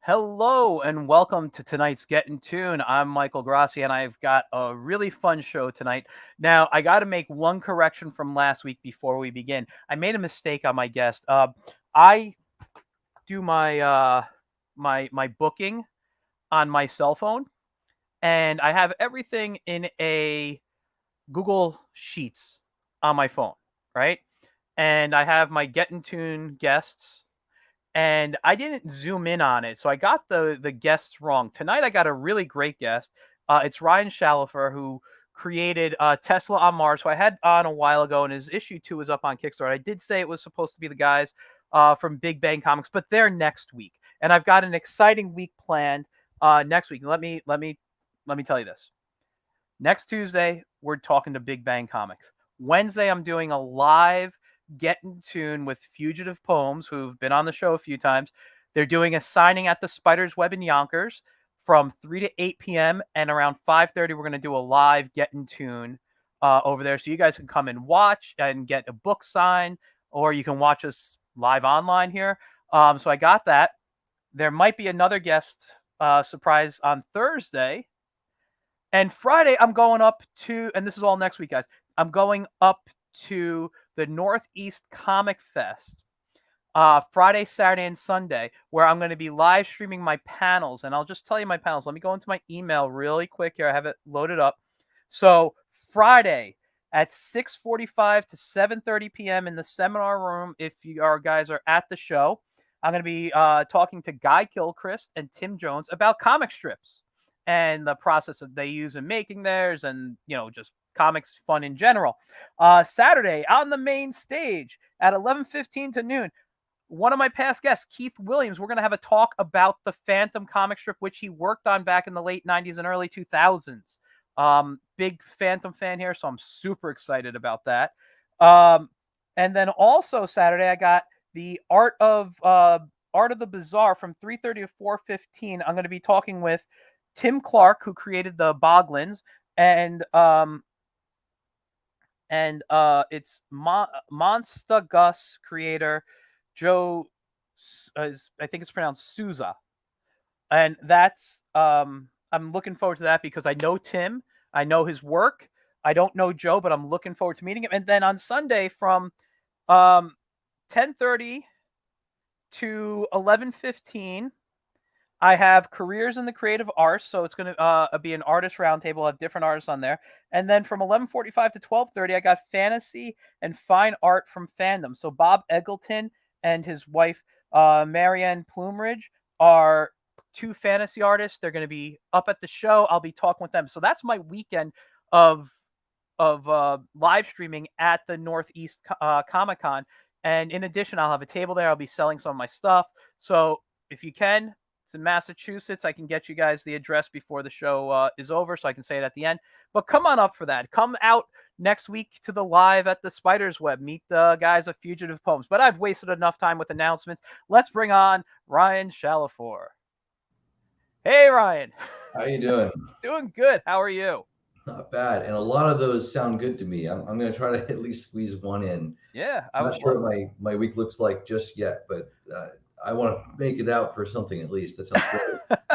Hello and welcome to tonight's Get in Tune. I'm Michael Grassi and I've got a really fun show tonight. Now, I got to make one correction from last week before we begin. I made a mistake on my guest. I do my booking on my cell phone, and I have everything in a Google Sheets on my phone, right? And I have my Get in Tune guests, and I didn't zoom in on it, so I got the guests wrong. Tonight, I got a really great guest. It's Ryan Chalifour, who created Tesla on Mars, who I had on a while ago, and his issue 2 is up on Kickstarter. I did say it was supposed to be the guys from Big Bang Comics, but they're next week, and I've got an exciting week planned next week. Let me tell you this. Next Tuesday, we're talking to Big Bang Comics. Wednesday, I'm doing a live Get in Tune with Fugitive Poems, who've been on the show a few times. They're doing a signing at the Spider's Web in Yonkers from 3 to 8 p.m. And around 5:30, we're going to do a live Get in Tune over there. So you guys can come and watch and get a book signed, or you can watch us live online here. So I got that. There might be another guest surprise on Thursday. And Friday, I'm going up to, and this is all next week, guys, I'm going up to the Northeast Comic Fest Friday, Saturday, and Sunday, where I'm going to be live streaming my panels. And I'll just tell you my panels. Let me go into my email really quick here. I have it loaded up. So Friday at 6:45 to 7:30 p.m. in the seminar room, if you guys are at the show, I'm going to be talking to Guy Gilchrist and Tim Jones about comic strips and the process that they use in making theirs, and just comics fun in general. Saturday on the main stage at 11:15 to noon, one of my past guests, Keith Williams, we're going to have a talk about the Phantom comic strip, which he worked on back in the late 90s and early 2000s. Big Phantom fan here, so I'm super excited about that. And then also Saturday, I got the Art of the Bizarre from 3:30 to 4:15. I'm going to be talking with Tim Clark, who created the Boglins, and it's Monsta Gus creator Joe, I think it's pronounced Souza, and that's I'm looking forward to that because I know Tim, I know his work. I don't know Joe, but I'm looking forward to meeting him. And then on Sunday from 10:30 to 11:15. I have careers in the creative arts, so it's going to be an artist roundtable. I'll have different artists on there. And then from 11:45 to 12:30, I got fantasy and fine art from fandom. So Bob Eggleton and his wife, Marianne Plumridge, are two fantasy artists. They're going to be up at the show. I'll be talking with them. So that's my weekend of live streaming at the Northeast Comic Con. And in addition, I'll have a table there. I'll be selling some of my stuff. So if you can, it's in Massachusetts. I can get you guys the address before the show is over, so I can say it at the end. But come on up for that. Come out next week to the live at the Spider's Web. Meet the guys of Fugitive Poems. But I've wasted enough time with announcements. Let's bring on Ryan Chalifour. Hey, Ryan. How you doing? Doing good. How are you? Not bad. And a lot of those sound good to me. I'm going to try to at least squeeze one in. Yeah, I'm not sure what my week looks like just yet, but I want to make it out for something at least. That sounds great.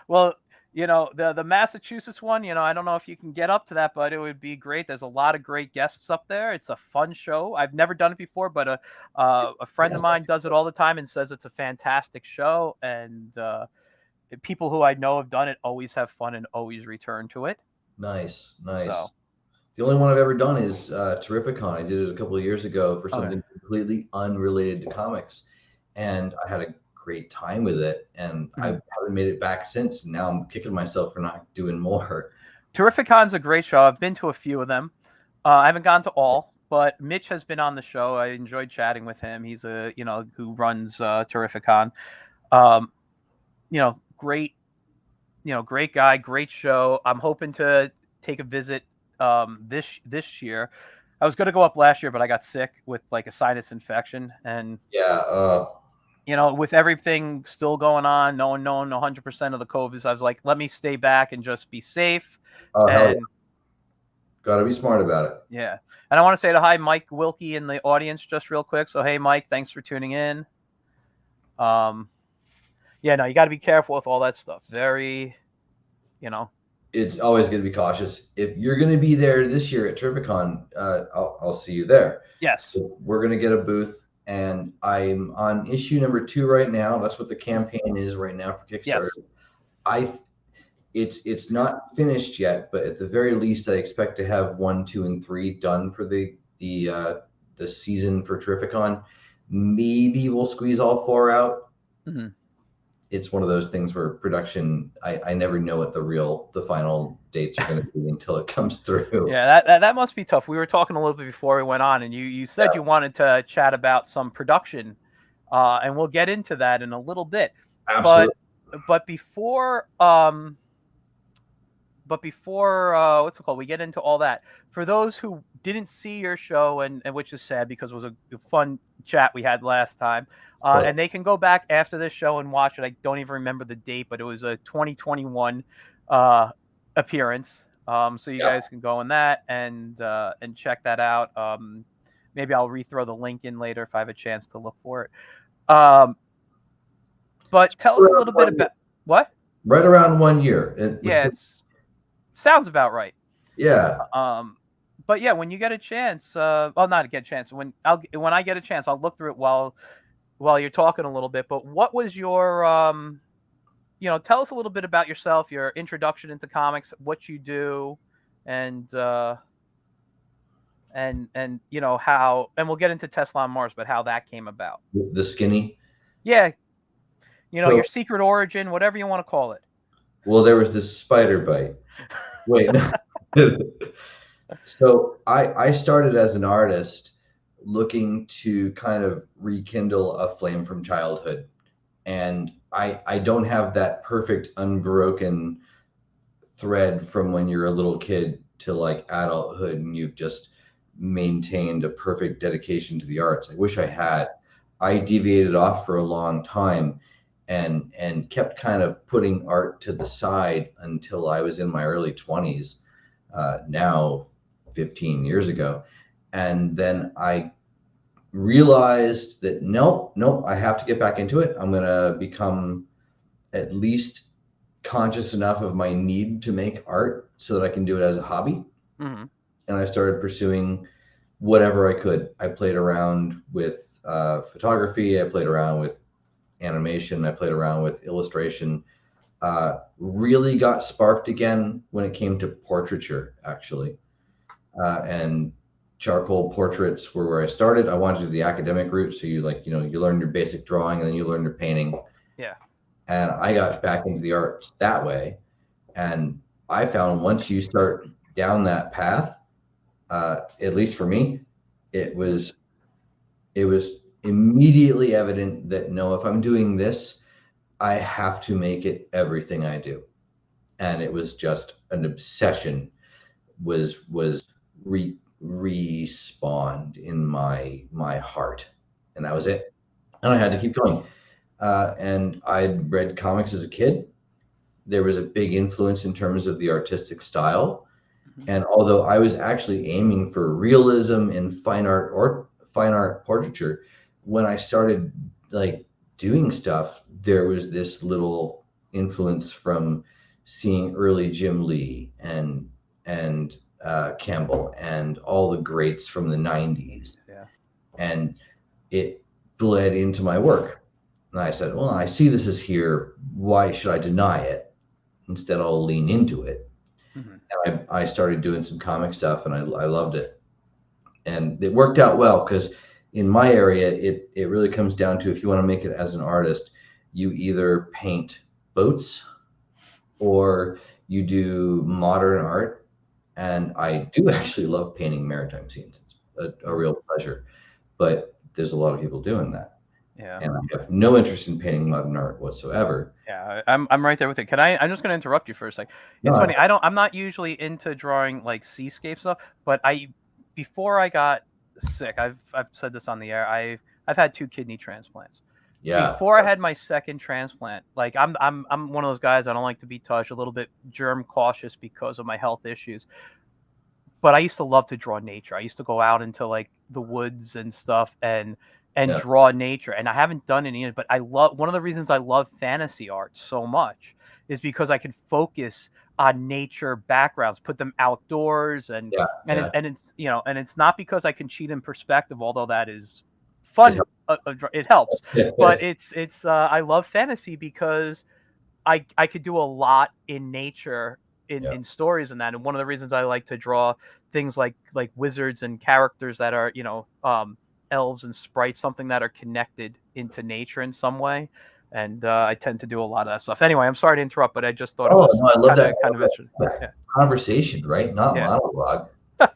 Well, the Massachusetts one, I don't know if you can get up to that, but it would be great. There's a lot of great guests up there. It's a fun show. I've never done it before, but a friend of mine does it all the time and says it's a fantastic show. And people who I know have done it always have fun and always return to it. Nice, nice. So, The only one I've ever done is Terrificon. I did it a couple of years ago for something completely unrelated to comics, and I had a great time with it. And I haven't made it back since. Now I'm kicking myself for not doing more. Terrificon's a great show. I've been to a few of them. I haven't gone to all, but Mitch has been on the show. I enjoyed chatting with him. He's who runs Terrificon. Great, great guy, great show. I'm hoping to take a visit this year. I was going to go up last year, but I got sick with like a sinus infection, and with everything still going on, no one knowing 100% of the COVID, I was like, let me stay back and just be safe. Got to be smart about it. Yeah. And I want to say hi, Mike Wilkie in the audience, just real quick. So, hey, Mike, thanks for tuning in. Yeah, no, you got to be careful with all that stuff. Very, you know. It's always going to be cautious. If you're going to be there this year at Terrificon, I'll see you there. Yes. We're going to get a booth, and I'm on issue number 2 right now. That's what the campaign is right now for Kickstarter. Yes. It's not finished yet, but at the very least, I expect to have 1, 2, and 3 done for the season for Terrificon. Maybe we'll squeeze all 4 out. Mm-hmm. It's one of those things where production, I never know what the final dates are going to be until it comes through. Yeah, that must be tough. We were talking a little bit before we went on, and you said you wanted to chat about some production, and we'll get into that in a little bit. Absolutely. But before what's it called? We get into all that. For those who didn't see your show, and which is sad because it was a fun chat we had last time, Right. and they can go back after this show and watch it. I don't even remember the date, but it was a 2021 appearance. So you guys can go on that and check that out. Maybe I'll rethrow the link in later if I have a chance to look for it. But tell us a little bit about what? Right around 1 year. Yeah, it's sounds about right. Yeah. But yeah, when you get a chance, not get a chance. When I get a chance, I'll look through it while you're talking a little bit. But what was your tell us a little bit about yourself, your introduction into comics, what you do, and how, and we'll get into Tesla on Mars, but how that came about. The skinny. Yeah, your secret origin, whatever you want to call it. Well, there was this spider bite. Wait. So I started as an artist looking to kind of rekindle a flame from childhood. And I don't have that perfect unbroken thread from when you're a little kid to like adulthood and you've just maintained a perfect dedication to the arts. I wish I had. I deviated off for a long time and kept kind of putting art to the side until I was in my early 20s, now 15 years ago. And then I realized that nope, I have to get back into it. I'm going to become at least conscious enough of my need to make art so that I can do it as a hobby. Mm-hmm. And I started pursuing whatever I could. I played around with photography. I played around with animation. I played around with illustration. Really got sparked again when it came to portraiture, actually. And charcoal portraits were where I started. I wanted to do the academic route. So you learn your basic drawing and then you learn your painting. Yeah. And I got back into the arts that way. And I found once you start down that path, at least for me, it was immediately evident that no, if I'm doing this, I have to make it everything I do. And it was just an obsession was respawned in my heart, and that was it. And I had to keep going. And I read comics as a kid. There was a big influence in terms of the artistic style. Mm-hmm. And although I was actually aiming for realism in fine art portraiture, when I started like doing stuff, there was this little influence from seeing early Jim Lee and Campbell and all the greats from the 90s. Yeah. And it bled into my work. And I said, well, I see this is here. Why should I deny it? Instead, I'll lean into it. Mm-hmm. And I started doing some comic stuff, and I loved it. And it worked out well because in my area, it really comes down to if you want to make it as an artist, you either paint boats or you do modern art. And I do actually love painting maritime scenes. It's a real pleasure. But there's a lot of people doing that. Yeah. And I have no interest in painting modern art whatsoever. Yeah, I'm right there with it. I'm just going to interrupt you for a sec. It's funny. I'm not usually into drawing like seascape stuff, but before I got sick, I've said this on the air. I've had 2 kidney transplants. Yeah. Before I had my second transplant, like I'm one of those guys, I don't like to be touched, a little bit germ cautious because of my health issues. But I used to love to draw nature. I used to go out into like the woods and stuff and and draw nature. And I haven't done any, but I love, one of the reasons I love fantasy art so much is because I can focus on nature backgrounds, put them outdoors, and it's you know, and it's not because I can cheat in perspective, although that is fun. It helps, but it's I love fantasy because I could do a lot in nature in stories and that. And one of the reasons I like to draw things like wizards and characters that are, you know, elves and sprites, something that are connected into nature in some way. And I tend to do a lot of that stuff. Anyway, I'm sorry to interrupt, but I just thought it was I love that kind of interesting. Conversation, right? Not monologue. I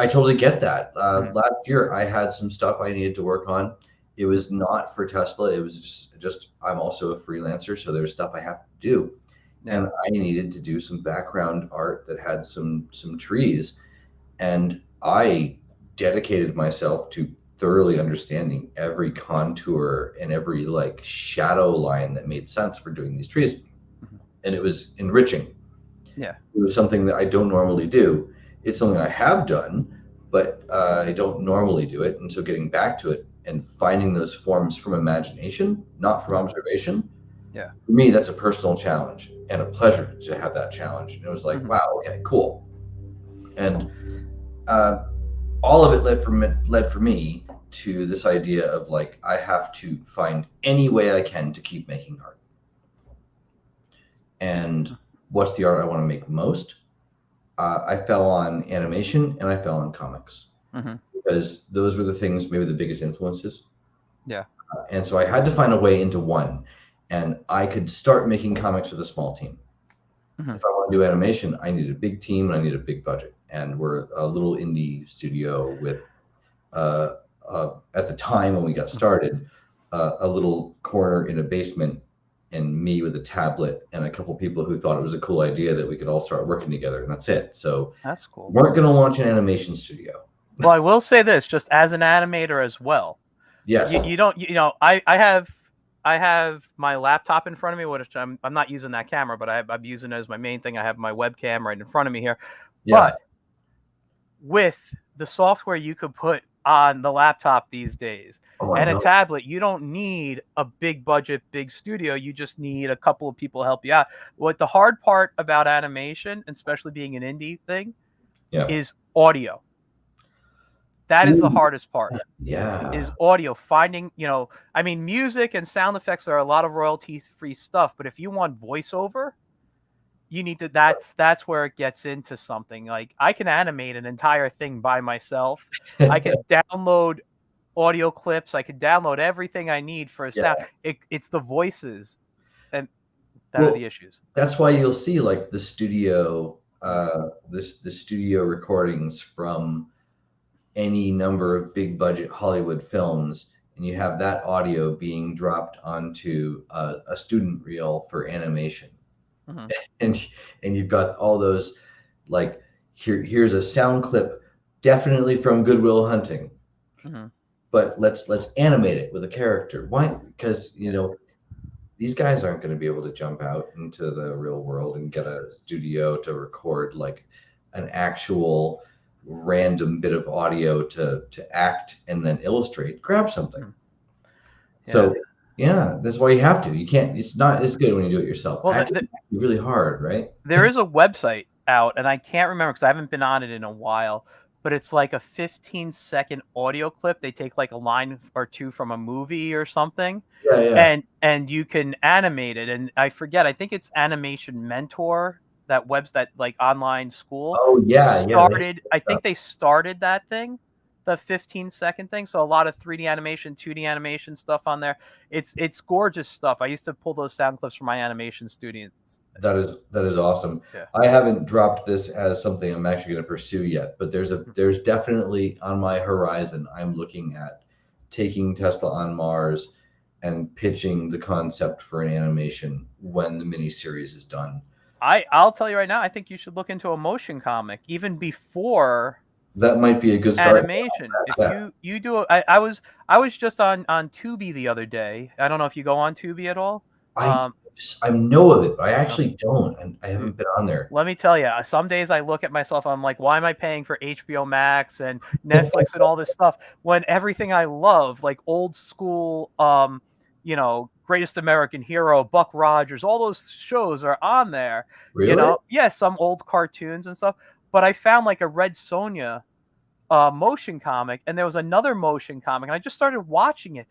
totally get that. Last year, I had some stuff I needed to work on. It was not for Tesla. It was just I'm also a freelancer, so there's stuff I have to do. And I needed to do some background art that had some trees. And I dedicated myself to thoroughly understanding every contour and every like shadow line that made sense for doing these trees. And it was enriching. Yeah. It was something that I don't normally do. It's something I have done, but I don't normally do it. And so getting back to it and finding those forms from imagination, not from observation, for me, that's a personal challenge and a pleasure to have that challenge. And it was like, wow, okay, cool. And all of it led for me to this idea of like, I have to find any way I can to keep making art. And what's the art I want to make most? I fell on animation and I fell on comics because those were the things, maybe the biggest influences. Yeah. And so I had to find a way into one, and I could start making comics with a small team. If I want to do animation, I need a big team and I need a big budget. And we're a little indie studio with, at the time when we got started, a little corner in a basement, and me with a tablet and a couple people who thought it was a cool idea that we could all start working together, and that's it. So that's cool. We weren't going to launch an animation studio. Well, I will say this, just as an animator as well. Yes. You don't, you know, I have my laptop in front of me, which I'm not using that camera, but I'm using it as my main thing. I have my webcam right in front of me here. But with the software you could put on the laptop these days and a tablet, you don't need a big budget, big studio. You just need a couple of people to help you out. What the hard part about animation, especially being an indie thing, is audio. That is the hardest part. Is audio. Finding, you know, I mean, music and sound effects are a lot of royalty-free stuff, but if you want voiceover, you need to, that's where it gets into something. Like, I can animate an entire thing by myself. I can download audio clips. I can download everything I need for a sound. It's the voices and that are the issues. That's why you'll see like the studio, the studio recordings from any number of big budget Hollywood films, and you have that audio being dropped onto a student reel for animation. And you've got all those, like, here's a sound clip definitely from Good Will Hunting, but let's animate it with a character. Why? Because, you know, these guys aren't going to be able to jump out into the real world and get a studio to record like an actual random bit of audio to act and then illustrate. Grab something. So that's why you have to. You can't. It's not as good when you do it yourself. Well, it's really hard, right? There is a website out, and I can't remember because I haven't been on it in a while. But it's like a 15-second audio clip. They take like a line or two from a movie or something, and you can animate it. And I forget. I think it's Animation Mentor, that like online school. Oh yeah, started. I think they started that thing. The 15-second thing, so a lot of 3D animation, 2D animation stuff on there. It's gorgeous stuff. I used to pull those sound clips from my animation students. That is awesome. I haven't dropped this as something I'm actually going to pursue yet, but there's definitely on my horizon. I'm looking at taking Tesla on Mars and pitching the concept for an animation when the miniseries is done. I'll tell you right now, I think you should look into a motion comic even before. That might be a good start. Animation. If you do, I was just on Tubi the other day. I don't know if you go on Tubi at all. I I know of it, but I actually don't. I haven't been on there. Let me tell you, some days I look at myself, I'm like, why am I paying for HBO Max and Netflix and all this stuff when everything I love, like old school, Greatest American Hero, Buck Rogers, all those shows are on there. Really? Yes, some old cartoons and stuff, but I found like a Red Sonja motion comic, and there was another motion comic, and I just started watching it,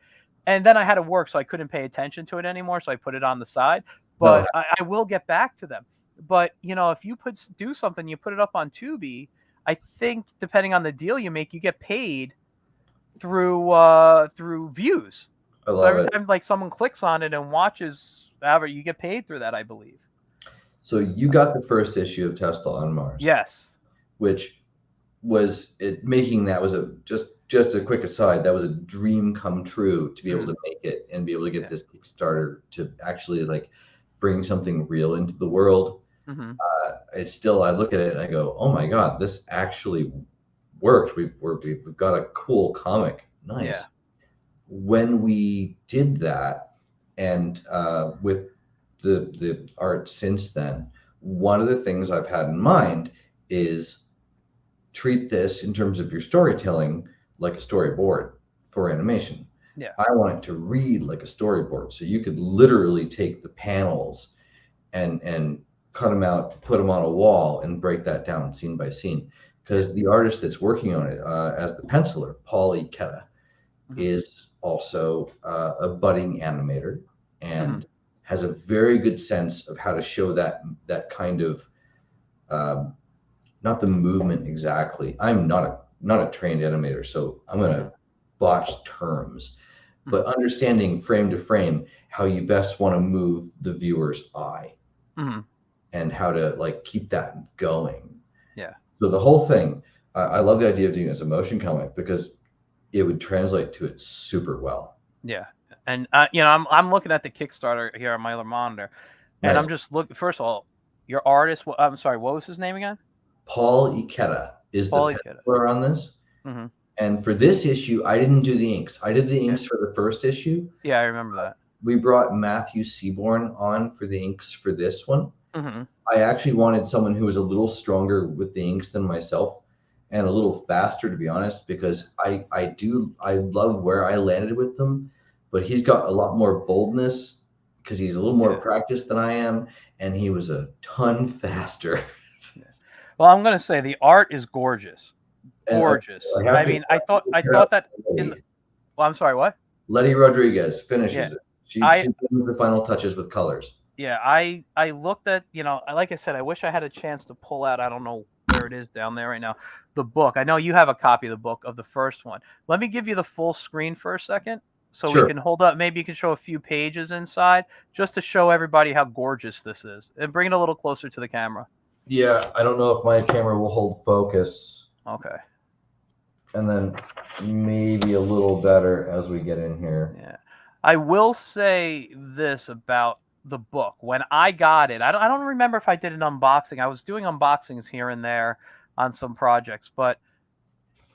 and then I had to work, so I couldn't pay attention to it anymore, so I put it on the side. No. But I will get back to them. But if you do something, you put it up on Tubi. I think depending on the deal you make, you get paid through views. I So love every it. time like someone clicks on it and watches, however, you get paid through that, I believe. So you got the first issue of Tesla on Mars. Yes. Which was it making that was just a quick aside, that was a dream come true to be able to make it and be able to get this Kickstarter to actually like bring something real into the world. It's still, I look at it and I go, oh my God, this actually worked. We've got a cool comic. Nice. Yeah. When we did that, and with the art since then, one of the things I've had in mind is treat this in terms of your storytelling like a storyboard for animation. Yeah. I want it to read like a storyboard. So you could literally take the panels and cut them out, put them on a wall, and break that down scene by scene. Because the artist that's working on it as the penciler, Paul Ikeda, is also a budding animator and has a very good sense of how to show that kind of not the movement exactly. I'm not a trained animator, so I'm going to botch terms, but understanding frame to frame how you best want to move the viewer's eye and how to like keep that going. Yeah. So the whole thing, I love the idea of doing it as a motion comic because it would translate to it super well. Yeah. And I'm looking at the Kickstarter here on my other monitor, and Nice. I'm just looking. First of all, your artist. I'm sorry. What was his name again? Paul Ikeda is Paul the Ikeda. penciler on this. And for this issue, I didn't do the inks. I did the inks for the first issue. Yeah, I remember that. We brought Matthew Seaborn on for the inks for this one. I actually wanted someone who was a little stronger with the inks than myself and a little faster, to be honest, because I love where I landed with them, but he's got a lot more boldness because he's a little more practiced than I am, and he was a ton faster. Well, I'm going to say the art is gorgeous. Gorgeous. I thought that well, I'm sorry, what? Letty Rodriguez finishes it. She does the final touches with colors. Yeah, I looked at, like I said, I wish I had a chance to pull out, I don't know where it is down there right now, the book. I know you have a copy of the book of the first one. Let me give you the full screen for a second so we can hold up. Maybe you can show a few pages inside just to show everybody how gorgeous this is. And bring it a little closer to the camera. Yeah, I don't know if my camera will hold focus. Okay. And then maybe a little better as we get in here. Yeah. I will say this about the book. When I got it, I don't remember if I did an unboxing. I was doing unboxings here and there on some projects, but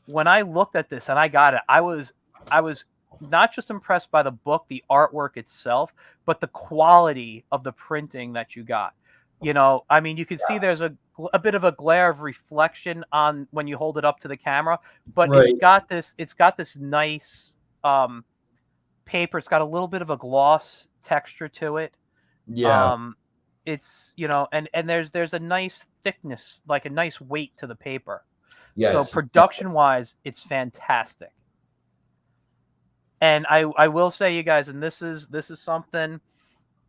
when I looked at this and I got it, I was not just impressed by the book, the artwork itself, but the quality of the printing that you got. I mean, you can see there's a bit of a glare of reflection on when you hold it up to the camera, but it's got this nice paper. It's got a little bit of a gloss texture to it. Yeah. It's and there's a nice thickness, like a nice weight to the paper. Yes. So production wise, it's fantastic. And I will say, you guys, and this is something.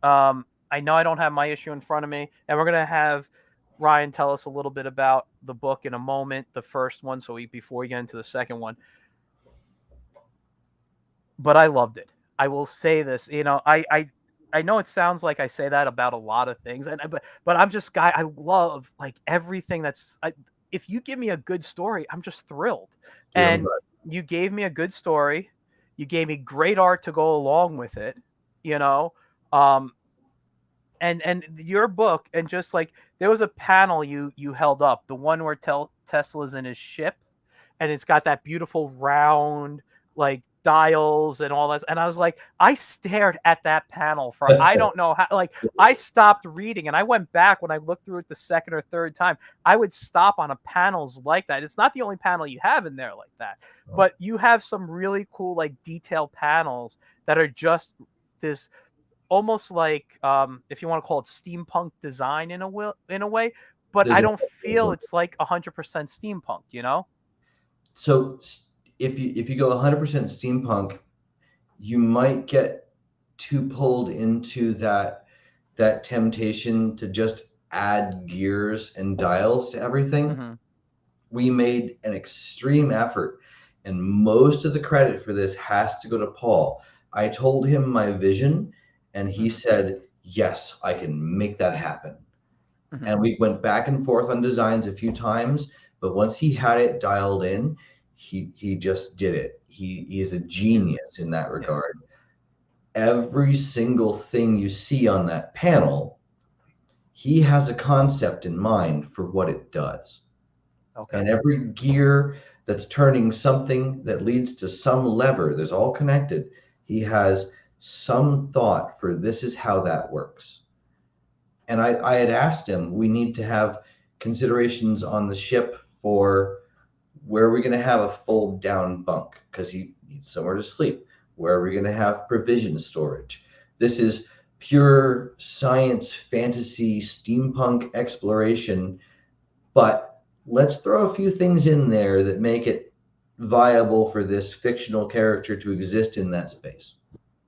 I know I don't have my issue in front of me, and we're gonna have Ryan tell us a little bit about the book in a moment, the first one, before we get into the second one. But I loved it. I will say this, I know it sounds like I say that about a lot of things, but I'm just I love like everything if you give me a good story, I'm just thrilled. And you gave me a good story. You gave me great art to go along with it, and your book, and just like there was a panel you held up, the one where Tesla's in his ship, and it's got that beautiful round like dials and all that. And I was like, I stared at that panel for I don't know how. Like, I stopped reading and I went back when I looked through it the second or third time. I would stop on a panels like that. It's not the only panel you have in there like that, but you have some really cool like detailed panels that are just this almost like if you want to call it steampunk design in a way, but I don't feel it's like 100% steampunk, you know? So if you go 100% steampunk, you might get too pulled into that temptation to just add gears and dials to everything. Mm-hmm. We made an extreme effort, and most of the credit for this has to go to Paul. I told him my vision, and he said, yes, I can make that happen. Mm-hmm. And we went back and forth on designs a few times, but once he had it dialed in, he just did it. He is a genius in that regard. Every single thing you see on that panel, he has a concept in mind for what it does. Okay. And every gear that's turning something that leads to some lever, there's all connected. He has some thought for this is how that works. And I had asked him, we need to have considerations on the ship for where are we going to have a fold down bunk because he needs somewhere to sleep. Where are we going to have provision storage? This is pure science, fantasy, steampunk exploration, but let's throw a few things in there that make it viable for this fictional character to exist in that space.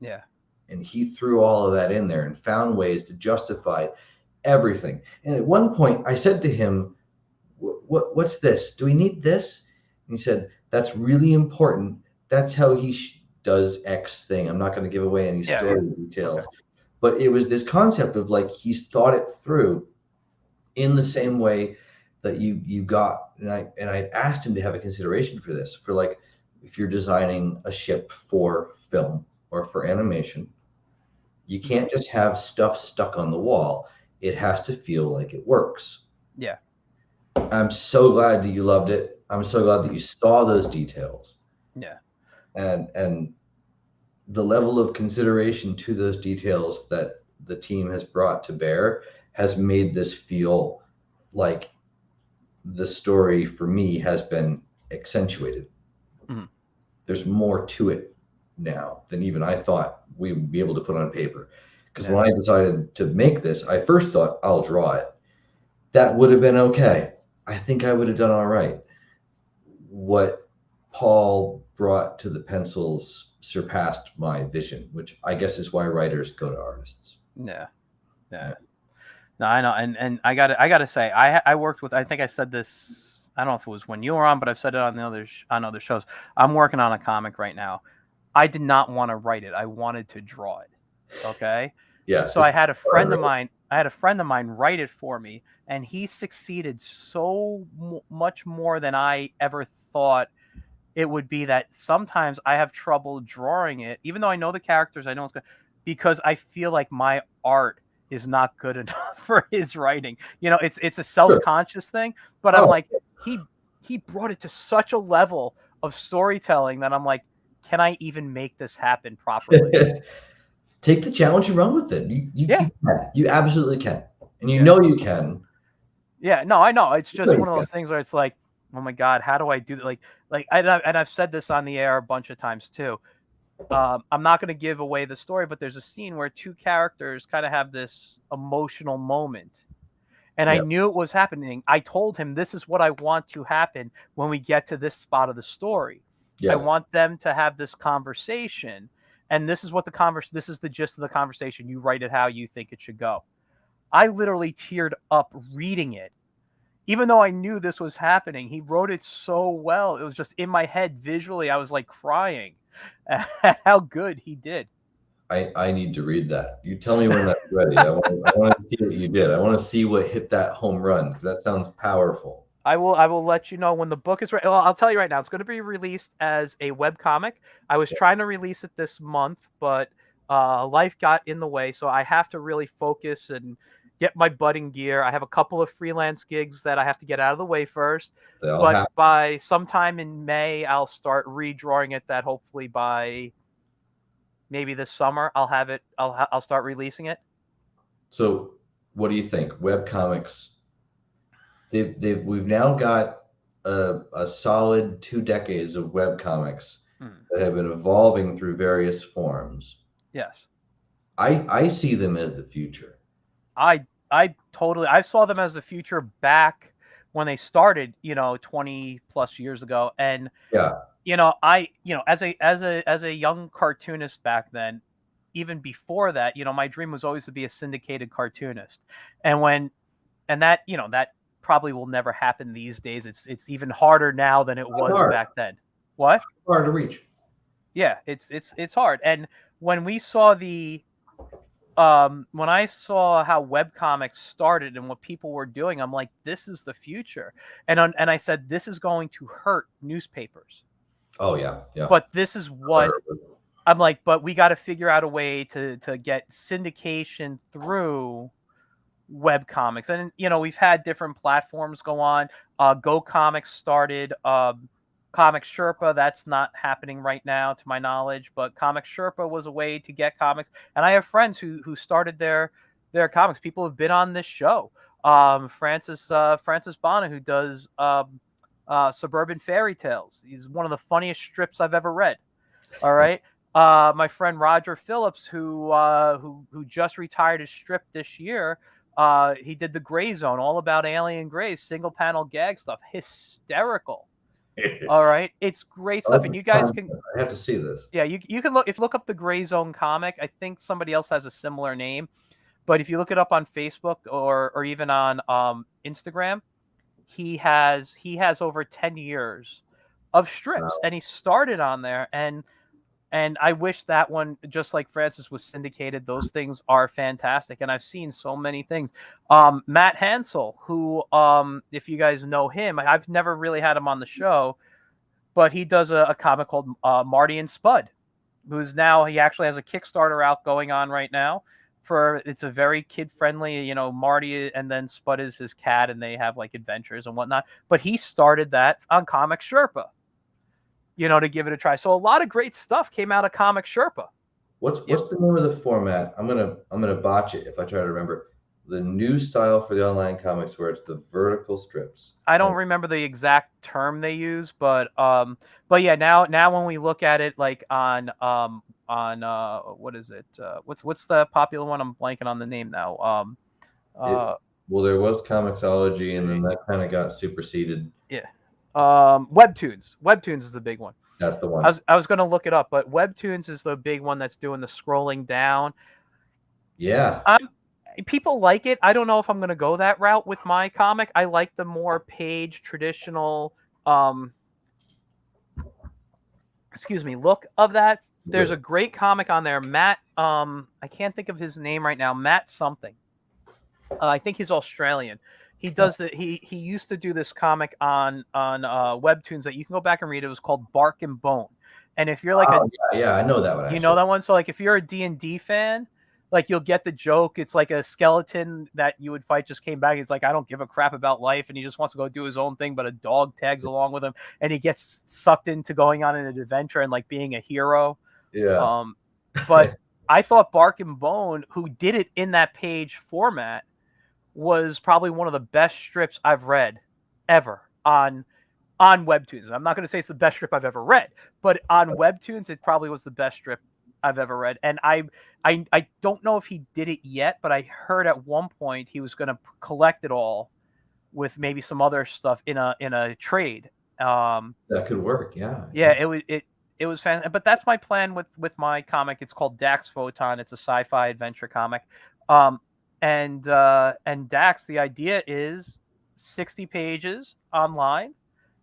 Yeah. And he threw all of that in there and found ways to justify everything. And at one point, I said to him, what's this? Do we need this? And he said, that's really important. That's how he does X thing. I'm not going to give away any story details. Okay. But it was this concept of like, he's thought it through in the same way that you got. And I asked him to have a consideration for this, for like, if you're designing a ship for film or for animation, you can't just have stuff stuck on the wall. It has to feel like it works. Yeah. I'm so glad that you loved it. I'm so glad that you saw those details. Yeah. And the level of consideration to those details that the team has brought to bear has made this feel like the story for me has been accentuated. Mm-hmm. There's more to it now than even I thought we would be able to put on paper. Because when I decided to make this, I first thought, I'll draw it. That would have been okay. I think I would have done all right. What Paul brought to the pencils surpassed my vision, which I guess is why writers go to artists. Yeah. No, I know. And I gotta say, I worked with, I think I said this, I don't know if it was when you were on, but I've said it on other shows. I'm working on a comic right now. I did not want to write it. I wanted to draw it. Okay. Yeah. So I had a friend of mine write it for me, and he succeeded so much more than I ever thought it would be. That sometimes I have trouble drawing it, even though I know the characters, I know it's good, because I feel like my art is not good enough for his writing. You know, it's a self-conscious thing, but I'm like, he brought it to such a level of storytelling that I'm like, can I even make this happen properly? Take the challenge and run with it. You can. You absolutely can. And you know you can. Yeah, no, I know. It's just one of those things where it's like, oh my God, how do I do that? Like, and I've said this on the air a bunch of times too. I'm not going to give away the story, but there's a scene where two characters kind of have this emotional moment. And I knew it was happening. I told him, this is what I want to happen when we get to this spot of the story. Yeah. I want them to have this conversation. And this is what this is the gist of the conversation. You write it how you think it should go. I literally teared up reading it. Even though I knew this was happening, he wrote it so well. It was just in my head visually. I was like crying at how good he did. I need to read that. You tell me when that's ready. I want to see what you did. I want to see what hit that home run, because that sounds powerful. I will let you know when the book is ready. Well, I'll tell you right now, it's going to be released as a webcomic. I was trying to release it this month, but life got in the way, so I have to really focus and get my butt in gear. I have a couple of freelance gigs that I have to get out of the way first. They all But have. by sometime in May, I'll start redrawing it. That hopefully by maybe this summer, I'll have it. I'll start releasing it. So, what do you think? Webcomics. We've now got a solid 2 decades of webcomics that have been evolving through various forms. Yes. I see them as the future. I I saw them as the future back when they started, 20 plus years ago. And Yeah. as a young cartoonist back then, even before that, my dream was always to be a syndicated cartoonist. And that probably will never happen these days. It's even harder now than it was Hard. back then. What? Hard to reach. Yeah, it's hard. And when we saw when I saw how webcomics started and what people were doing, I'm like, this is the future. And I said, this is going to hurt newspapers. Oh yeah, yeah. But this is what I'm like, but we got to figure out a way to get syndication through webcomics. And we've had different platforms go on. Go Comics started Comic Sherpa. That's not happening right now, to my knowledge. But Comic Sherpa was a way to get comics. And I have friends who started their comics. People have been on this show. Francis Bonner, who does Suburban Fairy Tales. He's one of the funniest strips I've ever read. All right. My friend Roger Phillips, who just retired his strip this year. He did the Gray Zone, all about alien grays, single panel gag stuff, hysterical. All right, it's great stuff, and you guys can. I have to see this. Yeah, you can look up the Gray Zone comic. I think somebody else has a similar name, but if you look it up on Facebook or even on Instagram, he has over 10 years of strips, wow. And he started on there, and I wish that one, just like Francis, was syndicated. Those things are fantastic, and I've seen so many things. Matt Hansel, who, if you guys know him, I've never really had him on the show, but he does a comic called Marty and Spud, he actually has a Kickstarter out going on right now. It's a very kid-friendly, Marty and then Spud is his cat, and they have like adventures and whatnot. But he started that on Comic Sherpa. To give it a try. So a lot of great stuff came out of Comic Sherpa. What's the name of the format? I'm gonna botch it if I try to remember. The new style for the online comics where it's the vertical strips. I don't remember the exact term they use, but yeah, now when we look at it like on what is it? What's the popular one? I'm blanking on the name now. Well, there was Comixology, and then that kind of got superseded. Yeah. Webtoons is the big one. That's the one. I was going to look it up, but Webtoons is the big one that's doing the scrolling down. Yeah. People like it. I don't know if I'm going to go that route with my comic. I like the more page traditional look of that. There's a great comic on there. Matt, I can't think of his name right now. Matt something. I think he's Australian. He does he used to do this comic on Webtoons that you can go back and read. It was called Bark and Bone. And if you're like I know that one. Actually. You know that one? So like if you're a D&D fan, like you'll get the joke. It's like a skeleton that you would fight just came back. He's like, I don't give a crap about life, and he just wants to go do his own thing, but a dog tags along with him, and he gets sucked into going on an adventure and like being a hero. Yeah. But I thought Bark and Bone, who did it in that page format, was probably one of the best strips I've read ever on Webtoons. I'm not going to say it's the best strip I've ever read, but on Webtoons, it probably was the best strip I've ever read. And I don't know if he did it yet, but I heard at one point he was going to collect it all with maybe some other stuff in a trade. That could work. Yeah. Yeah. It was fantastic. But that's my plan with my comic. It's called Dax Photon. It's a sci-fi adventure comic. And Dax, the idea is 60 pages online,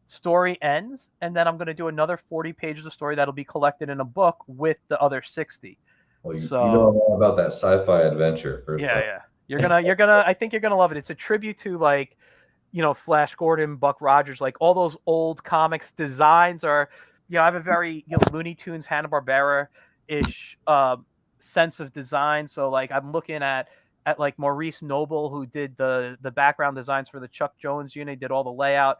story ends, and then I'm going to do another 40 pages of story that'll be collected in a book with the other 60. Well, you know all about that sci-fi adventure. Yeah. I think you're gonna love it. It's a tribute to like, Flash Gordon, Buck Rogers, like all those old comics. Designs are, I have a very Looney Tunes, Hanna-Barbera-ish sense of design. So like I'm looking at at like Maurice Noble, who did the background designs for the Chuck Jones unit, did all the layout.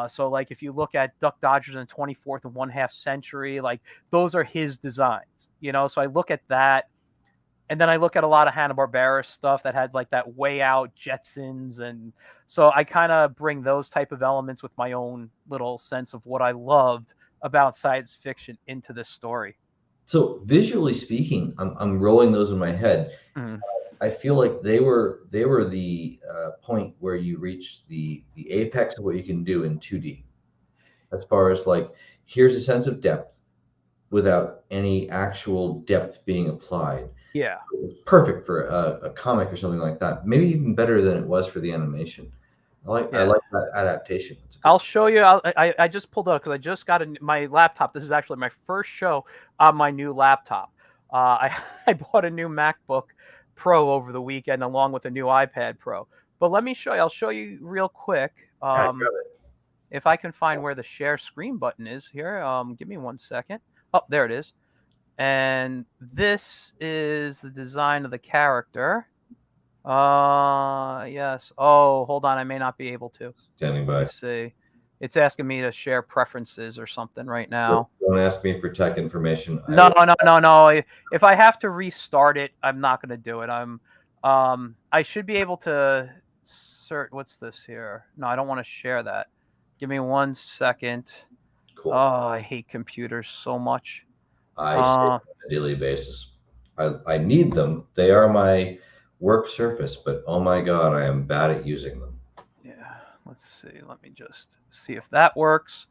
So like if you look at Duck Dodgers in 24th and 1/2 century, like those are his designs, So I look at that, and then I look at a lot of Hanna-Barbera stuff that had like that Way Out, Jetsons, and so I kind of bring those type of elements with my own little sense of what I loved about science fiction into this story. So visually speaking, I'm rolling those in my head. Mm-hmm. I feel like they were the point where you reach the apex of what you can do in 2D, as far as like here's a sense of depth without any actual depth being applied. Yeah. It was perfect for a comic or something like that. Maybe even better than it was for the animation. I Yeah. like that adaptation. I'll show you. I just pulled up because I just got my laptop. This is actually my first show on my new laptop. I bought a new MacBook Pro over the weekend along with a new iPad Pro. But let me show you. I'll show you real quick. If I can find where the share screen button is here. Give me 1 second. Oh, there it is. And this is the design of the character. Yes. Oh, hold on. I may not be able to. Standing by. Let me see. It's asking me to share preferences or something right now. Don't ask me for tech information. No. If I have to restart it, I'm not going to do it. I should be able to search. What's this here? No, I don't want to share that. Give me 1 second. Cool. Oh, I hate computers so much. I see on a daily basis. I need them. They are my work surface, but oh my God, I am bad at using them. Yeah, let's see. Let me just see if that works.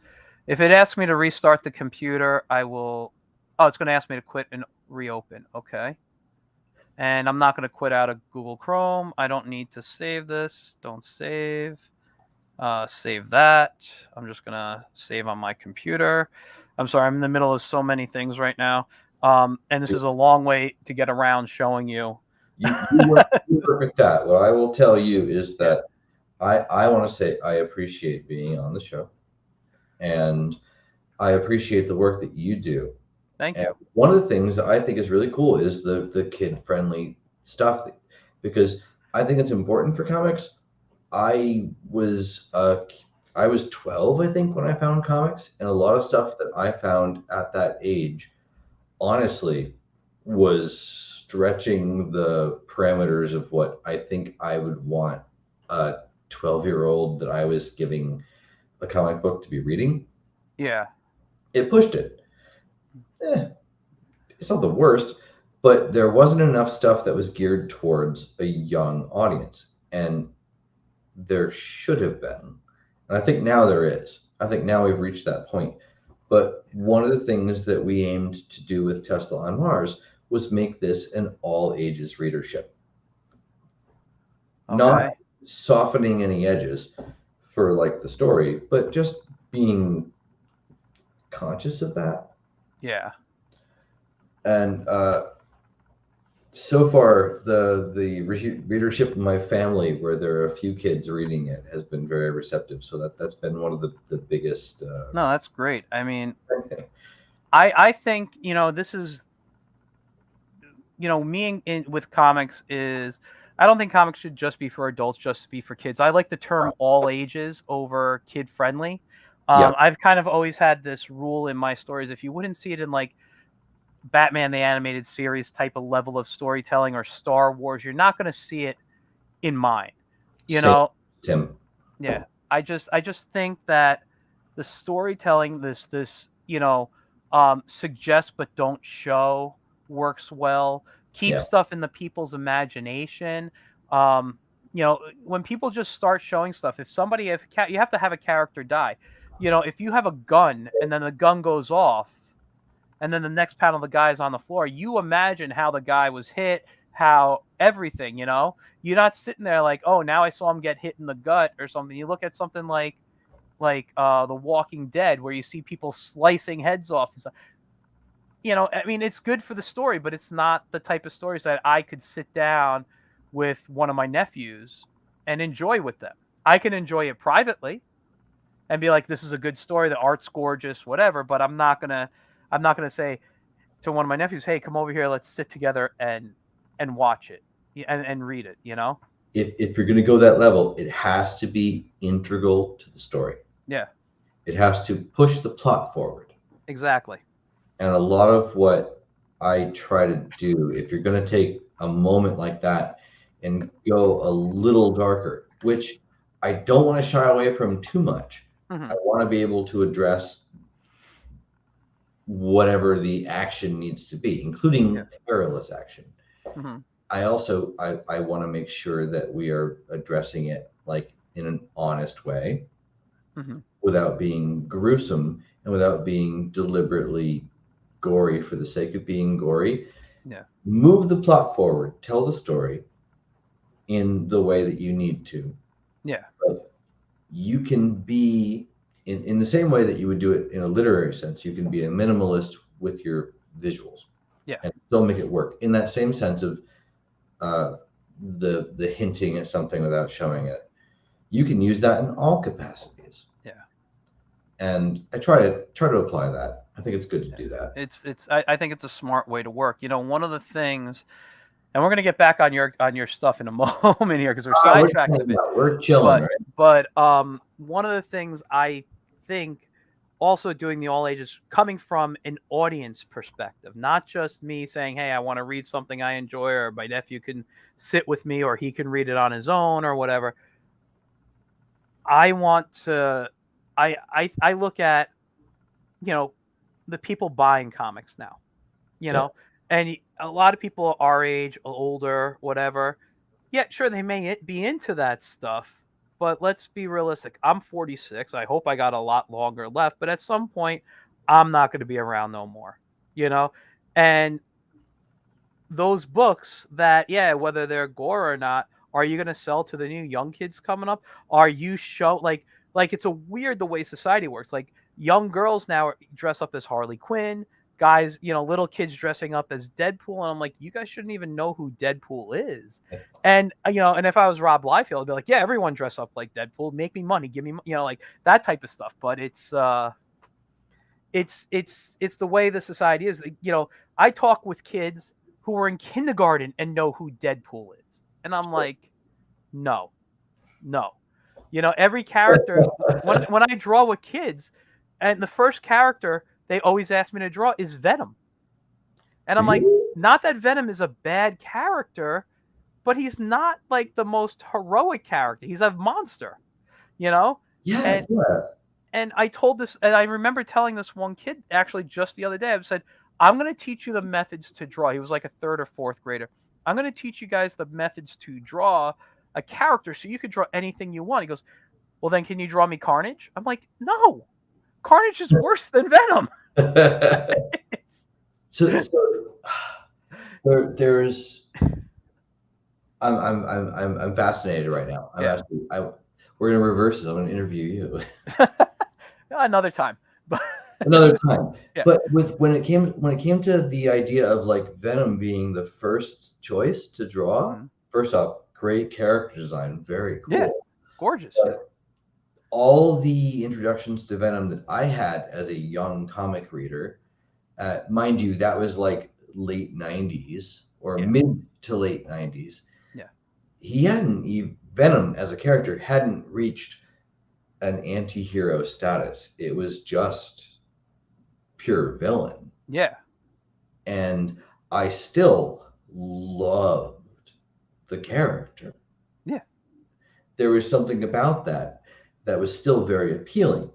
If it asks me to restart the computer, I will. Oh, it's going to ask me to quit and reopen. Okay. And I'm not going to quit out of Google Chrome. I don't need to save this. Don't save. Save that. I'm just going to save on my computer. I'm sorry. I'm in the middle of so many things right now. And this is a long way to get around showing you. You work with that. What I will tell you is that I want to say I appreciate being on the show, and I appreciate the work that you do. Thank you. One of the things that I think is really cool is the kid-friendly stuff, because I think it's important for comics. I was 12, I think, when I found comics, and a lot of stuff that I found at that age, honestly, was stretching the parameters of what I think I would want a 12-year-old that I was giving a comic book to be reading. Yeah. It pushed it. It's not the worst, but there wasn't enough stuff that was geared towards a young audience, and there should have been. And I think now there is. I think now we've reached that point. But one of the things that we aimed to do with Tesla on Mars was make this an all ages readership. Okay. Not softening any edges for like the story, but just being conscious of that. Yeah. And so far, the readership in my family, where there are a few kids reading it, has been very receptive. So that's been one of the biggest. No, that's great. I mean, I think, this is, me with comics is, I don't think comics should just be for adults, just be for kids. I like the term all ages over kid friendly. I've kind of always had this rule in my stories. If you wouldn't see it in like Batman the Animated Series type of level of storytelling or Star Wars, you're not going to see it in mine. Tim. Yeah. I just think that the storytelling, this suggest but don't show, works well. Keep stuff in the people's imagination. When people just start showing stuff, you have to have a character die. If you have a gun and then the gun goes off, and then the next panel, the guy's on the floor, you imagine how the guy was hit, how everything, You're not sitting there like, oh, now I saw him get hit in the gut or something. You look at something like The Walking Dead, where you see people slicing heads off and stuff. I mean, it's good for the story, but it's not the type of stories that I could sit down with one of my nephews and enjoy with them. I can enjoy it privately and be like, this is a good story, the art's gorgeous, whatever, but I'm not gonna say to one of my nephews, hey, come over here, let's sit together and watch it. and read it, you know? If you're going to go that level, it has to be integral to the story. Yeah, It has to push the plot forward. exactly. And a lot of what I try to do, if you're going to take a moment like that and go a little darker, which I don't want to shy away from too much, Hmm. I want to be able to address whatever the action needs to be, including Yeah. perilous action. Hmm. I also I want to make sure that we are addressing it like in an honest way, Hmm. without being gruesome and without being deliberately gory for the sake of being gory. Yeah. Move the plot forward, tell the story in the way that you need to. Yeah. But you can be in the same way that you would do it in a literary sense, you can be a minimalist with your visuals Yeah. and still make it work in that same sense of uh, the hinting at something without showing it. You can use that in all capacities. Yeah. And I try to apply that. I think it's good to do that. I think it's a smart way to work. You know, one of the things, and we're gonna get back on your stuff in a moment here because we're sidetracked a bit. We're chilling, But right? one of the things I think also doing the all ages coming from an audience perspective, not just me saying, hey, I want to read something I enjoy, or my nephew can sit with me, or he can read it on his own, or whatever. I want to I look at, you know, the people buying comics now, you Yeah. know, and a lot of people our age, older, whatever. Yeah, sure, they may be into that stuff, but let's be realistic. I'm 46. I hope I got a lot longer left, but at some point, I'm not going to be around no more, you know? And those books that, yeah, whether they're gore or not, are you going to sell to the new young kids coming up? Are you like it's a weird the way society works. Like young girls now dress up as Harley Quinn, guys, you know, little kids dressing up as Deadpool, and I'm like, you guys shouldn't even know who Deadpool is. And you know, and if I was Rob Liefeld, I'd be like, yeah, everyone dress up like Deadpool, make me money, give me, you know, like that type of stuff. But it's the way the society is. You know, I talk with kids who are in kindergarten and know who Deadpool is, and I'm like, no, no. You know, every character when I draw with kids, and the first character they always ask me to draw is Venom, and I'm like, Really? not that Venom is a bad character, but he's not like the most heroic character. He's a monster, you know, Yeah, and yeah. and I told this, and I remember telling this one kid actually just the other day. I said, I'm going to teach you the methods to draw. He was like a third or fourth grader. I'm going to teach you guys the methods to draw a character so you could draw anything you want. He goes, well, then can you draw me Carnage? I'm like, no, Carnage is worse than Venom. So there's I'm fascinated right now. I'm Yeah. actually we're gonna reverse this. I'm gonna interview you Another time. But another time. yeah. But when it came to the idea of like Venom being the first choice to draw, Mhm. first off, great character design, very cool. Yeah, gorgeous. But all the introductions to Venom that I had as a young comic reader, mind you, that was like late 90s or Yeah. mid to late 90s. Yeah. Venom as a character hadn't reached an anti-hero status. It was just pure villain. Yeah. And I still loved the character. Yeah. There was something about that was still very appealing.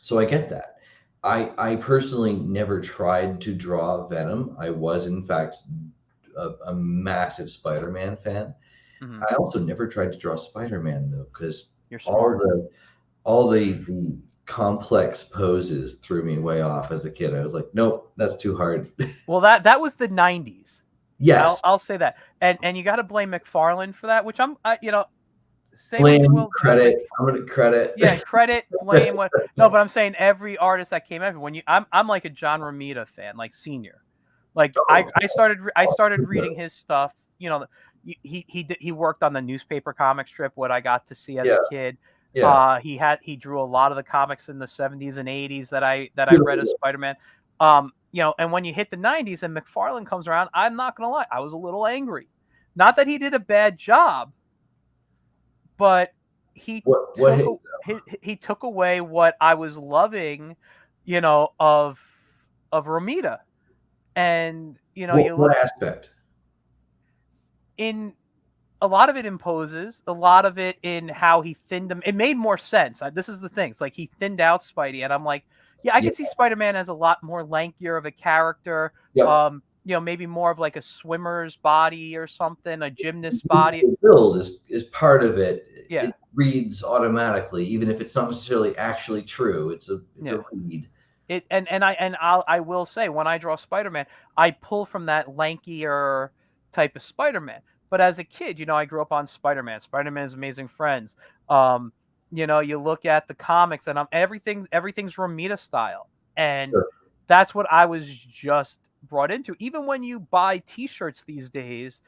So I get that. I personally never tried to draw Venom. I was, in fact, a massive Spider-Man fan. Mhm. I also never tried to draw Spider-Man though, because You're all smart. the complex poses threw me way off as a kid. I was like, nope, that's too hard. Well, that was the 90s. Yes, I'll say that. And you got to blame McFarlane for that, which you know, say what you blame, will. credit. I'm gonna credit. Yeah, credit, blame, what? No, but I'm saying every artist that came after, when I'm like a John Romita fan, like senior. Like I started reading his stuff. You know, he worked on the newspaper comic strip. What I got to see as Yeah, a kid. yeah. He drew a lot of the comics in the 70s and 80s that I Yeah. read as Spider-Man. You know, and when you hit the 90s and McFarlane comes around, I'm not gonna lie, I was a little angry Not that he did a bad job, but he What took hit? he took away what I was loving, of Romita. And you What look aspect? in a lot of it imposes, a lot of it in how he thinned them. It made more sense. This is the thing. It's like he thinned out Spidey, and I'm like, yeah, I Yeah. could see Spider-Man as a lot more lankier of a character. Yep. Maybe more of like a swimmer's body or something, a gymnast's body. The build is part of it. Yeah. It reads automatically, even if it's not necessarily actually true. It's a read. I will say, when I draw Spider-Man, I pull from that lankier type of Spider-Man. But as a kid, I grew up on Spider-Man. Spider-Man's Amazing Friends. You look at the comics, and everything's Romita style, and Sure. that's what I was just brought into. Even when you buy T-shirts these days,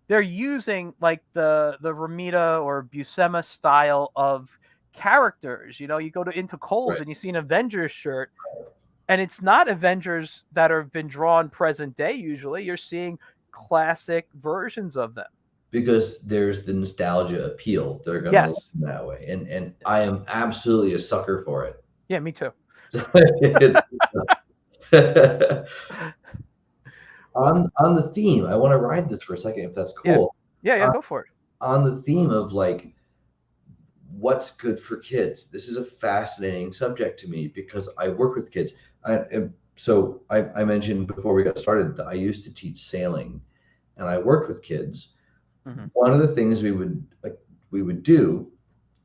they're using like the Romita or Buscema style of characters. You go into Kohl's, Right. and you see an Avengers shirt, and it's not Avengers that have been drawn present day. Usually you're seeing classic versions of them. Because there's the nostalgia appeal. They're going to look Yes. that way, and I am absolutely a sucker for it. Yeah, me too. on the theme, I want to ride this for a second, if that's cool. Yeah, go for it. On the theme of like what's good for kids, this is a fascinating subject to me because I work with kids. I mentioned before we got started that I used to teach sailing, and I worked with kids. Mm-hmm. One of the things we would do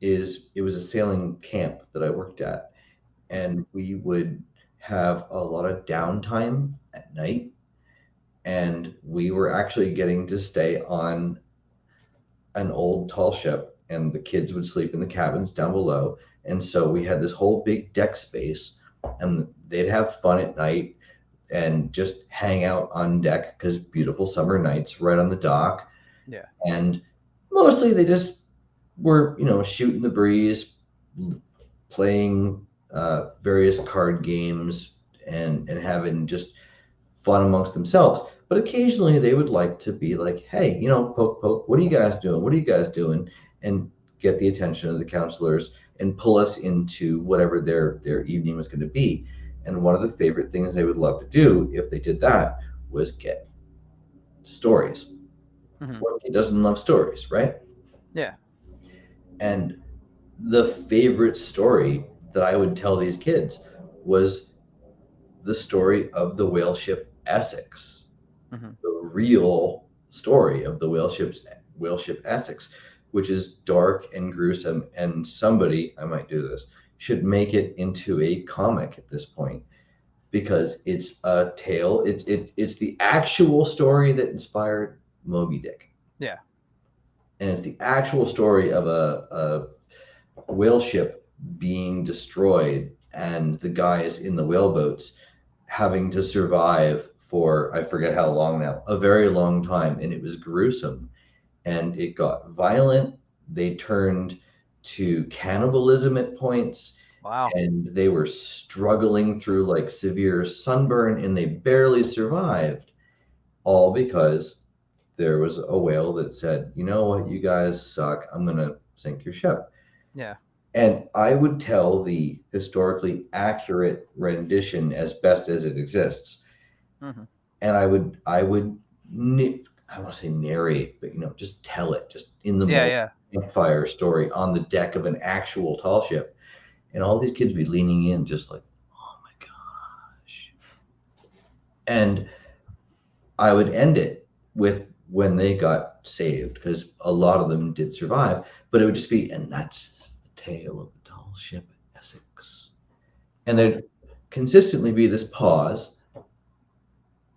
is, it was a sailing camp that I worked at, and we would have a lot of downtime at night, and we were actually getting to stay on an old tall ship, and the kids would sleep in the cabins down below. And so we had this whole big deck space, and they'd have fun at night and just hang out on deck, because beautiful summer nights right on the dock. Yeah. And mostly they just were, shooting the breeze, playing various card games, and having just fun amongst themselves. But occasionally they would like to be like, hey, poke, poke, what are you guys doing? What are you guys doing? And get the attention of the counselors and pull us into whatever their evening was going to be. And one of the favorite things they would love to do if they did that was get stories. Mm-hmm. What kid doesn't love stories, right? Yeah. And the favorite story that I would tell these kids was the story of the whale ship Essex. Mm-hmm. The real story of the whale ship Essex, which is dark and gruesome, and somebody, I might do this, should make it into a comic at this point, because it's a tale. It's the actual story that inspired Moby Dick. Yeah. And it's the actual story of a whale ship being destroyed, and the guys in the whaleboats having to survive for, I forget how long now, a very long time. And it was gruesome, and it got violent. They turned to cannibalism at points. Wow. And they were struggling through like severe sunburn, and they barely survived, all because there was a whale that said, you know what, you guys suck, I'm going to sink your ship. Yeah. And I would tell the historically accurate rendition as best as it exists. Mm-hmm. And I would I want to say narrate, but just tell it just in the moment. Campfire story on the deck of an actual tall ship. And all these kids would be leaning in just like, oh my gosh. And I would end it with when they got saved, because a lot of them did survive, but it would just be, and that's the tale of the tall ship Essex. And there'd consistently be this pause,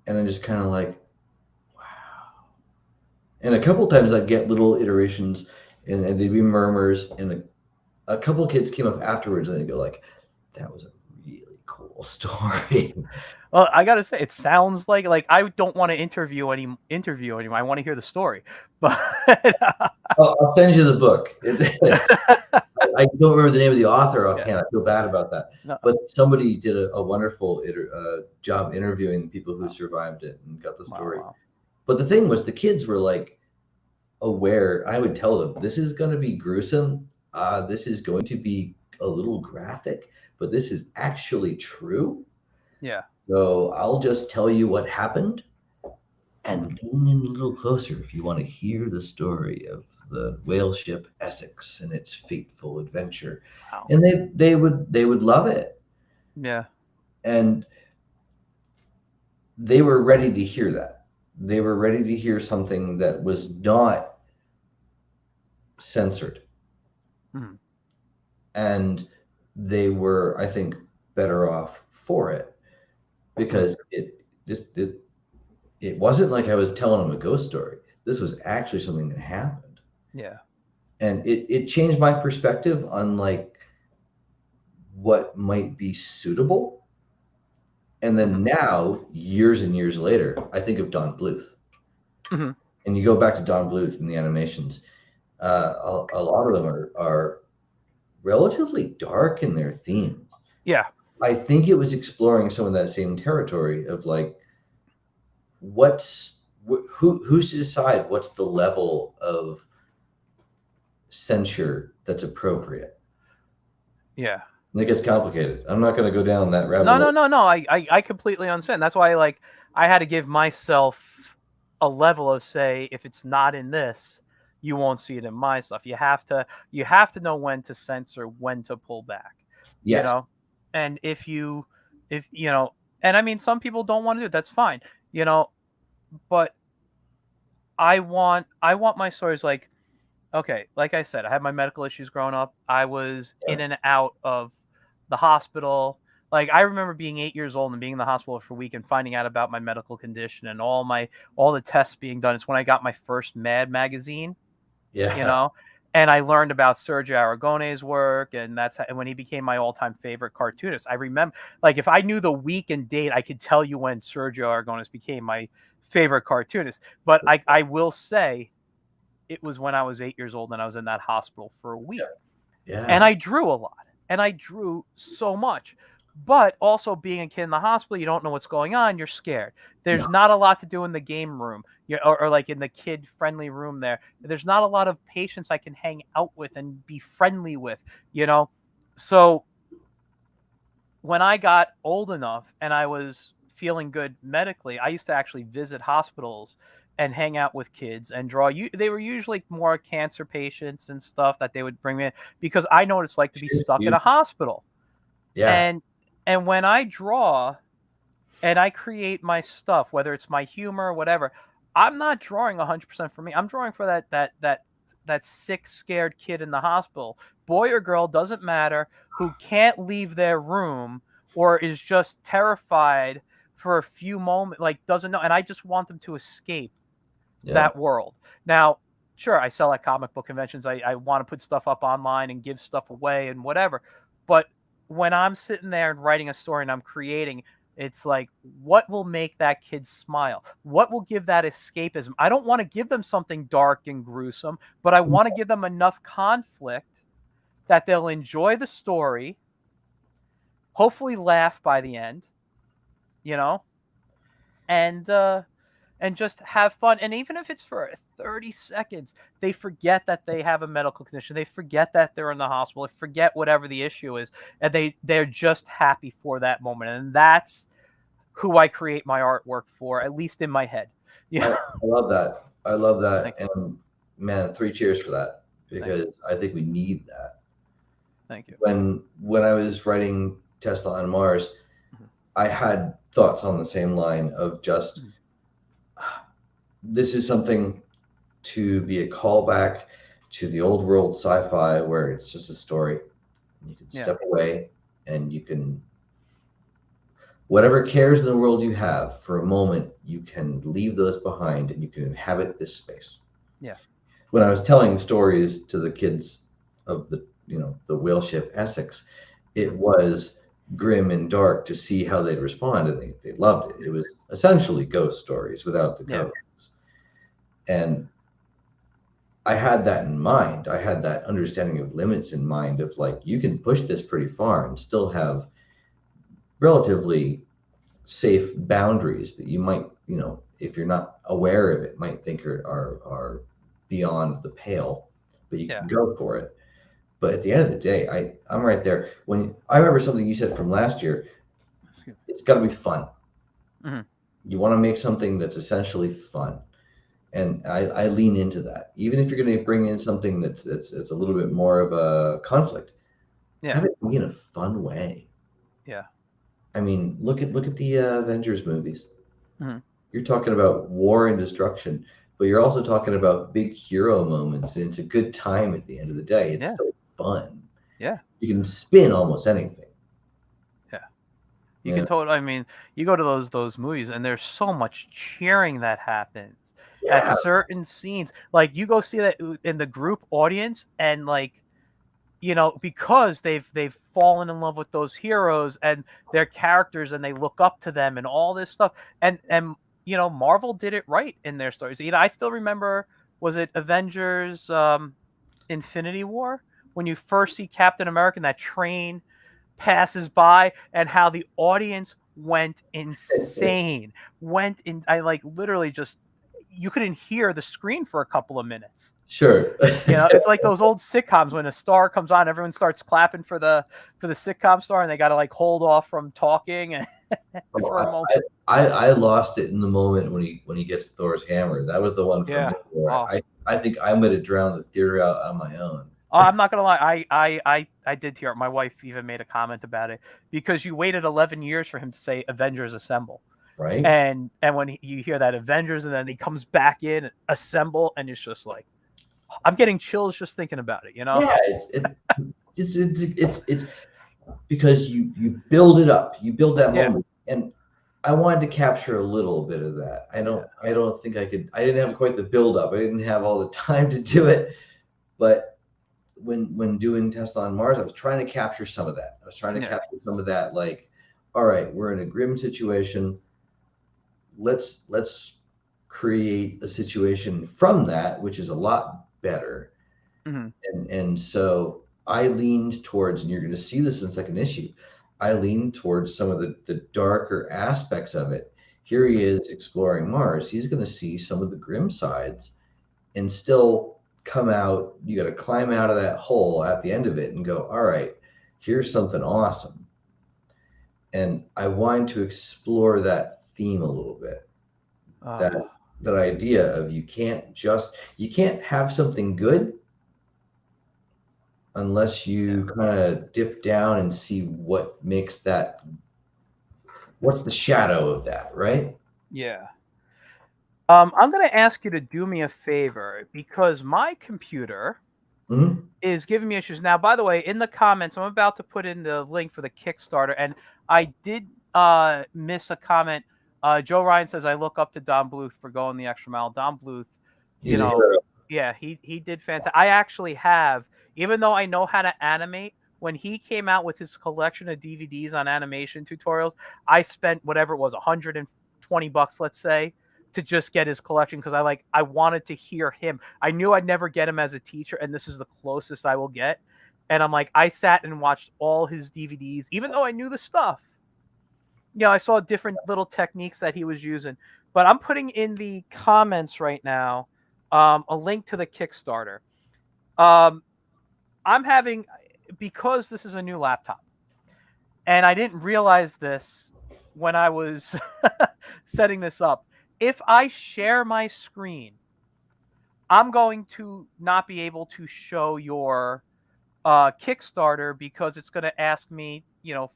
and then just kind of like, wow. And a couple of times I'd get little iterations, and they'd be murmurs, and a couple of kids came up afterwards, and they'd go like, that was a really cool story. Well, I gotta say, it sounds like I don't want to interview anyone. I want to hear the story. But I'll send you the book. I don't remember the name of the author offhand. I feel bad about that. No. But somebody did a wonderful job interviewing the people who survived it and got the story. Wow. But the thing was, the kids were like, aware, I would tell them this is going to be gruesome. This is going to be a little graphic, but this is actually true. Yeah. So I'll just tell you what happened Mhm. and lean in a little closer if you want to hear the story of the whale ship Essex and its fateful adventure. Wow. And they would love it. Yeah. And they were ready to hear that. They were ready to hear something that was not censored. Mhm. And they were, I think, better off for it Mhm. because it wasn't like I was telling them a ghost story. This was actually something that happened. Yeah. And it changed my perspective on like what might be suitable. And then Mhm. now, years and years later, I think of Don Bluth. Mhm. And you go back to Don Bluth and the animations, a lot of them are relatively dark in their themes. Yeah. I think it was exploring some of that same territory of like, who's to decide what's the level of censure that's appropriate. Yeah. And it gets complicated. I'm not going to go down that rabbit No, no, hole. no, no. I completely understand. That's why like I had to give myself a level of say if it's not in this, you won't see it in my stuff. You have to know when to censor, when to pull back. You Yes. know? And if you know, and I mean some people don't want to do it. That's fine. You know, but I want my stories like okay, like I said, I had my medical issues growing up. I was Yeah. in and out of the hospital. Like I remember being 8 years old and being in the hospital for a week and finding out about my medical condition and all the tests being done. It's when I got my first Mad magazine, you Yeah. know, and I learned about Sergio Aragone's work, and and when he became my all-time favorite cartoonist. I remember, like, if I knew the week and date, I could tell you when Sergio Aragones became my favorite cartoonist. But I will say it was when I was 8 years old and I was in that hospital for a week. And Yeah. I drew a lot and I drew so much. But also being a kid in the hospital, you don't know what's going on. You're scared. No. There's not a lot to do in the game room or like in the kid friendly room there. There's not a lot of patients I can hang out with and be friendly with, you know? So when I got old enough and I was feeling good medically, I used to actually visit hospitals and hang out with kids and draw. You, they were usually more cancer patients and stuff that they would bring me in because I know what it's like to be stuck in You- a hospital. Yeah. And when I draw and I create my stuff, whether it's my humor or whatever, I'm not drawing 100% for me. I'm drawing for that sick, scared kid in the hospital, boy or girl, doesn't matter, who can't leave their room or is just terrified for a few moments, like doesn't know. And I just want them to escape Yeah. that world. Now, sure, I sell at comic book conventions. I want to put stuff up online and give stuff away and whatever. But when I'm sitting there and writing a story and I'm creating, it's like, what will make that kid smile? What will give that escapism? I don't want to give them something dark and gruesome, but I want to give them enough conflict that they'll enjoy the story, hopefully laugh by the end, you know, and just have fun. And even if it's for 30 seconds, they forget that they have a medical condition. They forget that they're in the hospital. They forget whatever the issue is, and they're just happy for that moment. And that's who I create my artwork for, at least in my head. I, Yeah. I love that. I love that. Thank you. And man, three cheers for that Thank you. because I think we need that. Thank you. When I was writing Tesla on Mars, Mhm. I had thoughts on the same line of just Mhm. this is something to be a callback to the old world sci-fi where it's just a story. You can Yeah. step away and you can whatever cares in the world you have for a moment, you can leave those behind and you can inhabit this space. Yeah. When I was telling stories to the kids of the whale ship Essex, it Mhm. was grim and dark to see how they'd respond, and they loved it. It was essentially ghost stories without the Yeah. ghosts. And I had that in mind. I had that understanding of limits in mind of like you can push this pretty far and still have relatively safe boundaries that you might, if you're not aware of it, might think are beyond the pale, but you Yeah. can go for it. But at the end of the day, I'm right there. When I remember something you said from last year, it's got to be fun. Mm-hmm. You want to make something that's essentially fun, and I lean into that. Even if you're going to bring in something that's a little bit more of a conflict, Yeah. have it be in a fun way. Yeah. I mean, look at the Avengers movies. Mm-hmm. You're talking about war and destruction, but you're also talking about big hero moments, and it's a good time at the end of the day. It's Yeah. still fun. Yeah. You can spin almost anything. Yeah. You Yeah. can totally. I mean, you go to those movies, and there's so much cheering that happens at Yeah. certain scenes. Like you go see that in the group audience, and like because they've fallen in love with those heroes and their characters, and they look up to them and all this stuff. And Marvel did it right in their stories. I still remember, was it Avengers Infinity War, when you first see Captain America and that train passes by, and how the audience went insane. I like literally just, you couldn't hear the screen for a couple of minutes. Sure. It's like those old sitcoms when a star comes on, everyone starts clapping for the sitcom star, and they got to like hold off from talking for a moment. I lost it in the moment when he gets Thor's hammer. That was the one for Yeah. me where Oh. I think I might have drowned the theater out on my own. I'm not gonna lie. I did tear up. My wife even made a comment about it, because you waited 11 years for him to say Avengers Assemble, Right? and when you hear that Avengers, and then he comes back in Assemble, and it's just like, I'm getting chills just thinking about it. Yeah, it's because you build it up. You build that Yeah. moment, and I wanted to capture a little bit of that. Yeah. I don't think I could. I didn't have quite the build up. I didn't have all the time to do it. But when doing Tesla on Mars, I was trying to capture some of that. I was trying to Yeah. capture some of that. Like, all right, we're in a grim situation. Let's create a situation from that, which is a lot better. Mm-hmm. And so I leaned towards, and you're going to see this in the second issue. I leaned towards some of the darker aspects of it. Here he is exploring Mars. He's going to see some of the grim sides, and still come out. You got to climb out of that hole at the end of it and go, all right, here's something awesome. And I wanted to explore that theme a little bit. That that idea of you can't have something good unless you kind of dip down and see what makes that, what's the shadow of that, right? Yeah. I'm going to ask you to do me a favor, because my computer Mm-hmm. is giving me issues. Now, by the way, in the comments, I'm about to put in the link for the Kickstarter, and I did miss a comment. Joe Ryan says, I look up to Don Bluth for going the extra mile. Don Bluth, He's a hero. yeah, he did fantastic. I actually have, even though I know how to animate, when he came out with his collection of DVDs on animation tutorials, I spent whatever it was, $120, let's say, to just get his collection, because I wanted to hear him. I knew I'd never get him as a teacher, and this is the closest I will get. And I'm like, I sat and watched all his DVDs, even though I knew the stuff. I saw different little techniques that he was using. But I'm putting in the comments right now a link to the Kickstarter. I'm having, because this is a new laptop, and I didn't realize this when I was setting this up. If I share my screen, I'm going to not be able to show your Kickstarter, because it's going to ask me,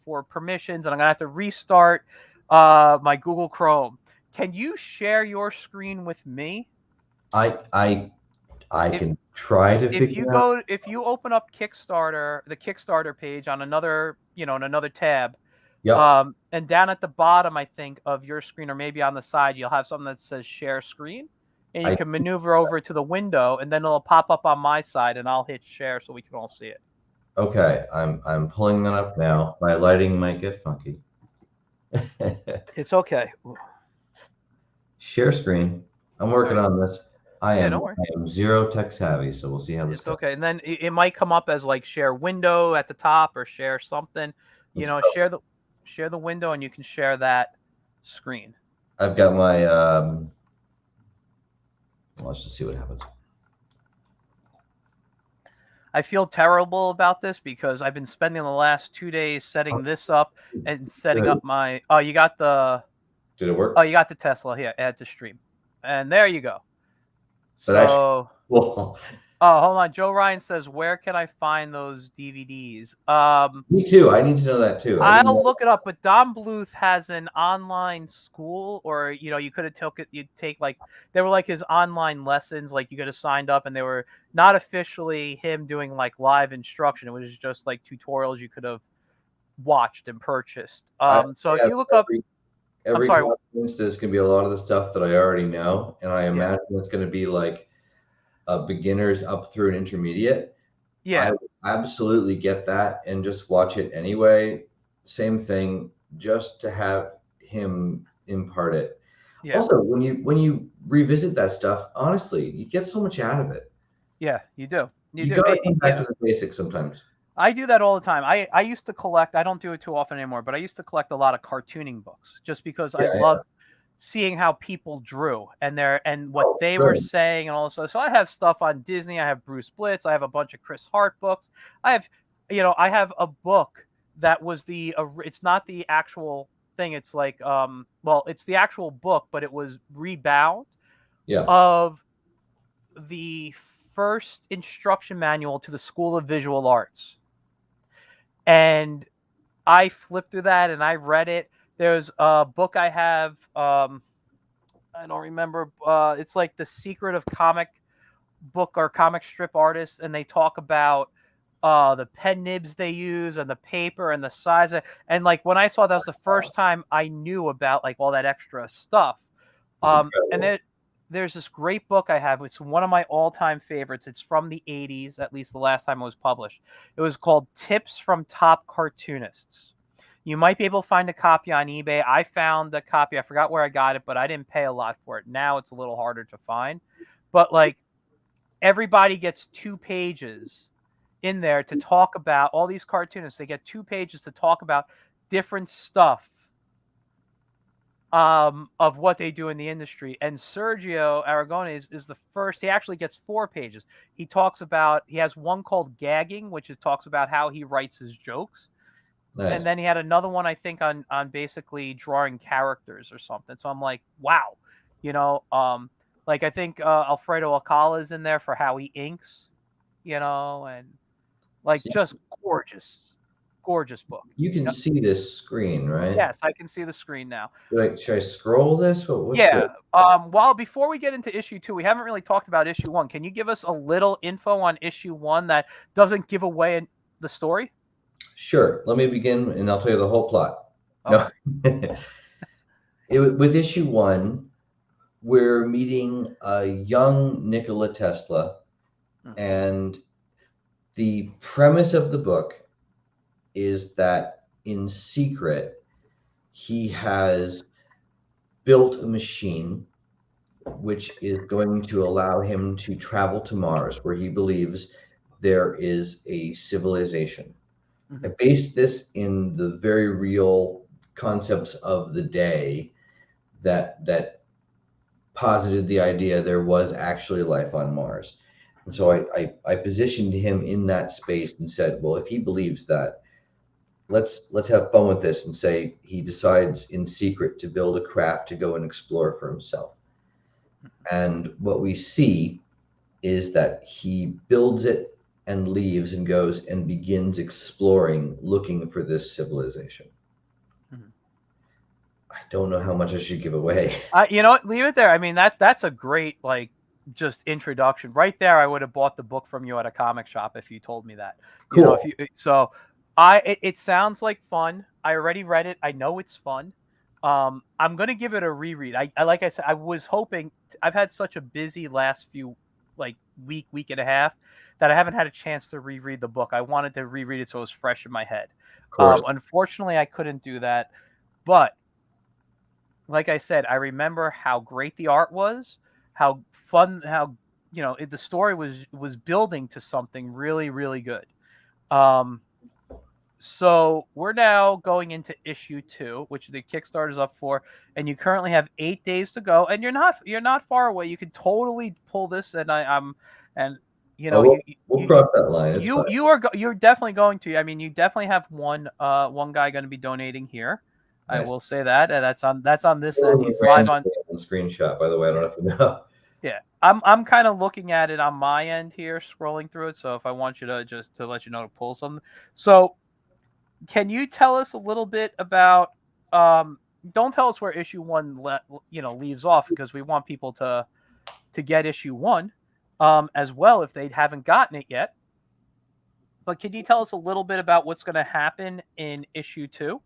for permissions, and I'm going to have to restart my Google Chrome. Can you share your screen with me? I can try to figure out. If you open up Kickstarter, the Kickstarter page on another, in another tab, Yep. and down at the bottom, I think, of your screen, or maybe on the side, you'll have something that says share screen, and you I can maneuver over to the window, and then it'll pop up on my side, and I'll hit share so we can all see it. Okay, I'm pulling that up now. My lighting might get funky. It's okay. Share screen. I'm working on this. I am zero tech savvy, so we'll see how this It's goes. okay. And then it might come up as like share window at the top, or share something. Share the window, and you can share that screen. I've got my let's just see what happens. I feel terrible about this because I've been spending the last 2 days setting this up and setting up my. Oh, you got the. Did it work? Oh, you got the Tesla here. Add to stream, and there you go. But actually, So. well, Oh, hold on. Joe Ryan says, "Where can I find those DVDs?" me too. I need to know that too. I'll look it up. But Don Bluth has an online school, or you could have took it. You'd take they were like his online lessons. Like you could have signed up, and they were not officially him doing like live instruction. It was just like tutorials you could have watched and purchased. So if you look up, every sorry. conference, there's going to be a lot of the stuff that I already know, and I imagine it's going to be like beginners up through an intermediate. Yeah. I would absolutely get that and just watch it anyway. Same thing, just to have him impart it. Yeah. Also, when you revisit that stuff, honestly, you get so much out of it. Yeah, you do. You gotta come back to the basics sometimes. I do that all the time. I used to collect. I don't do it too often anymore, but I used to collect a lot of cartooning books just because I loved seeing how people drew and what they were saying and all this stuff. So I have stuff on Disney. I have Bruce Blitz. I have a bunch of Chris Hart books. I have a book that was it's not the actual thing. It's like, it's the actual book, but it was rebound of the first instruction manual to the School of Visual Arts. And I flipped through that and I read it. There's a book I have. I don't remember. It's like The Secret of Comic Book or Comic Strip Artists, and they talk about the pen nibs they use and the paper and the size of. And like when I saw that was the first time I knew about like all that extra stuff. And there's this great book I have. It's one of my all-time favorites. It's from the 80s, at least the last time it was published. It was called Tips from Top Cartoonists. You might be able to find a copy on eBay. I found a copy. I forgot where I got it, but I didn't pay a lot for it. Now it's a little harder to find. But like everybody gets 2 pages in there to talk about all these cartoonists. They get 2 pages to talk about different stuff of what they do in the industry. And Sergio Aragonés is the first. He actually gets 4 pages. He has one called Gagging, which talks about how he writes his jokes. Nice. And then he had another one, I think, on basically drawing characters or something. So I'm like, wow, like I think Alfredo Alcala is in there for how he inks, and like just gorgeous book. You can see this screen, right? Yes, I can see the screen now. Should I scroll this? Well, before we get into issue 2, we haven't really talked about issue 1. Can you give us a little info on issue 1 that doesn't give away the story? Sure. Let me begin, and I'll tell you the whole plot. Okay. No. With issue 1, we're meeting a young Nikola Tesla, and the premise of the book is that in secret, he has built a machine which is going to allow him to travel to Mars, where he believes there is a civilization. I based this in the very real concepts of the day that posited the idea there was actually life on Mars. And so I positioned him in that space and said, well, if he believes that, let's have fun with this and say he decides in secret to build a craft to go and explore for himself. And what we see is that he builds it and leaves and goes and begins exploring, looking for this civilization. I don't know how much I should give away. You know what? Leave it there. I mean, that's a great just introduction right there. I would have bought the book from you at a comic shop if you told me that. Cool. It sounds like fun. I already read it. I know it's fun. I'm gonna give it a reread. I like I said, I was hoping. I've had such a busy last few week and a half that I haven't had a chance to reread the book. I wanted to reread it so it was fresh in my head. Unfortunately, I couldn't do that. But like I said, I remember how great the art was, how fun, the story was building to something really, really good. So we're now going into issue 2, which the Kickstarter is up for, and you currently have 8 days to go, and you're not far away. You could totally pull this, and You know, we'll cross that line. It's fine. you're definitely going to. I mean, you definitely have one guy going to be donating here. Nice. I will say that. That's on this end. He's live on screenshot, by the way. I don't know if you know. Yeah, I'm kind of looking at it on my end here, scrolling through it. So if I want you to just to let you know to pull something. So can you tell us a little bit about? Don't tell us where issue 1 leaves off, because we want people to get issue 1 as well if they haven't gotten it yet. But can you tell us a little bit about what's going to happen in issue 2?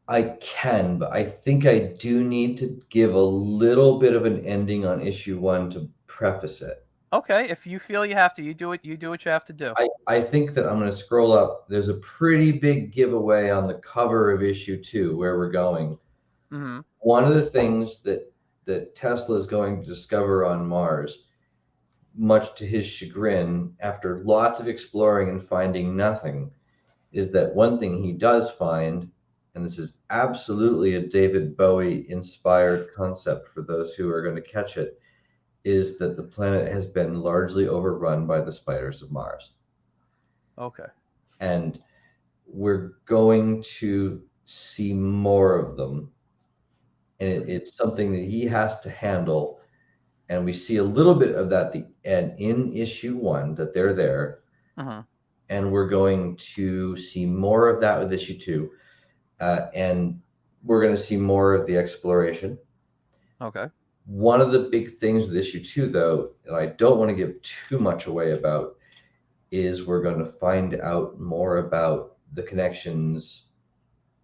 I can, but I think I do need to give a little bit of an ending on issue 1 to preface it. Okay, if you feel you have to, you do it. You do what you have to do. I think that I'm going to scroll up. There's a pretty big giveaway on the cover of issue 2 where we're going. Mm-hmm. One of the things that Tesla is going to discover on Mars, much to his chagrin, after lots of exploring and finding nothing, is that one thing he does find, and this is absolutely a David Bowie inspired concept for those who are going to catch it, is that the planet has been largely overrun by the spiders of Mars. Okay. And we're going to see more of them. And it's something that he has to handle. And we see a little bit of that in issue 1, that they're there. Uh-huh. And we're going to see more of that with issue 2. And we're going to see more of the exploration. Okay. One of the big things with issue 2, though, and I don't want to give too much away about, is we're going to find out more about the connections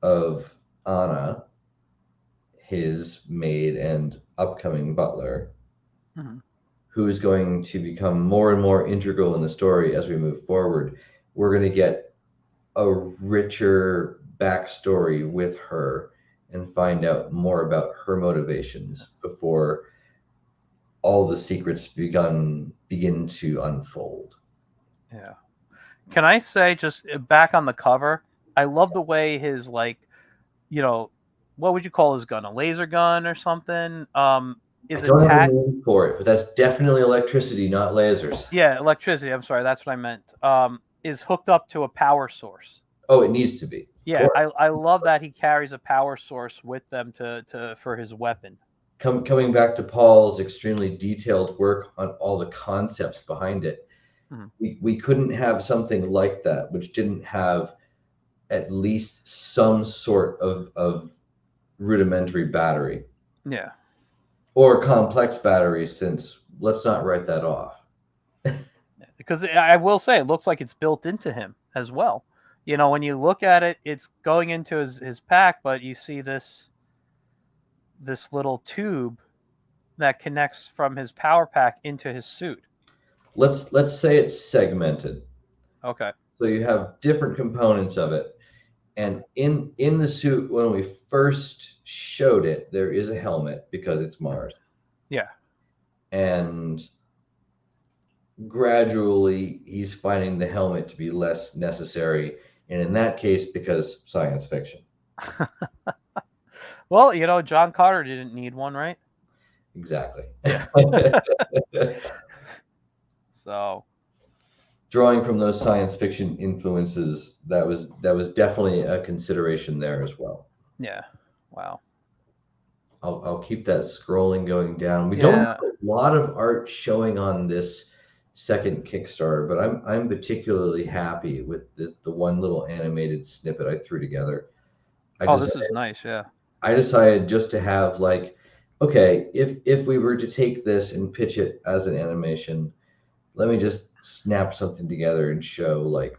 of Anna, his maid and upcoming butler, mm-hmm. who is going to become more and more integral in the story as we move forward. We're going to get a richer backstory with her and find out more about her motivations before all the secrets begin to unfold. Yeah. Can I say, just back on the cover, I love the way his, what would you call his gun? A laser gun or something? Is I don't have a name for it, but that's definitely electricity, not lasers. Yeah, electricity. I'm sorry, that's what I meant. Is hooked up to a power source. Oh, it needs to be. Yeah, I love that he carries a power source with them for his weapon. Coming back to Paul's extremely detailed work on all the concepts behind it, mm-hmm. we couldn't have something like that which didn't have at least some sort of rudimentary battery. Yeah. Or complex battery, since let's not write that off. Because I will say, it looks like it's built into him as well. When you look at it, it's going into his pack, but you see this little tube that connects from his power pack into his suit. Let's say it's segmented. Okay. So you have different components of it. And in the suit, when we first showed it, there is a helmet because it's Mars. Yeah. And gradually he's finding the helmet to be less necessary. And in that case, because science fiction. Well, John Carter didn't need one, right? Exactly. Yeah. So, drawing from those science fiction influences, that was definitely a consideration there as well. Yeah. Wow. I'll keep that scrolling going down. We don't have a lot of art showing on this second Kickstarter, but I'm particularly happy with the one little animated snippet I threw together. This is nice. Yeah. I decided just to have okay, if we were to take this and pitch it as an animation, let me just snap something together and show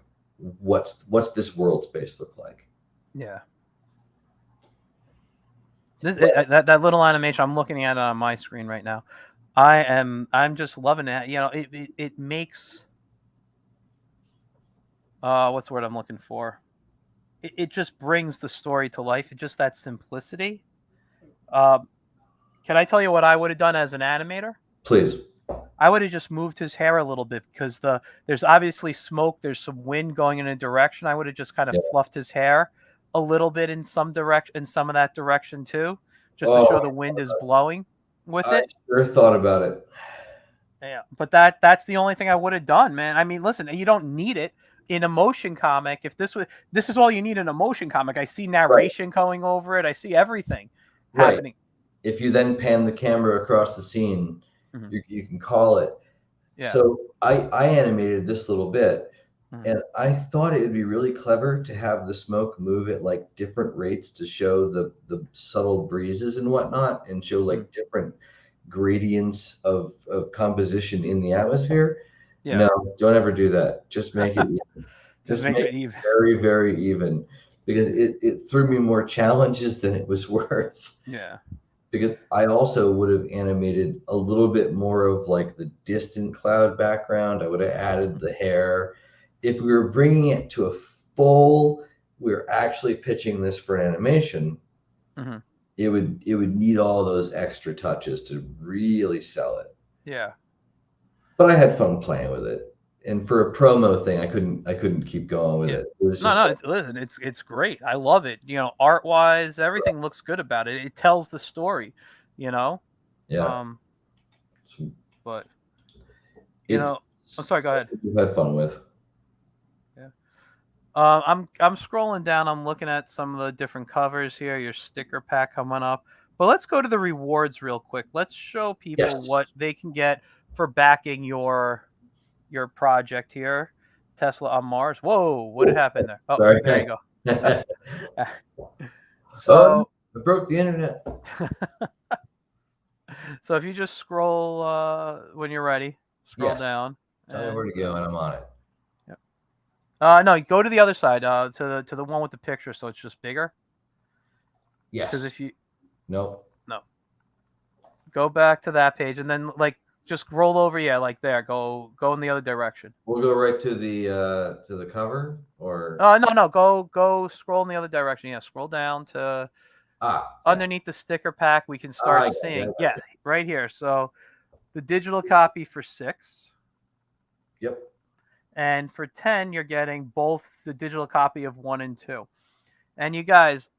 what's this world space look like. Yeah. That little animation, I'm looking at it on my screen right now. I'm just loving it. It makes what's the word I'm looking for? It just brings the story to life. It's just that simplicity. Can I tell you what I would have done as an animator? Please. I would have just moved his hair a little bit, because there's obviously smoke. There's some wind going in a direction. I would have just kind of fluffed his hair a little bit in some direction, in some of that direction too, just to show the wind is blowing with it. I sure thought about it. Yeah, but that's the only thing I would have done, man. I mean, listen, you don't need it in a motion comic. If this is all you need in a motion comic, I see Right. narration going over it. I see everything Right. happening. If you then pan the camera across the scene, Hmm. you can call it. Yeah. So I animated this little bit, Hmm. and I thought it would be really clever to have the smoke move at like different rates to show the subtle breezes and whatnot, and show Hmm. like different gradients of composition in the atmosphere. Yeah. No, don't ever do that. Just make it even. Just Just make make it it even. very, very even, because it threw me more challenges than it was worth. Yeah. Because I also would have animated a little bit more of like the distant cloud background. I would have added the hair. If we were bringing it to a full, we're actually pitching this for an animation, Hmm. it would need all those extra touches to really sell it. Yeah. But I had fun playing with it. And for a promo thing, I couldn't keep going with Yeah. it. It was No, just no. like, Listen, it's great. I love it. Art wise, everything looks good about it. It tells the story. You know. yeah. Um. But It's I'm sorry. Go ahead. something we've had fun with. Yeah. I'm scrolling down. I'm looking at some of the different covers here. Your sticker pack coming up. But let's go to the rewards real quick. Let's show people Yes. what they can get for backing your project here. Tesla on Mars. Whoa, what Oh, happened there? Oh, sorry. there you go. Oh, so I broke the internet. so if you just scroll when you're ready, scroll Yes. down Tell me where and to go, and I'm on it. yeah. No, go to the other side, to the one with the picture, so it's just bigger. Because Yes. if you Nope. no, go back to that page and then like just roll over, yeah, like there. Go in the other direction. We'll go right to the cover, or No, go scroll in the other direction. Yeah, scroll down to yes. underneath the sticker pack. We can I start got it. I seeing, got yeah, it. right here. So the digital copy for 6, Yep. and for 10, you're getting both the digital copy of 1 and 2. And you guys,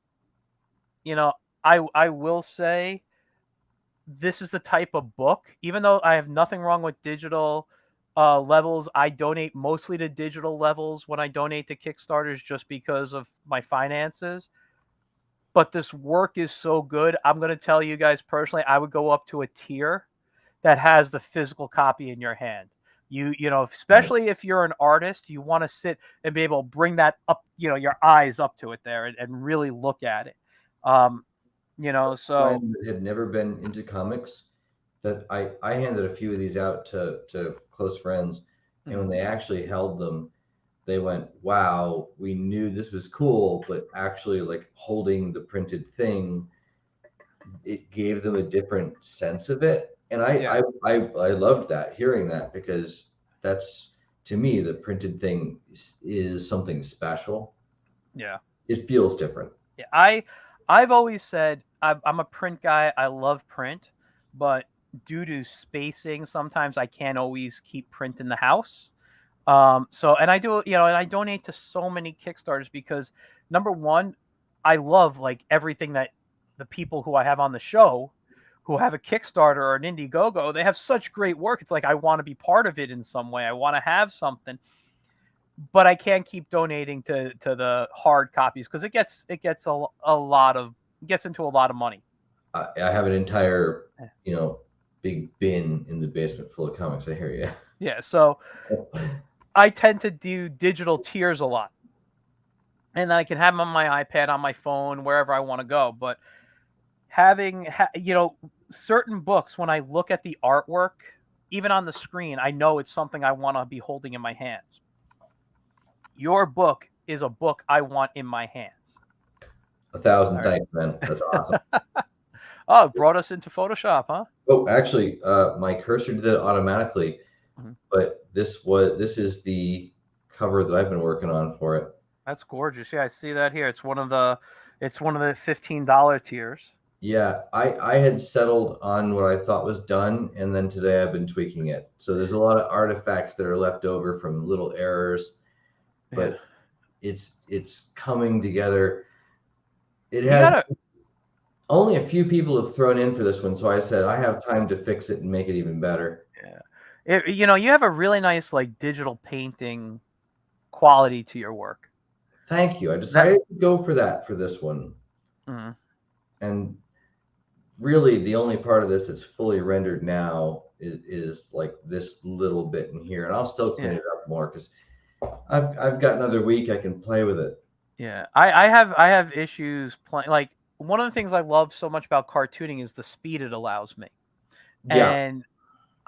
you know, I will say this is the type of book, even though I have nothing wrong with digital levels, I donate mostly to digital levels when I donate to Kickstarters just because of my finances. But this work is so good. I'm going to tell you guys personally, I would go up to a tier that has the physical copy in your hand. Nice. Especially if you're an artist, you want to sit and be able to bring that up, your eyes up to it there and really look at it. So Friend that had never been into comics, that I handed a few of these out to close friends, and when mhm, they actually held them, they went, "Wow, we knew this was cool, but actually, like holding the printed thing, it gave them a different sense of it." And yeah, I loved that, hearing that, because that's, to me, the printed thing is something special. yeah. It feels different. Yeah, I've always said I'm a print guy. I love print, but due to spacing, sometimes I can't always keep print in the house. And I do, and I donate to so many Kickstarters because number one, I love like everything that the people who I have on the show who have a Kickstarter or an Indiegogo, they have such great work. It's like I want to be part of it in some way. I want to have something, but I can't keep donating to the hard copies because it gets a lot of gets into a lot of money. I have an entire, Eh, big bin in the basement full of comics. I hear Yeah, so you. I tend to do digital tiers a lot, and I can have them on my iPad, on my phone, wherever I want to go. But certain books, when I look at the artwork, even on the screen, I know it's something I want to be holding in my hands. Your book is a book I want in my hands. 1,000 All right. thanks, man. That's awesome. Oh, it brought us into Photoshop, huh? Oh, actually, my cursor did it automatically, Mhm. but this is the cover that I've been working on for it. That's gorgeous. Yeah, I see that here. It's one of the $15 tiers. Yeah, I had settled on what I thought was done, and then today I've been tweaking it. So there's a lot of artifacts that are left over from little errors, Yeah. but it's coming together. It You has gotta only a few people have thrown in for this one, so I said I have time to fix it and make it even better. Yeah. You know, you have a really nice like digital painting quality to your work. Thank you. I That decided to go for that for this one. mm, And really, the only part of this that's fully rendered now is like this little bit in here. And I'll still clean yeah. it up more because I've got another week I can play with it. Yeah, I have issues playing. Like one of the things I love so much about cartooning is the speed it allows me, Yeah, and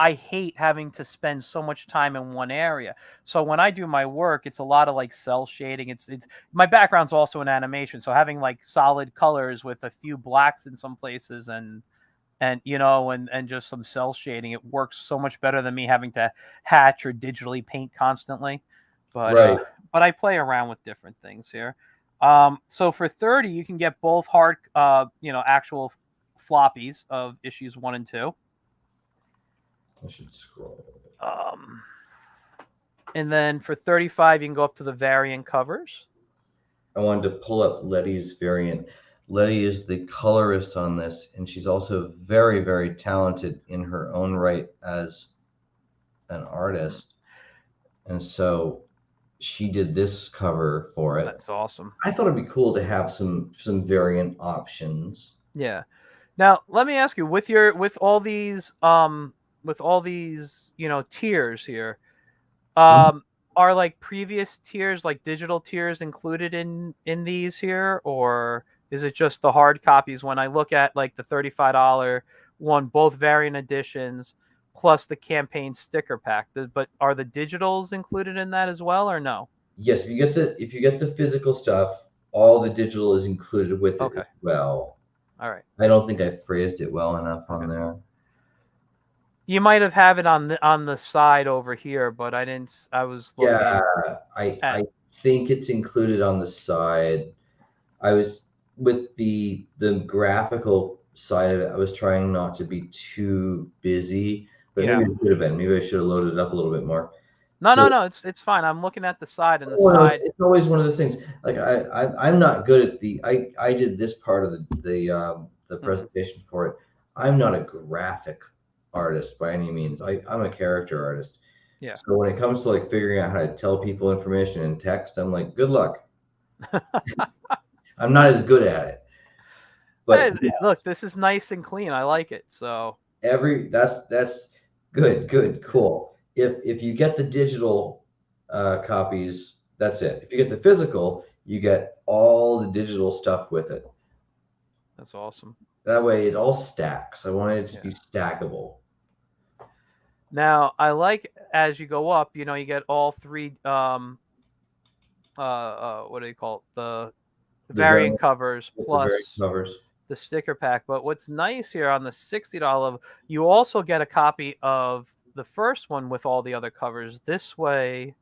I hate having to spend so much time in one area. So when I do my work, it's a lot of like cell shading. It's my background's also in animation, so having like solid colors with a few blacks in some places and you know and just some cell shading, it works so much better than me having to hatch or digitally paint constantly. But right. I play around with different things here. So for 30 you can get both hard you know, actual floppies of issues 1 and 2. I should scroll. um, and then for 35 you can go up to the variant covers. I wanted to pull up Letty's variant. Letty is the colorist on this, and she's also very, very talented in her own right as an artist. And so she did this cover for it. That's awesome. I thought it'd be cool to have some variant options. Yeah. Now let me ask you, with all these you know, tiers here, Mhm. are like previous tiers, like digital tiers, included in these here, or is it just the hard copies? When I look at like the $35 one, both variant editions plus the campaign sticker pack, but are the digitals included in that as well, or no? Yes, if you get the physical stuff, all the digital is included with it Okay. as well. All right. I don't think I phrased it well enough Okay. on there. You might have it on the side over here, but I didn't. I was Yeah, looking I at. think it's included on the side. I was with the graphical side of it. I was trying not to be too busy, but Yeah. maybe it should have been. Maybe I should have loaded it up a little bit more. No, no, So no. It's fine. I'm looking at the side, and the side. it's always one of those things. Like I'm not good at I did this part of the Mhm. presentation for it. I'm not a graphic artist by any means. I'm a character artist. Yeah. So when it comes to like figuring out how to tell people information in text, I'm like, good luck. I'm not as good at it. Hey, But yeah, look, this is nice and clean. I like it. So that's good, cool. If you get the digital copies, that's it. If you get the physical, you get all the digital stuff with it. that's awesome. That way it all stacks. I wanted it to Yeah. be stackable. Now I like, as you go up, you know, you get all three. What do you call it? The The very variant covers the very plus covers. the sticker pack. But what's nice here on the $60, you also get a copy of the first one with all the other covers. This way,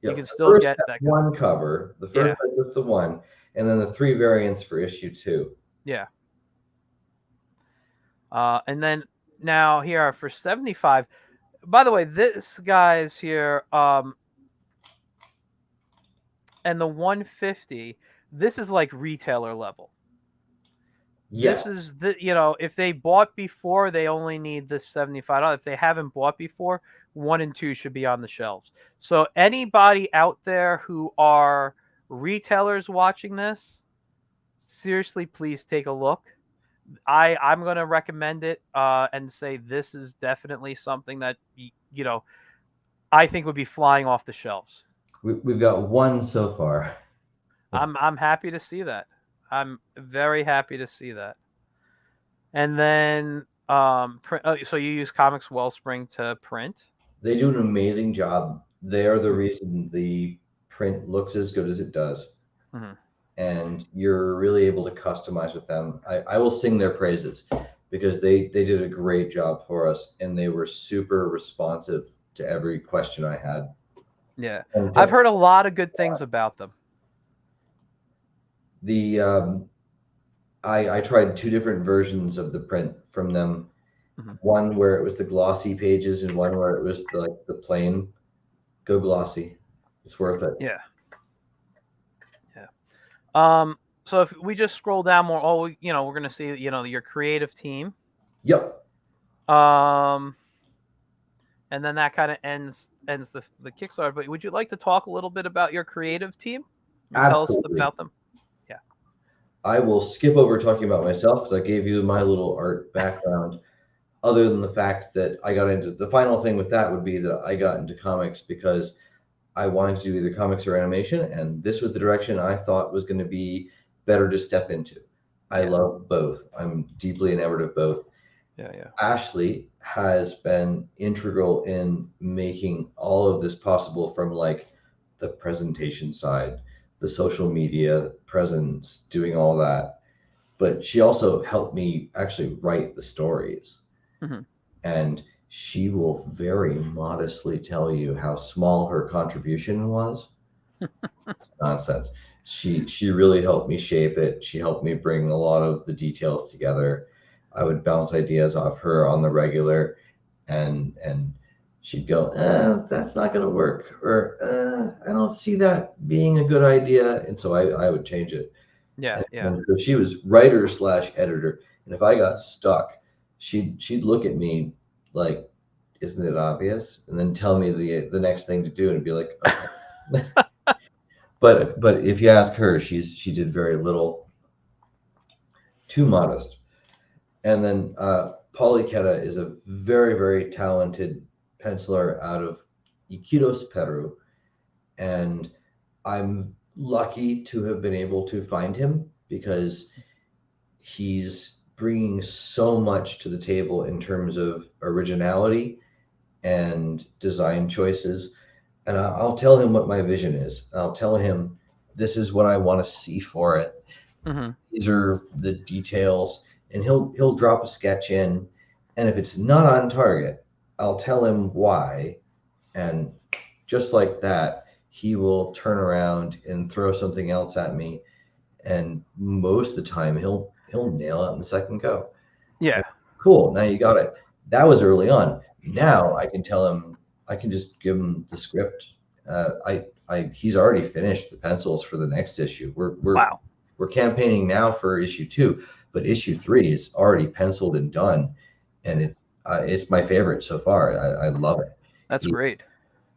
you can Yep. The still first get that. one cover, the Yeah, first was the one, and then the three variants for issue two. yeah. And then now here for 75. By the way, this guy's here, and the 150. This is like retailer level. Yeah. This is the, you know, if they bought before, they only need this $75. If they haven't bought before, 1 and 2 should be on the shelves. So anybody out there who are retailers watching this, seriously, please take a look. I'm going to recommend it and say this is definitely something that you know, I think would be flying off the shelves. We've got one so far. I'm happy to see that. I'm very happy to see that. And then so you use Comics Wellspring to print? They do an amazing job. They are the Mhm. reason the print looks as good as it does. Mhm. And you're really able to customize with them. I will sing their praises because they did a great job for us and they were super responsive to every question I had. Yeah. And I've heard a lot of good things about them. the I tried two different versions of the print from them. Mhm. One where it was the glossy pages and one where it was the plain. Go glossy. It's worth it. Yeah. Yeah. So if we just scroll down more, you know, we're going to see, you know, your creative team. Yep. Um and then that kind of ends the Kickstarter. But would you like to talk a little bit about your creative team? Tell us Absolutely. about them. Yeah. I will skip over talking about myself because I gave you my little art background. Other than the fact that I got into the final thing with that would be that I got into comics because I wanted to do either comics or animation, and this was the direction I thought was going to be better to step into. I love both. I'm deeply enamored of both. Yeah. Ashley has been integral in making all of this possible, from like the presentation side, the social media presence, doing all that. But she also helped me actually write the stories. Mm-hmm. And she will very modestly tell you how small her contribution was. It's nonsense. She really helped me shape it. She helped me bring a lot of the details together. I would bounce ideas off her on the regular, and she'd go, that's not going to work, or I don't see that being a good idea, and so I would change it. Yeah. And so she was writer slash editor, and if I got stuck, she'd look at me like, isn't it obvious? And then tell me the next thing to do, and be like, okay. But if you ask her, she did very little, too modest. And then Polly Keta is a very, very talented penciler out of Iquitos, Peru. And I'm lucky to have been able to find him because he's bringing so much to the table in terms of originality and design choices. And I'll tell him what my vision is. I'll tell him this is what I want to see for it. Mm-hmm. These are the details, and he'll drop a sketch in, and if it's not on target, I'll tell him why, and just like that, he will turn around and throw something else at me, and most of the time he'll nail it in the second go. Yeah. Cool, now you got it. That was early on. Now I can tell him, I can just give him the script. He's already finished the pencils for the next issue. Wow. We're campaigning now for issue 2, but issue 3 is already penciled and done, and it's my favorite so far. I love it. That's great.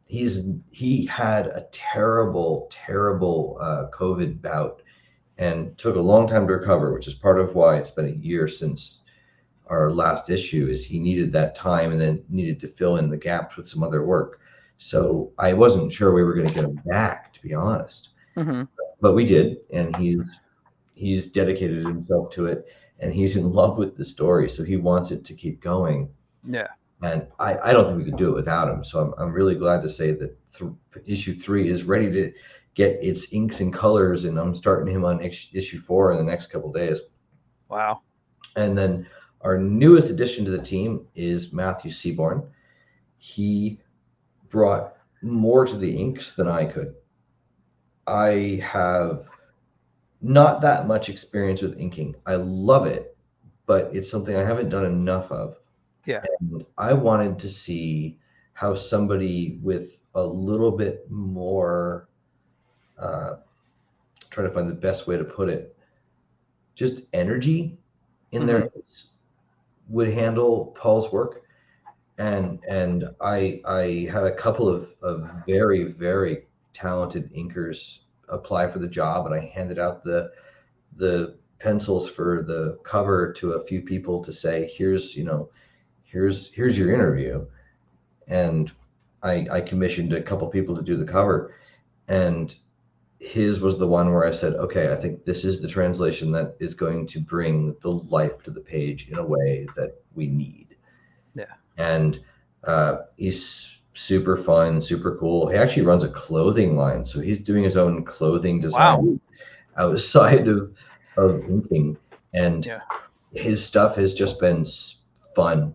He had a terrible COVID bout and took a long time to recover, which is part of why it's been a year since our last issue. Is he needed that time and then needed to fill in the gaps with some other work. So I wasn't sure we were going to get him back, to be honest. Mm-hmm. But we did, and he's dedicated himself to it, and he's in love with the story, so he wants it to keep going. Yeah. And I don't think we could do it without him. So I'm really glad to say that issue 3 is ready to get its inks and colors, and I'm starting him on issue 4 in the next couple of days. Wow. And then our newest addition to the team is Matthew Seaborn. He brought more to the inks than I could. I have not that much experience with inking. I love it, but it's something I haven't done enough of. Yeah. And I wanted to see how somebody with a little bit more, trying to find the best way to put it, just energy in their inks would handle Paul's work. And I had a couple of very, very talented inkers apply for the job, and I handed out the pencils for the cover to a few people to say, here's your interview. And I commissioned a couple people to do the cover, and his was the one where I said, okay, I think this is the translation that is going to bring the life to the page in a way that we need. Yeah. And he's super fun, super cool. He actually runs a clothing line, so he's doing his own clothing design outside of inking. And his stuff has just been fun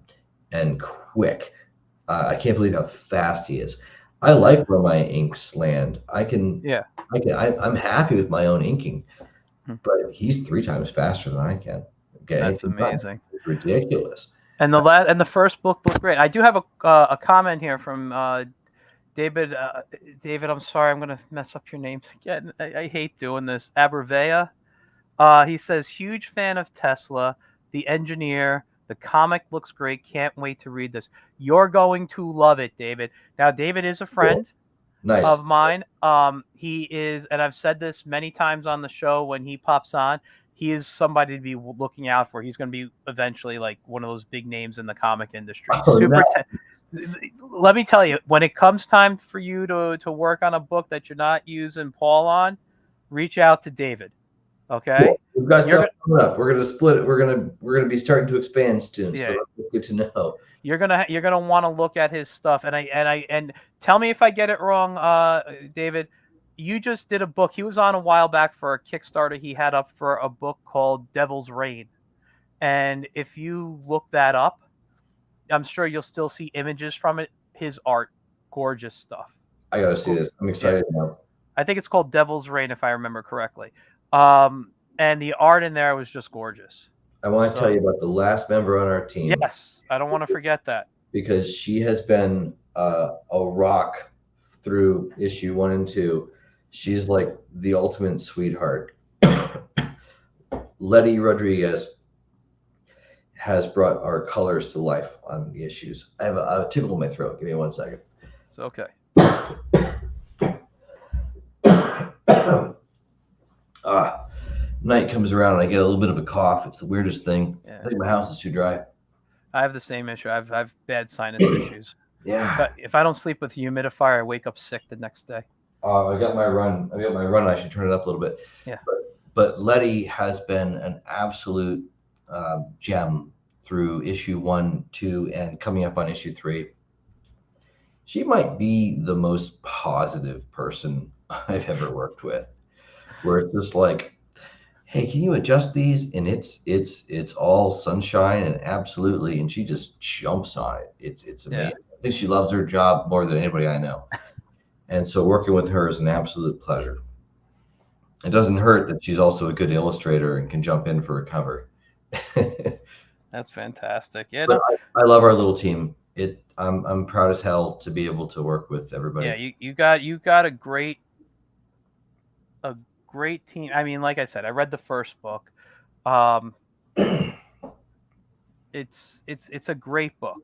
and quick. I can't believe how fast he is. I like where my inks land. I'm happy with my own inking, but he's 3 times faster than I can. That's amazing. It's ridiculous. And the first book looked great. I do have a comment here from David. David, I'm sorry, I'm going to mess up your names again. I hate doing this. Abrevea. He says, huge fan of Tesla, the engineer, The comic looks great. Can't wait to read this. You're going to love it, David. Now, David is a friend Nice. of mine. He is, and I've said this many times on the show when he pops on, he is somebody to be looking out for. He's going to be eventually like one of those big names in the comic industry. Let me tell you, when it comes time for you to work on a book that you're not using Paul on, reach out to David. Okay, we've got stuff coming up. We're gonna split it. We're gonna be starting to expand soon. Yeah. So that's good to know. You're gonna want to look at his stuff, and tell me if I get it wrong, David. You just did a book. He was on a while back for a Kickstarter he had up for a book called Devil's Reign, and if you look that up, I'm sure you'll still see images from it. His art, gorgeous stuff. I gotta see this. I'm excited now. I think it's called Devil's Reign, if I remember correctly. And the art in there was just gorgeous. I want to tell you about the last member on our team. Yes, I don't want to forget that. Because she has been a rock through issue 1 and 2. She's like the ultimate sweetheart. Letty Rodriguez has brought our colors to life on the issues. I have a tickle in my throat. Give me 1 second. It's okay. Night comes around and I get a little bit of a cough. It's the weirdest thing. Yeah. I think my house is too dry. I have the same issue. I've bad sinus issues. Yeah. If I don't sleep with a humidifier, I wake up sick the next day. I got my run. I should turn it up a little bit. Yeah. But Letty has been an absolute gem through issue 1, 2, and coming up on issue 3. She might be the most positive person I've ever worked with. Where it's just like, hey, can you adjust these? And it's all sunshine and absolutely, and she just jumps on it. It's amazing. Yeah. I think she loves her job more than anybody I know. And so working with her is an absolute pleasure. It doesn't hurt that she's also a good illustrator and can jump in for a cover. That's fantastic. Yeah, I love our little team. I'm proud as hell to be able to work with everybody. Yeah, you got a great team. I mean, like I said, I read the first book. It's a great book.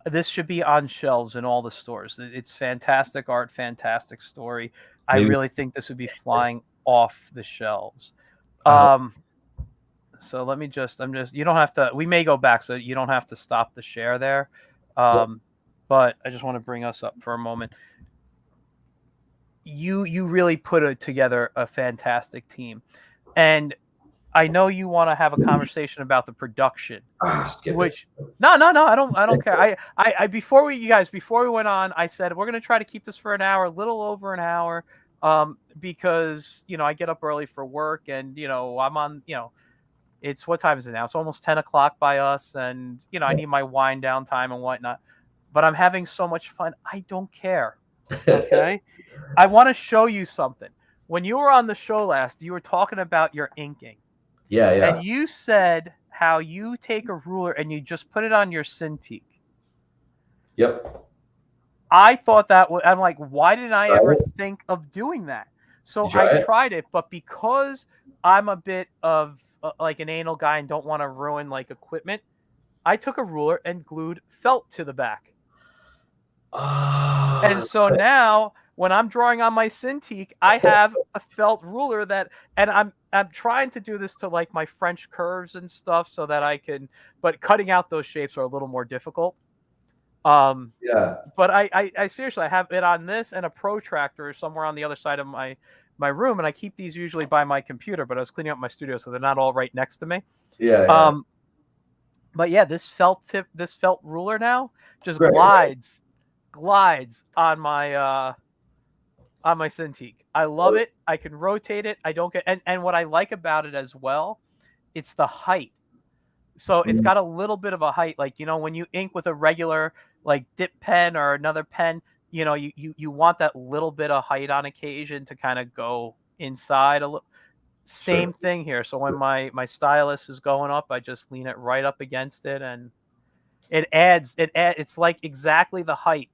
This should be on shelves in all the stores. It's fantastic art, fantastic story. I really think this would be flying off the shelves. So let me you don't have to, we may go back, so you don't have to stop the share there. But I just want to bring us up for a moment. You really put together a fantastic team, and I know you want to have a conversation about the production. Which no, I don't care. I before we went on, I said we're gonna try to keep this for an hour, a little over an hour, because I get up early for work, and I'm on it's what time is it now? It's almost 10 o'clock by us, and I need my wind down time and whatnot. But I'm having so much fun. I don't care. Okay. I want to show you something. When you were on the show last, you were talking about your inking. Yeah. And you said how you take a ruler and you just put it on your Cintiq. Yep. I thought that I'm like, why didn't I ever think of doing that? So I tried it, but because I'm a bit of like an anal guy and don't want to ruin like equipment, I took a ruler and glued felt to the back. And so now when I'm drawing on my Cintiq, I have a felt ruler and I'm trying to do this to like my French curves and stuff so that I can, but cutting out those shapes are a little more difficult. Yeah. But I seriously, I have it on this and a protractor somewhere on the other side of my room, and I keep these usually by my computer, but I was cleaning up my studio, so they're not all right next to me. Yeah. But yeah, this felt ruler now just glides on my Cintiq. I love it. I can rotate it. I don't get and what I like about it as well, it's the height. So it's got a little bit of a height, like when you ink with a regular like dip pen or another pen, you want that little bit of height on occasion to kind of go inside a little. Same thing here. So when my stylus is going up, I just lean it right up against it, and it's like exactly the height.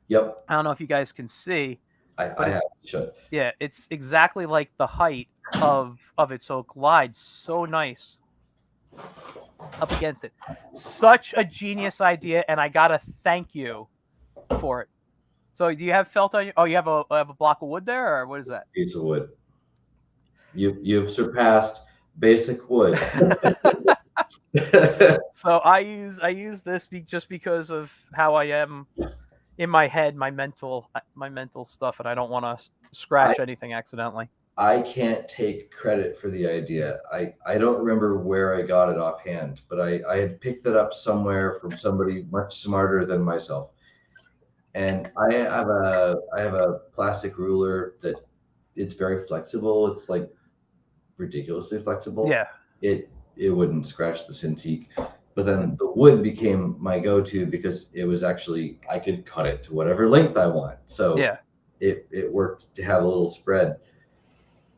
Yep. I don't know if you guys can see. I have to show it. Yeah, it's exactly like the height of it, so it glides so nice. up against it. Such a genius idea, and I gotta thank you for it. So do you have felt on you? Oh, you have a block of wood there, or what is that? Piece of wood. You've surpassed basic wood. So I use this just because of how I am in my head, my mental stuff, and I don't want to scratch anything accidentally. I can't take credit for the idea. I don't remember where I got it offhand, but I had picked it up somewhere from somebody much smarter than myself. And I have a plastic ruler that it's very flexible. It's like ridiculously flexible. Yeah. It wouldn't scratch the Cintiq. But then the wood became my go-to because it was actually, I could cut it to whatever length I want. So yeah, it worked to have a little spread.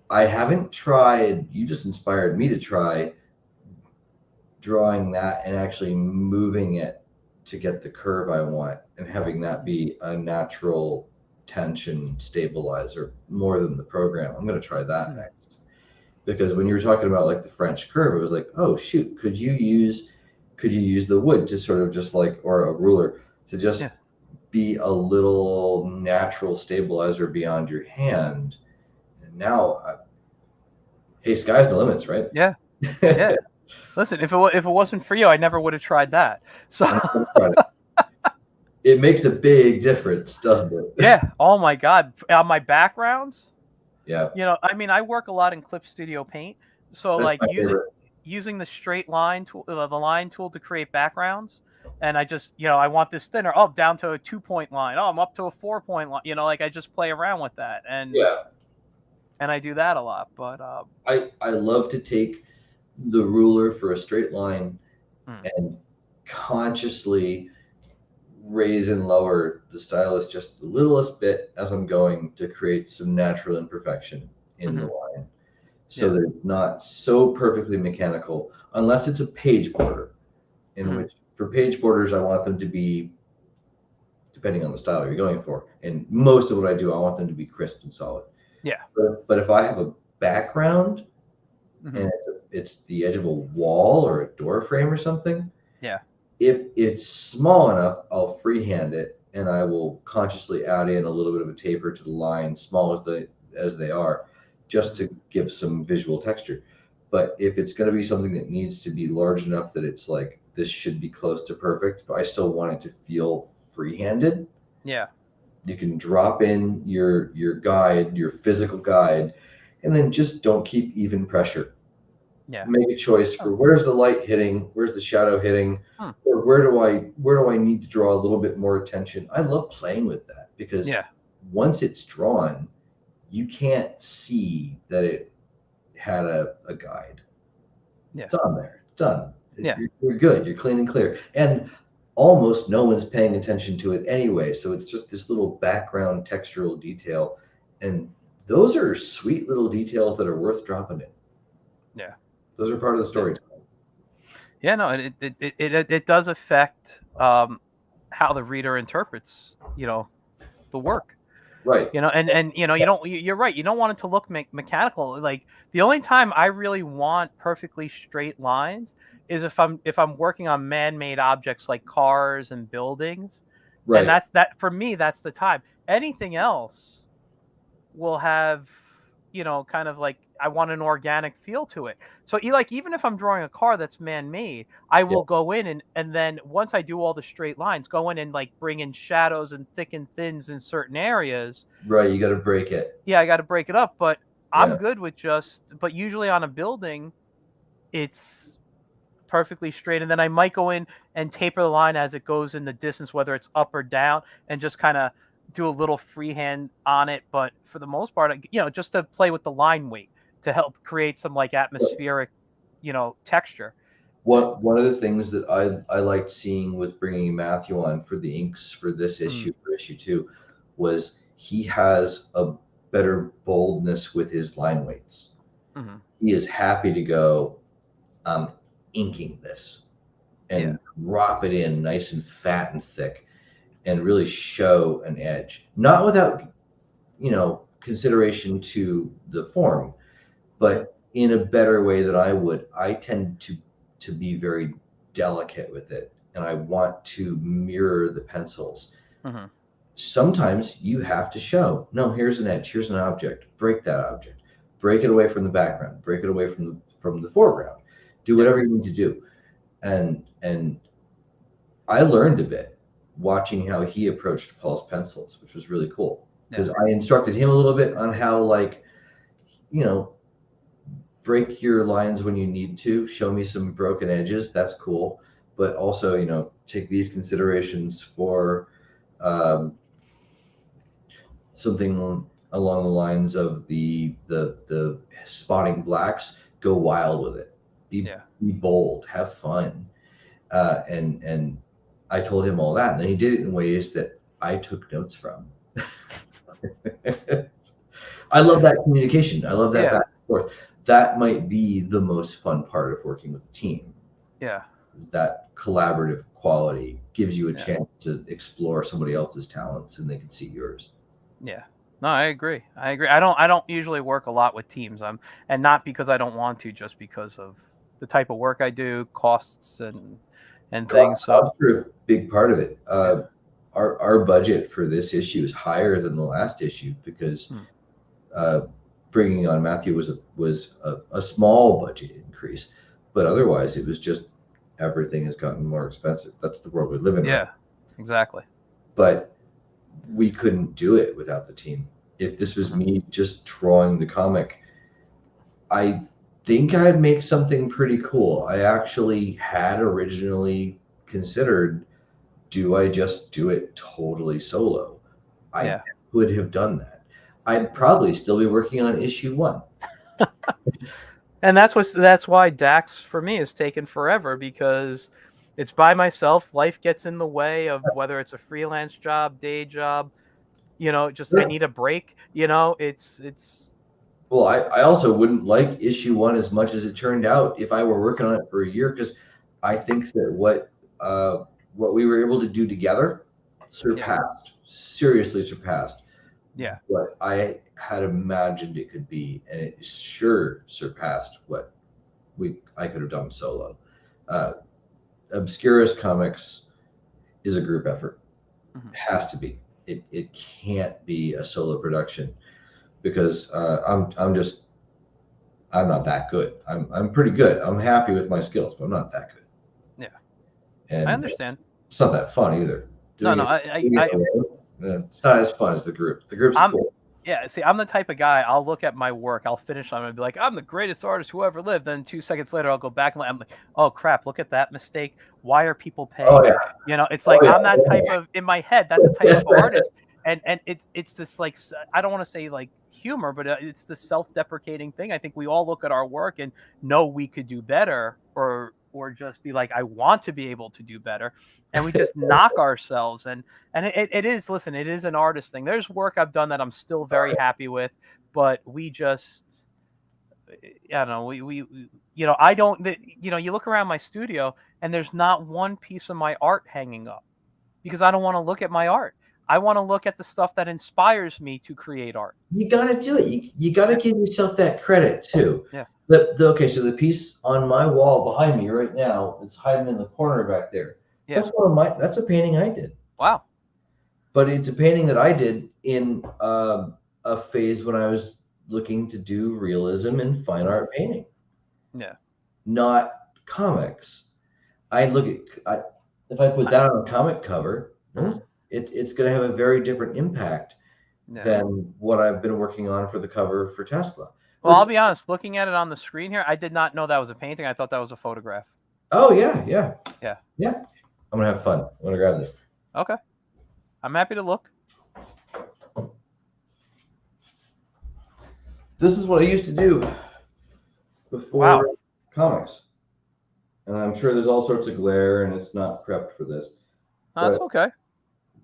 I haven't tried, you just inspired me to try drawing that and actually moving it to get the curve I want and having that be a natural tension stabilizer more than the program. I'm going to try that next. Because when you were talking about like the French curve, it was like, oh shoot, could you use the wood to sort of just like, or a ruler to just be a little natural stabilizer beyond your hand? And now, hey, sky's the limits, right? Yeah. Yeah. Listen, if it wasn't for you, I never would have tried that. So it makes a big difference, doesn't it? Yeah. Oh my God. On my backgrounds. Yeah. You know, I mean, I work a lot in Clip Studio Paint, so That's like using the straight line tool, the line tool to create backgrounds, and I just, you know, I want this thinner. Oh, down to a 2-point line. Oh, I'm up to a 4-point line. You know, like I just play around with that, and I do that a lot. But I love to take the ruler for a straight line and consciously raise and lower the stylus just the littlest bit as I'm going to create some natural imperfection in the line, so that it's not so perfectly mechanical, unless it's a page border, in which for page borders I want them to be, depending on the style you're going for, and most of what I do I want them to be crisp and solid. Yeah. But if I have a background and it's the edge of a wall or a door frame or something, if it's small enough, I'll freehand it and I will consciously add in a little bit of a taper to the line, small as they are, just to give some visual texture. But if it's going to be something that needs to be large enough that it's like, this should be close to perfect, but I still want it to feel free-handed. Yeah. You can drop in your guide, your physical guide, and then just don't keep even pressure. Yeah. Make a choice for where's the light hitting, where's the shadow hitting, or where do I need to draw a little bit more attention. I love playing with that because once it's drawn, you can't see that it had a guide. It's on there. It's done. You're good. You're clean and clear. And almost no one's paying attention to it anyway. So it's just this little background textural detail. And those are sweet little details that are worth dropping in. Yeah. Those are part of the storytelling. Yeah, no, it does affect how the reader interprets, you know, the work. Right. You know, and you know, you're right. You don't want it to look mechanical. Like the only time I really want perfectly straight lines is if I'm working on man-made objects like cars and buildings. Right. And that for me, that's the time. Anything else will have, you know, kind of like, I want an organic feel to it. So like, even if I'm drawing a car that's man-made, I will go in and then once I do all the straight lines, go in and like bring in shadows and thick and thins in certain areas. Right. You got to break it. Yeah. I got to break it up, but I'm good with but usually on a building, it's perfectly straight. And then I might go in and taper the line as it goes in the distance, whether it's up or down, and just kind of do a little freehand on it. But for the most part, you know, just to play with the line weight to help create some like atmospheric, you know, texture. One of the things that I liked seeing with bringing Matthew on for the inks for this issue, for issue 2, was he has a better boldness with his line weights. He is happy to go, I'm inking this, and drop it in nice and fat and thick and really show an edge, not without, you know, consideration to the form, but in a better way than I would. I tend to to be very delicate with it, and I want to mirror the pencils. Mm-hmm. Sometimes you have to show, no, here's an edge, here's an object, break that object, break it away from the background, break it away from the foreground, do whatever you need to do. And I learned a bit watching how he approached Paul's pencils, which was really cool, because I instructed him a little bit on how, like, break your lines when you need to, show me some broken edges, that's cool, but also, take these considerations for something along the lines of the spotting blacks. Go wild with it, be bold, have fun, and I told him all that, and then he did it in ways that I took notes from. I love that communication. I love that back and forth. That might be the most fun part of working with a team. Yeah. That collaborative quality gives you a chance to explore somebody else's talents, and they can see yours. Yeah. No, I agree. I don't usually work a lot with teams. And not because I don't want to, just because of the type of work I do, costs and things. So that's a big part of it. Our budget for this issue is higher than the last issue because bringing on Matthew was a small budget increase, but otherwise it was just everything has gotten more expensive. That's the world we live in. Yeah, right? Exactly. But we couldn't do it without the team. If this was me just drawing the comic, I think I'd make something pretty cool. I actually had originally considered, do I just do it totally solo? I would have done that. I'd probably still be working on issue 1. And that's why Dax for me has taken forever, because it's by myself. Life gets in the way of whether it's a freelance job, day job, just I need a break, it's. Well, I also wouldn't like issue 1 as much as it turned out if I were working on it for a year, because I think that what we were able to do together seriously surpassed what I had imagined it could be, and it sure surpassed what I could have done solo. Obscurus Comics is a group effort. It has to be. It can't be a solo production, because I'm not that good. I'm pretty good. I'm happy with my skills, but I'm not that good. Yeah, and I understand. It's not that fun either. It's not as fun as the group. The group's cool. Yeah, see, I'm the type of guy, I'll look at my work, I'll finish on it and be like, I'm the greatest artist who ever lived. Then 2 seconds later, I'll go back and I'm like, oh crap, look at that mistake. Why are people paying? Oh, yeah. It's like, I'm that type of, in my head, that's the type of artist. And it's this, like, I don't want to say like humor, but it's the self-deprecating thing. I think we all look at our work and know we could do better, or just be like, I want to be able to do better, and we just knock ourselves. And it is, listen, it is an artist thing. There's work I've done that I'm still very happy with, but we just, I don't know, I don't, you look around my studio and there's not one piece of my art hanging up, because I don't want to look at my art. I want to look at the stuff that inspires me to create art. You got to do it. You got to give yourself that credit too. Yeah. Okay, so the piece on my wall behind me right now, it's hiding in the corner back there. Yeah. That's a painting I did. Wow. But it's a painting that I did in a phase when I was looking to do realism and fine art painting. Yeah. Not comics. If I put that on a comic cover, it's going to have a very different impact than what I've been working on for the cover for Tesla. Well, I'll be honest, looking at it on the screen here, I did not know that was a painting. I thought that was a photograph. Oh, yeah. I'm going to have fun. I'm going to grab this. Okay. I'm happy to look. This is what I used to do before comics. And I'm sure there's all sorts of glare and it's not prepped for this. That's okay.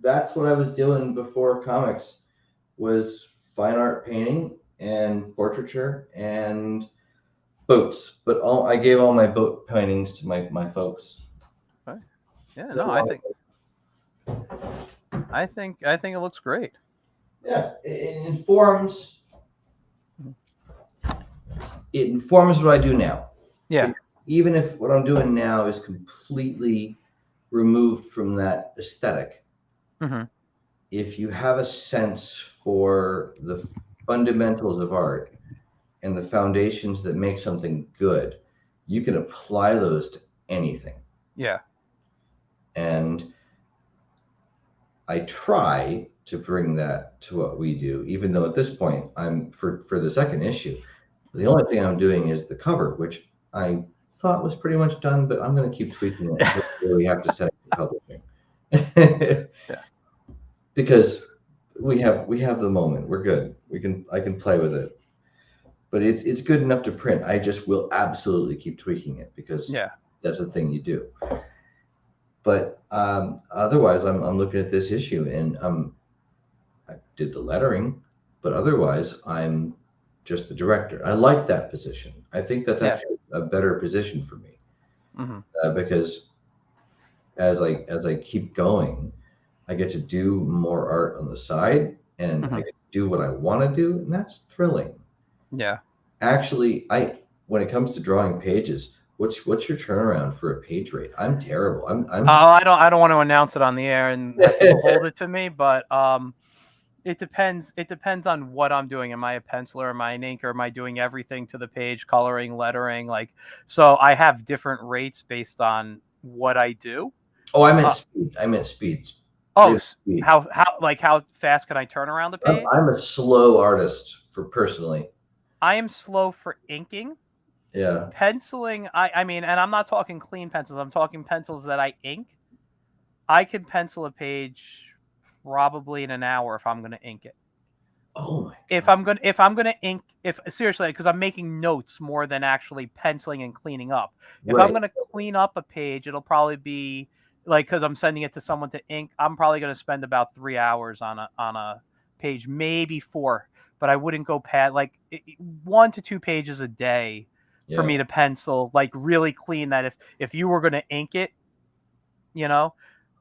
That's what I was doing before comics, was fine art painting and portraiture and boats. But I gave all my boat paintings to my folks. Okay. Yeah, no, I think it looks great. Yeah, it informs what I do now. Yeah. even if what I'm doing now is completely removed from that aesthetic, Mm-hmm. if you have a sense for the fundamentals of art and the foundations that make something good, you can apply those to anything. Yeah. And I try to bring that to what we do, even though at this point I'm for the second issue, the only thing I'm doing is the cover, which I thought was pretty much done, but I'm going to keep tweaking it until we have to send it to publishing. Yeah. Because we have the moment. We're good. I can play with it. But it's good enough to print. I just will absolutely keep tweaking it because Yeah. that's the thing you do. But otherwise, I'm looking at this issue and I did the lettering, but otherwise, I'm just the director. I like that position. I think that's Yeah. actually a better position for me Mm-hmm. because as I keep going, I get to do more art on the side, and Mm-hmm. I get to do what I want to do, and that's thrilling. Yeah. Actually, I when it comes to drawing pages, what's your turnaround for a page rate? I'm terrible. I'm I don't want to announce it on the air and have people hold it to me, but it depends. It depends on what I'm doing. Am I a penciler? Am I an inker? Am I doing everything to the page, coloring, lettering? Like, so I have different rates based on what I do. Oh, I meant Uh, speed. I meant speeds. oh, Rate of speed. how fast can I turn around the I'm, page? I'm a slow artist for personally. I am slow for inking. Yeah. Penciling, I mean, and I'm not talking clean pencils. I'm talking pencils that I ink. I can pencil a page probably in an hour if I'm going to ink it. Oh my If god. I'm gonna ink, if seriously, because I'm making notes more than actually penciling and cleaning up. If I'm Right. gonna clean up a page, it'll probably be like, because I'm sending it to someone to ink. I'm probably gonna spend about 3 hours on a page, maybe 4, but I wouldn't go past like 1 to 2 pages a day for Yeah. me to pencil, like really clean that. If you were gonna ink it, you know.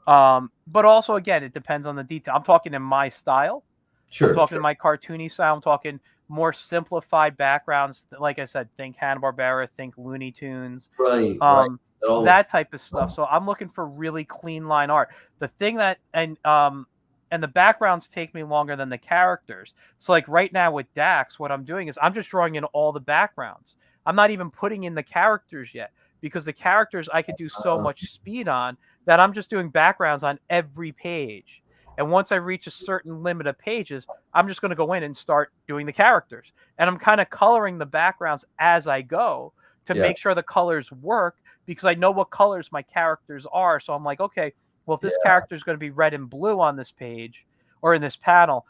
But also again, it depends on the detail. I'm talking in my style. I'm Sure. talking Sure. my cartoony style. I'm talking more simplified backgrounds. Like I said, think Hanna-Barbera, think Looney Tunes, Right. Right. It all looks that type of stuff. So I'm looking for really clean line art. The thing that and the backgrounds take me longer than the characters. So like right now with Dax, what I'm doing is I'm just drawing in all the backgrounds. I'm not even putting in the characters yet because the characters I could do so much speed on that I'm just doing backgrounds on every page. And once I reach a certain limit of pages, I'm just going to go in and start doing the characters. And I'm kind of coloring the backgrounds as I go to yeah. make sure the colors work because I know what colors my characters are. So I'm like, okay, well, if this Yeah. character is going to be red and blue on this page or in this panel,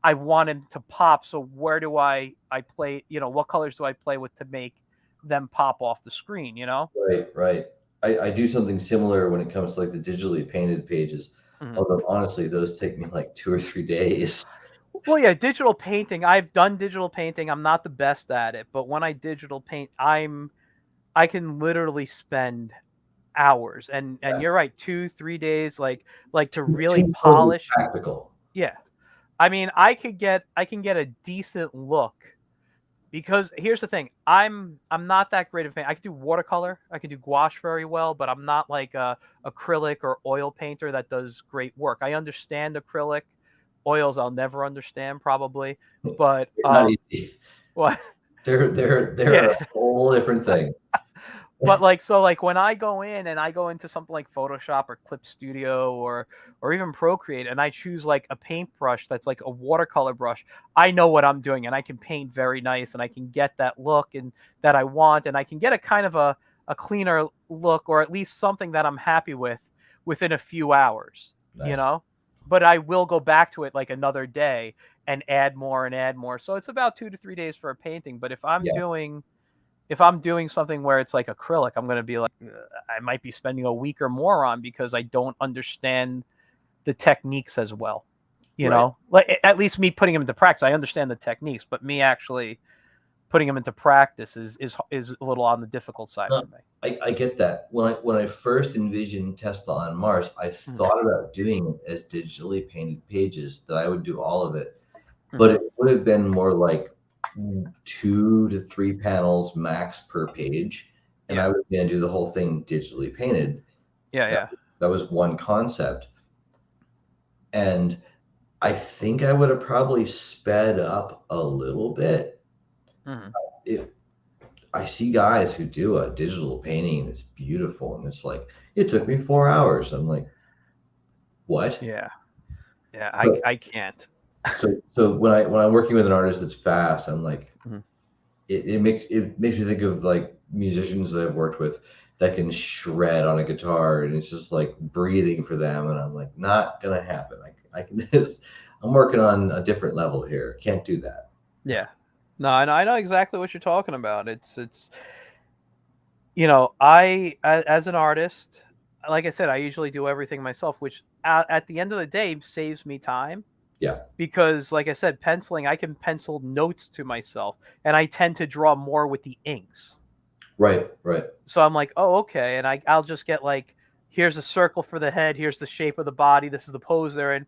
I want him to pop. So where do I play, what colors do I play with to make them pop off the screen, Right. Right. I do something similar when it comes to like the digitally painted pages. Mhm. Although honestly, those take me like 2 or 3 days. Well, yeah, digital painting. I've done digital painting. I'm not the best at it, but when I digital paint, I can literally spend hours. And Yeah. you're right, 2-3 days, like to really Too totally polish. practical. Yeah, I mean, I can get a decent look because here's the thing, I'm not that great of a paint. I can do watercolor, I can do gouache very well, but I'm not like a acrylic or oil painter that does great work. I understand acrylic. Oils I'll never understand probably, but They're not easy. what? They're Yeah. a whole different thing. But like, so like when I go in and I go into something like Photoshop or Clip Studio or even Procreate and I choose like a paintbrush that's like a watercolor brush, I know what I'm doing and I can paint very nice and I can get that look and that I want and I can get a kind of a cleaner look or at least something that I'm happy with within a few hours, Nice. But I will go back to it like another day and add more and add more. So it's about 2 to 3 days for a painting. But Yeah. if I'm doing something where it's like acrylic, I'm going to be like, I might be spending a week or more on because I don't understand the techniques as well. Right. Like at least me putting them into practice, I understand the techniques, but me actually putting them into practice is a little on the difficult side No, for me. I get that. When I first envisioned Tesla on Mars, I thought about doing it as digitally painted pages, that I would do all of it. But it would have been more like 2 to 3 panels max per page. and Yeah. I was going to do the whole thing digitally painted. Yeah. That was one concept. And I think I would have probably sped up a little bit. Hmm. I see guys who do a digital painting, it's beautiful, and it's like, it took me 4 hours. I'm like, what? Yeah. Yeah. But I can't. so when I'm working with an artist that's fast, I'm like, Mhm. it makes me think of like musicians that I've worked with that can shred on a guitar, and it's just like breathing for them, and I'm like, not gonna happen. I can just, I'm working on a different level here. Can't do that. Yeah. No, I know exactly what you're talking about. It's as an artist, like I said, I usually do everything myself, which at the end of the day saves me time Yeah. because, like I said, penciling, I can pencil notes to myself, and I tend to draw more with the inks. Right. Right. So I'm like, oh, okay, and I'll just get like, here's a circle for the head, here's the shape of the body, this is the pose they're in.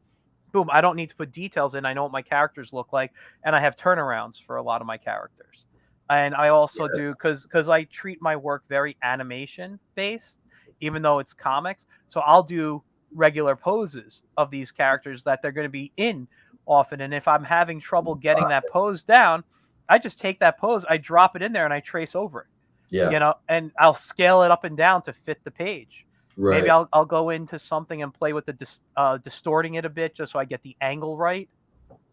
Boom, I don't need to put details in. I know what my characters look like, and I have turnarounds for a lot of my characters. And I also Yeah. do because I treat my work very animation based, even though it's comics. So I'll do regular poses of these characters that they're going to be in often. And if I'm having trouble getting that pose down, I just take that pose, I drop it in there, and I trace over it. Yeah. And I'll scale it up and down to fit the page. Maybe Right. I'll go into something and play with the distorting it a bit just so I get the angle right,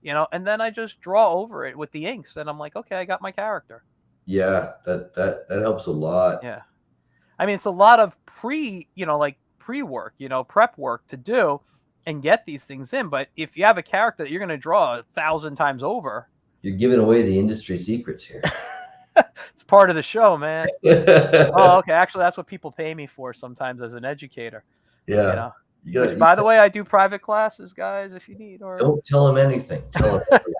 and then I just draw over it with the inks, and I'm like, okay, I got my character. Yeah. That helps a lot. Yeah, I mean, it's a lot of pre-work, prep work to do and get these things in. But if you have a character that you're going to draw 1,000 times over, You're giving away the industry secrets here. it's part of the show, man. Oh, okay. Actually, that's what people pay me for sometimes as an educator. You Yeah. know, You which, got. by the way, I do private classes, guys, if you need. Or Don't tell them anything. Tell them everything.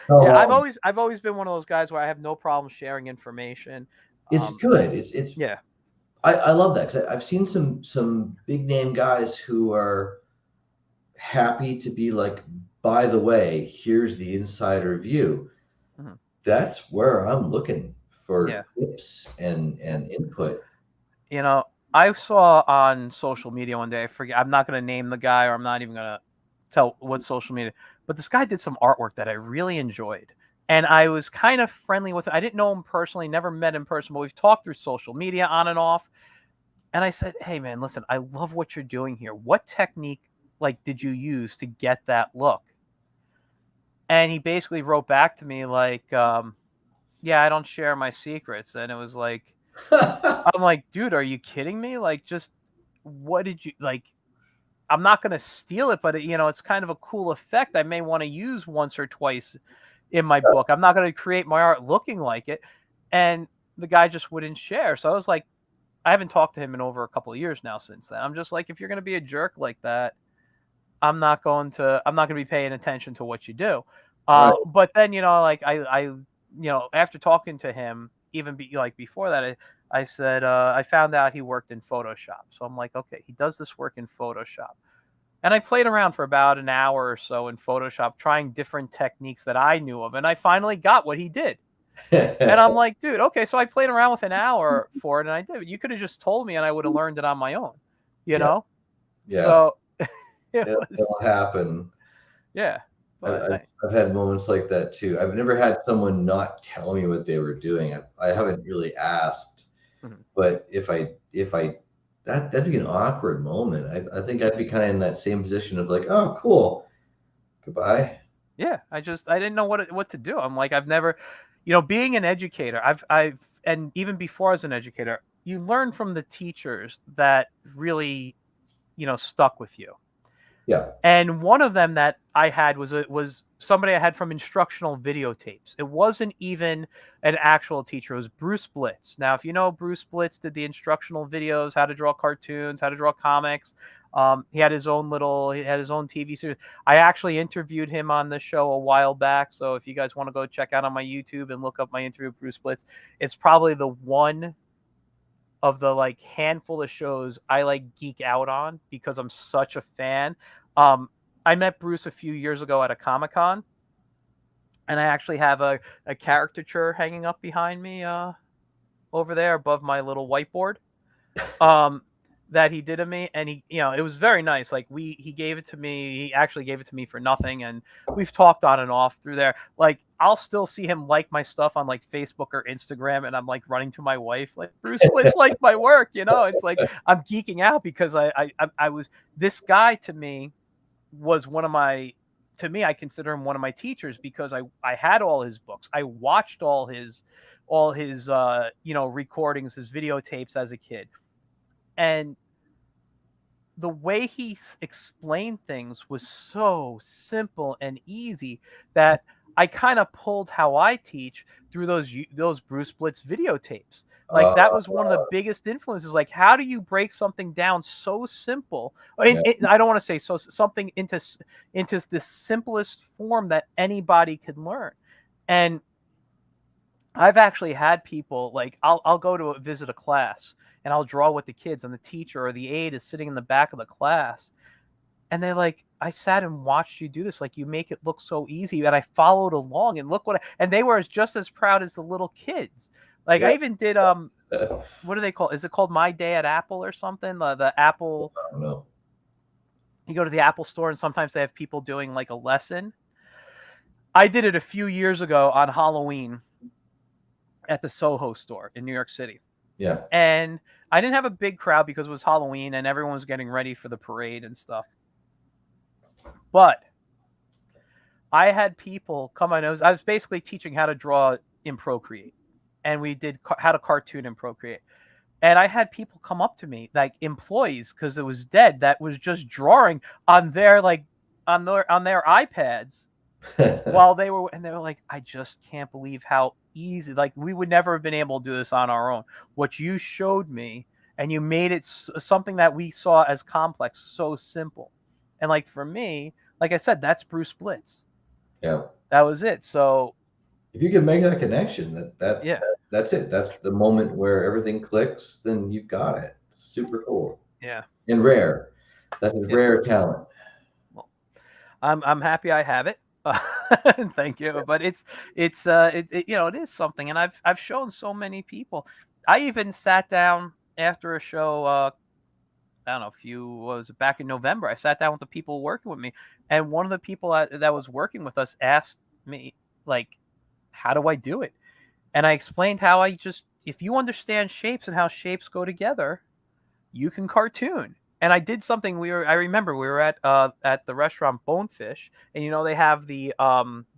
Tell yeah, them I've all. always been one of those guys where I have no problem sharing information. It's good. It's. Yeah. I love that because I've seen some big name guys who are happy to be like, by the way, here's the insider view. Mhm. That's where I'm looking Yeah. for tips and input. You know, I saw on social media one day, I forget, I'm not going to name the guy, or I'm not even going to tell what social media, but this guy did some artwork that I really enjoyed. And I was kind of friendly with him. I didn't know him personally, never met him personally, but we've talked through social media on and off. And I said, "Hey man, listen, I love what you're doing here. What technique did you use to get that look?" And he basically wrote back to me like, "Yeah, I don't share my secrets." And it was like, I'm like, "Dude, are you kidding me? Like, just what did you like? I'm not gonna steal it, but it's kind of a cool effect. I may want to use once or twice in my book. I'm not gonna create my art looking like it." And the guy just wouldn't share. So I was like, I haven't talked to him in over a couple of years now since then. I'm just like, if you're gonna be a jerk like that, I'm not gonna be paying attention to what you do. Right. But then like after talking to him, even before that, I said I found out he worked in Photoshop. So I'm like, okay, he does this work in Photoshop. And I played around for about an hour or so in Photoshop, trying different techniques that I knew of, and I finally got what he did. And I'm like, dude, okay, so I played around with an hour for it, and I did. You could have just told me, and I would have learned it on my own, you Yeah. know. Yeah. So it was, It'll happen. yeah. I've, But I've, I've had moments like that too. I've never had someone not tell me what they were doing. I haven't really asked, mhm. but if I that'd be an awkward moment. I think I'd be kind of in that same position of like, oh, cool, goodbye. Yeah, I didn't know what to do. I'm like, I've never, being an educator, and even before as an educator, you learn from the teachers that really, stuck with you. Yeah, And one of them that I had was somebody I had from instructional videotapes. It wasn't even an actual teacher. It was Bruce Blitz. Now, if you know, Bruce Blitz did the instructional videos, how to draw cartoons, how to draw comics. He had his own TV series. I actually interviewed him on the show a while back. So if you guys want to go check out on my YouTube and look up my interview with Bruce Blitz, it's probably the one of the handful of shows I geek out on because I'm such a fan. Um, I met Bruce a few years ago at a Comic-Con, and I actually have a caricature hanging up behind me over there above my little whiteboard. Um, that he did of me, and he, it was very nice. Like he gave it to me. He actually gave it to me for nothing, and we've talked on and off through there. Like I'll still see him like my stuff on like Facebook or Instagram, and I'm like running to my wife, like Bruce Blitz like my work. It's like I'm geeking out because I was this guy to me was one of my to me I consider him one of my teachers because I had all his books. I watched all his recordings, his videotapes as a kid. And the way he explained things was so simple and easy that I kind of pulled how I teach through those Bruce Blitz videotapes. Like that was one of the biggest influences. Like, how do you break something down so simple? I don't want to say something into the simplest form that anybody could learn. And I've actually had people like I'll go to visit a class and I'll draw with the kids, and the teacher or the aide is sitting in the back of the class, and they're like, I sat and watched you do this. Like, you make it look so easy, and I followed along, and look and they were just as proud as the little kids. Like, I even did what do they call? Is it called My Day at Apple or something? The Apple. I don't know. You go to the Apple store, and sometimes they have people doing like a lesson. I did it a few years ago on Halloween at the Soho store in New York City. Yeah. And I didn't have a big crowd because it was Halloween and everyone was getting ready for the parade and stuff. But I had people come on. I was basically teaching how to draw in Procreate. And we did how to cartoon in Procreate. And I had people come up to me, like employees, because it was dead, that was just drawing on their on their iPads while they were like, I just can't believe how easy, like we would never have been able to do this on our own. What you showed me, and you made it something that we saw as complex, so simple. And like for me, like I said, that's Bruce Blitz. Yeah, that was it. So if you can make that connection, that's it. That's the moment where everything clicks. Then you've got it. It's super cool. Yeah, and rare. That's a rare talent. Well, I'm happy I have it. Thank you. But it is something, and I've shown so many people. I even sat down after a show. I don't know was it back in November? I sat down with the people working with me, and one of the people that was working with us asked me, like, how do I do it? And I explained how if you understand shapes and how shapes go together, you can cartoon. And I did something. I remember we were at the restaurant Bonefish, and they have the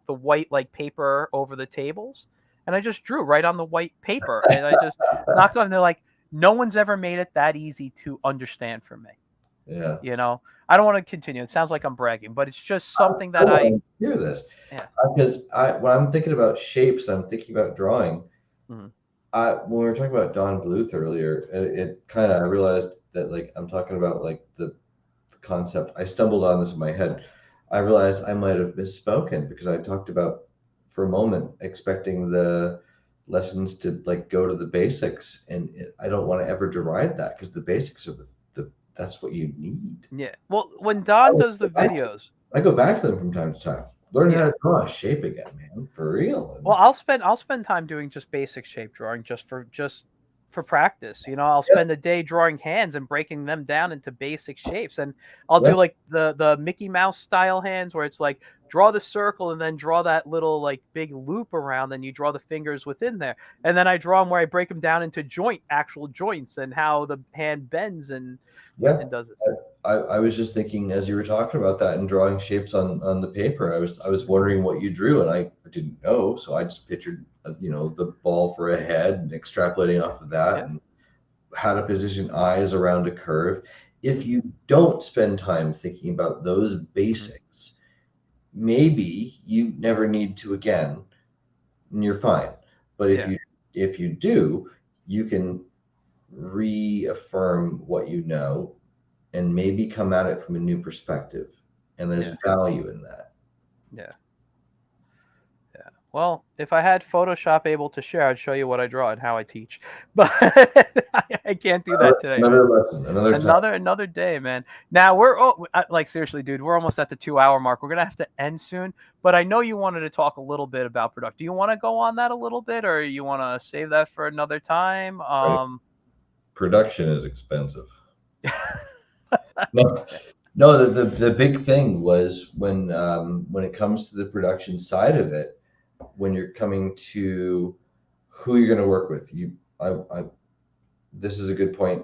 white like paper over the tables, and I just drew right on the white paper, and I just knocked off. And they're like, no one's ever made it that easy to understand for me. Yeah. I don't want to continue. It sounds like I'm bragging, but it's just something that I hear this. Yeah. Because when I'm thinking about shapes, I'm thinking about drawing. Mm-hmm. When we were talking about Don Bluth earlier, it kind of, I realized that like I'm talking about like the concept. I stumbled on this in my head. I realized I might have misspoken because I talked about for a moment expecting the lessons to like go to the basics, and I don't want to ever deride that because the basics are the that's what you need. Yeah. Well, when Don does the videos, I go back to them from time to time. Learn how to draw a shape again, man, for real. Well, I'll spend time doing just basic shape drawing just for practice. I'll spend a day drawing hands and breaking them down into basic shapes, and I'll do like the Mickey Mouse style hands where it's like draw the circle and then draw that little like big loop around, and you draw the fingers within there, and then I draw them where I break them down into actual joints and how the hand bends and does it. I was just thinking as you were talking about that and drawing shapes on the paper, I was wondering what you drew, and I didn't know, so I just pictured the ball for a head and extrapolating off of that, and how to position eyes around a curve. If you don't spend time thinking about those basics, maybe you never need to again, and you're fine. But if you do, you can reaffirm what you know and maybe come at it from a new perspective, and there's value in that. Well, if I had Photoshop able to share, I'd show you what I draw and how I teach. But I can't do that today, Another man. lesson, another time. Another day, man. Now like seriously, dude, we're almost at the 2 hour mark. We're gonna have to end soon. But I know you wanted to talk a little bit about production. Do you want to go on that a little bit, or you want to save that for another time? Right? Production is expensive. No, no. The big thing was when it comes to the production side of it, when you're coming to who you're going to work with. This is a good point,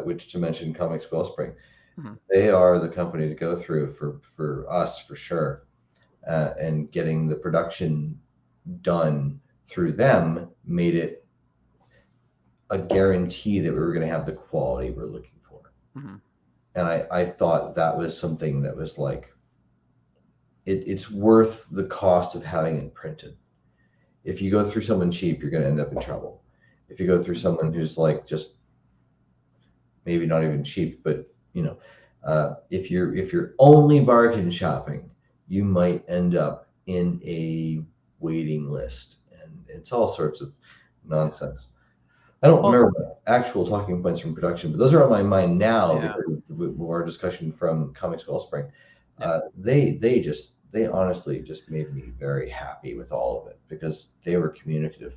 which to mention Comics Wellspring. Mm-hmm. They are the company to go through for us for sure, and getting the production done through them made it a guarantee that we were going to have the quality we're looking for. Mm-hmm. And I thought that was something that was like, it's worth the cost of having it printed. If you go through someone cheap, you're going to end up in trouble. If you go through someone who's like just maybe not even cheap, but if you're only bargain shopping, you might end up in a waiting list, and it's all sorts of nonsense. I don't remember actual talking points from production, but those are on my mind now because of our discussion from Comics Wellspring. They honestly just made me very happy with all of it because they were communicative.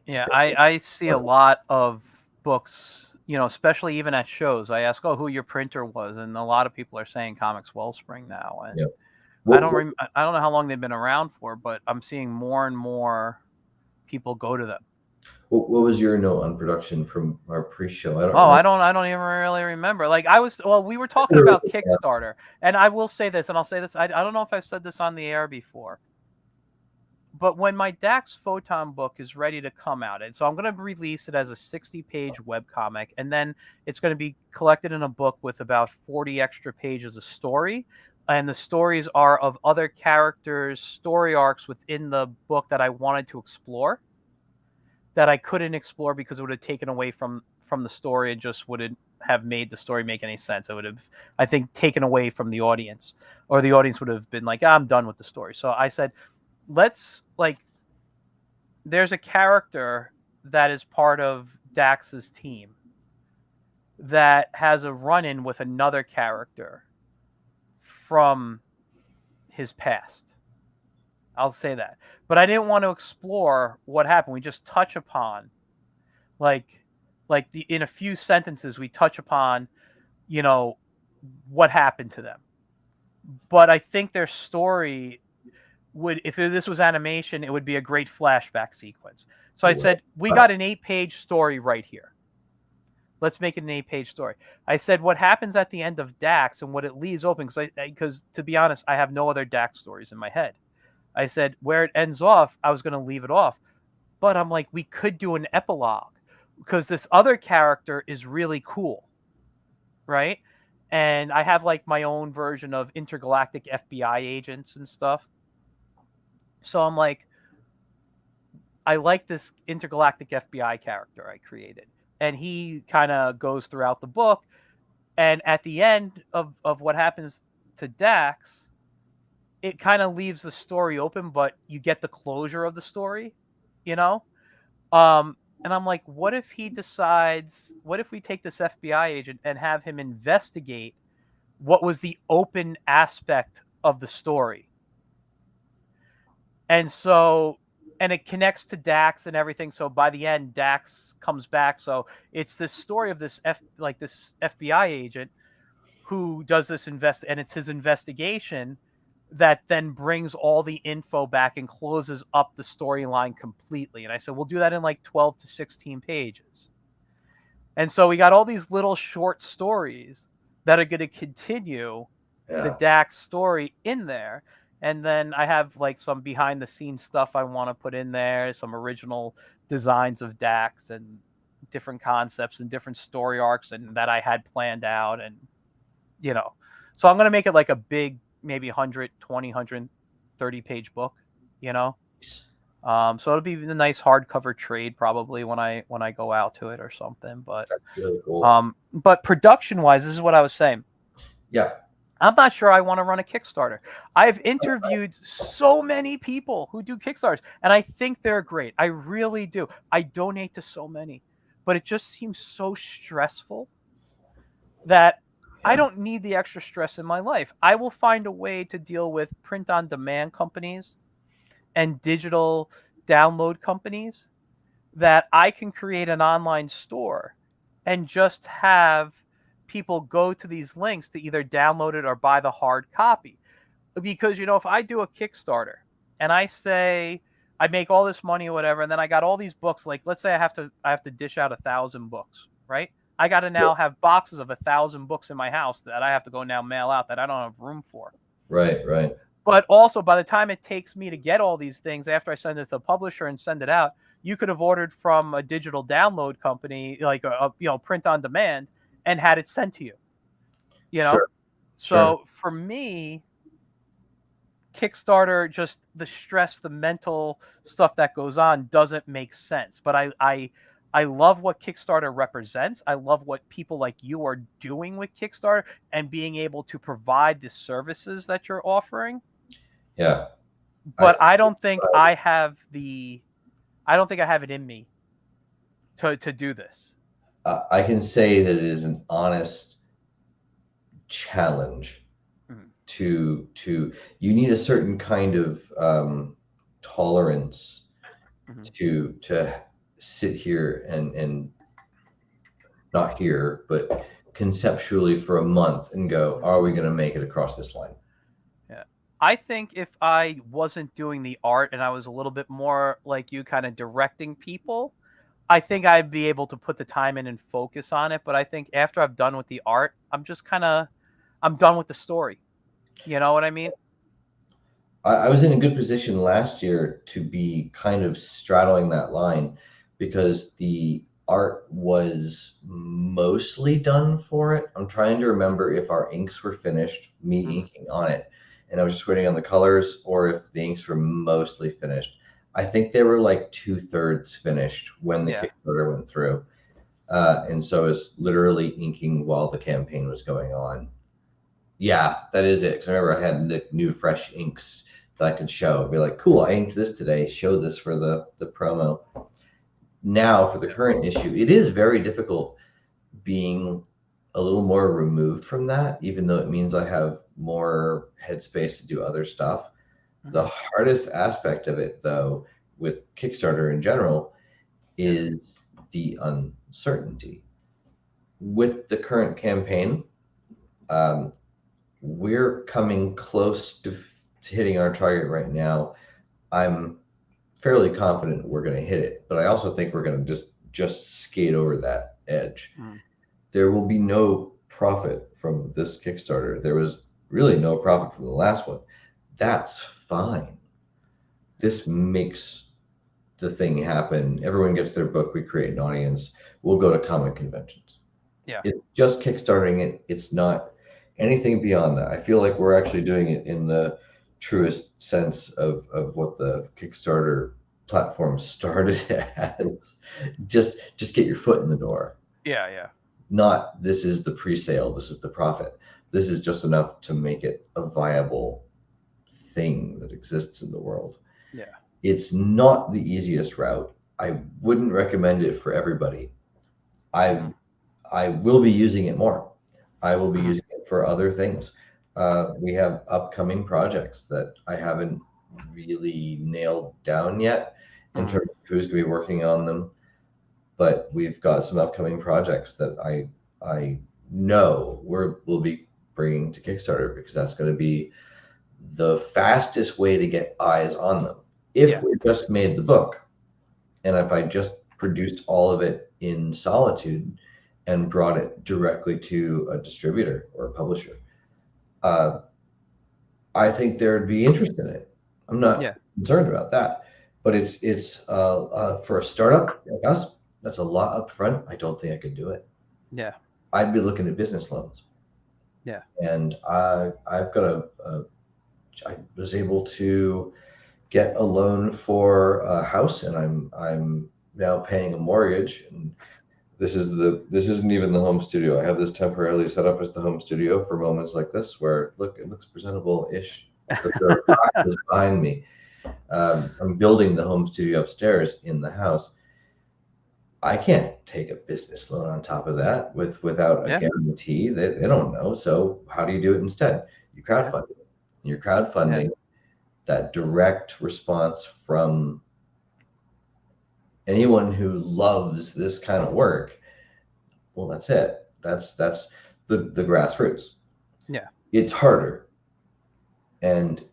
Yeah, I see a lot of books, especially even at shows. I ask, who your printer was, and a lot of people are saying Comics Wellspring now. And I don't know how long they've been around for, but I'm seeing more and more people go to them. What was your note on production from our pre-show? I don't even really remember. Like we were talking about Kickstarter, and I will say this, and I'll say this. I don't know if I've said this on the air before. But when my Dax Photon book is ready to come out, and so I'm going to release it as a 60-page webcomic, and then it's going to be collected in a book with about 40 extra pages of story. And the stories are of other characters' story arcs within the book that I wanted to explore, that I couldn't explore because it would have taken away from the story and just wouldn't have made the story make any sense. It would have, I think, taken away from the audience, or the audience would have been like, I'm done with the story. So I said, there's a character that is part of Dax's team that has a run-in with another character from his past. I'll say that. But I didn't want to explore what happened. We just touch upon, in a few sentences, we touch upon, what happened to them. But I think their story if this was animation, it would be a great flashback sequence. So I said, we got an 8-page story right here. Let's make it an 8-page story. I said, what happens at the end of Dax and what it leaves open, because to be honest, I have no other Dax stories in my head. I said, where it ends off, I was going to leave it off. But I'm like, we could do an epilogue because this other character is really cool, right? And I have my own version of intergalactic FBI agents and stuff. So I'm like, I like this intergalactic FBI character I created. And he kind of goes throughout the book. And at the end of what happens to Dax, it kind of leaves the story open, but you get the closure of the story, And I'm like, what if we take this FBI agent and have him investigate what was the open aspect of the story? And it connects to Dax and everything. So by the end, Dax comes back. So it's this story of this FBI agent who does this and it's his investigation that then brings all the info back and closes up the storyline completely. And I said, we'll do that in 12 to 16 pages. And so we got all these little short stories that are going to continue the Dax story in there. And then I have some behind the scenes stuff I want to put in there, some original designs of Dax and different concepts and different story arcs and that I had planned out. And, so I'm going to make it a big, maybe 120, 130 page book, So it'll be a nice hardcover trade probably when I go out to it or something. But, that's really cool. But production wise, this is what I was saying. Yeah. I'm not sure I want to run a Kickstarter. I've interviewed so many people who do Kickstarters, and I think they're great. I really do. I donate to so many, but it just seems so stressful that I Yeah. don't need the extra stress in my life. I will find a way to deal with print on demand companies and digital download companies that I can create an online store and just have people go to these links to either download it or buy the hard copy. Because, if I do a Kickstarter and I say I make all this money or whatever, and then I got all these books, like let's say I have to dish out 1,000 books, right? I got to now have boxes of 1,000 books in my house that I have to go now mail out that I don't have room for. Right, right. But also, by the time it takes me to get all these things after I send it to the publisher and send it out, you could have ordered from a digital download company, like a print on demand, and had it sent to you. You know, Sure, sure. so for me, Kickstarter, just the stress, the mental stuff that goes on doesn't make sense. But I love what Kickstarter represents. I love what people like you are doing with Kickstarter and being able to provide the services that you're offering. Yeah. I, But I don't think I have it in me to do this. I can say that it is an honest challenge Mhm. to you need a certain kind of tolerance Mhm. to sit here and not here, but conceptually for a month and go, are we going to make it across this line? Yeah. I think if I wasn't doing the art and I was a little bit more like you, kind of directing people, I think I'd be able to put the time in and focus on it. But I think after I've done with the art, I'm done with the story. You know what I mean? I was in a good position last year to be kind of straddling that line because the art was mostly done for it. I'm trying to remember if our inks were finished, me Mhm. inking on it, and I was just waiting on the colors, or if the inks were mostly finished. I think they were like 2/3 finished when the Yeah. Kickstarter went through. And so I was literally inking while the campaign was going on. Yeah, that is it. Because I remember I had the new fresh inks that I could show. Be like, cool, I inked this today. Show this for the promo. Now for the current issue, it is very difficult being a little more removed from that, even though it means I have more headspace to do other stuff. The Mhm. hardest aspect of it, though, with Kickstarter in general, Yeah. is the uncertainty. With the current campaign, um, we're coming close to hitting our target right now. I'm fairly confident we're going to hit it, but I also think we're going to just skate over that edge. Mhm. There will be no profit from this Kickstarter. There was really no profit from the last one. That's fine. This makes the thing happen. Everyone gets their book. We create an audience. We'll go to comic conventions. Yeah. It's just kickstarting it. It's not anything beyond that. I feel like we're actually doing it in the truest sense of what the Kickstarter platform started as. Just get your foot in the door. Yeah. Yeah. Not this is the pre-sale, this is the profit. This is just enough to make it a viable thing that exists in the world. Yeah. It's not the easiest route. I wouldn't recommend it for everybody. Mhm. I will be using it more. I will be Mhm. using it for other things. We have upcoming projects that I haven't really nailed down yet in Mhm. terms of who's going to be working on them, but we've got some upcoming projects that I know we'll be bringing to Kickstarter because that's going to be the fastest way to get eyes on them. If Yeah. we just made the book, and if I just produced all of it in solitude and brought it directly to a distributor or a publisher, uh, I think there'd be interest in it. I'm not Yeah. concerned about that, but it's for a startup like us, that's a lot up front. I don't think I could do it. Yeah. I'd be looking at business loans, Yeah. and I've got I was able to get a loan for a house, and I'm now paying a mortgage, and this isn't even the home studio. I have this temporarily set up as the home studio for moments like this where look, it looks presentable-ish, but there are boxes behind me. I'm building the home studio upstairs in the house. I can't take a business loan on top of that without a guarantee. They don't know. So how do you do it instead? You crowdfund it. You're crowdfunding that direct response from anyone who loves this kind of work. Well, that's it. That's the grassroots. Yeah. It's harder, and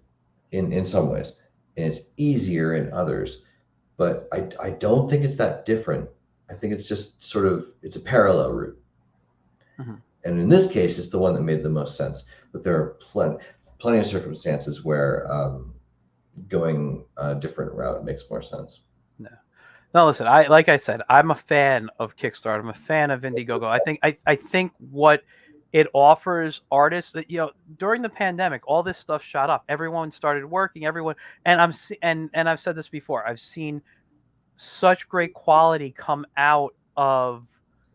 in some ways, and it's easier in others. But I don't think it's that different. I think it's just sort of, it's a parallel route. Mm-hmm. And in this case, it's the one that made the most sense. But there are plenty of circumstances where going a different route makes more sense. No, listen, like I said, I'm a fan of Kickstarter. I'm a fan of Indiegogo. I think what it offers artists that, during the pandemic, all this stuff shot up. Everyone started working, and I've said this before. I've seen such great quality come out of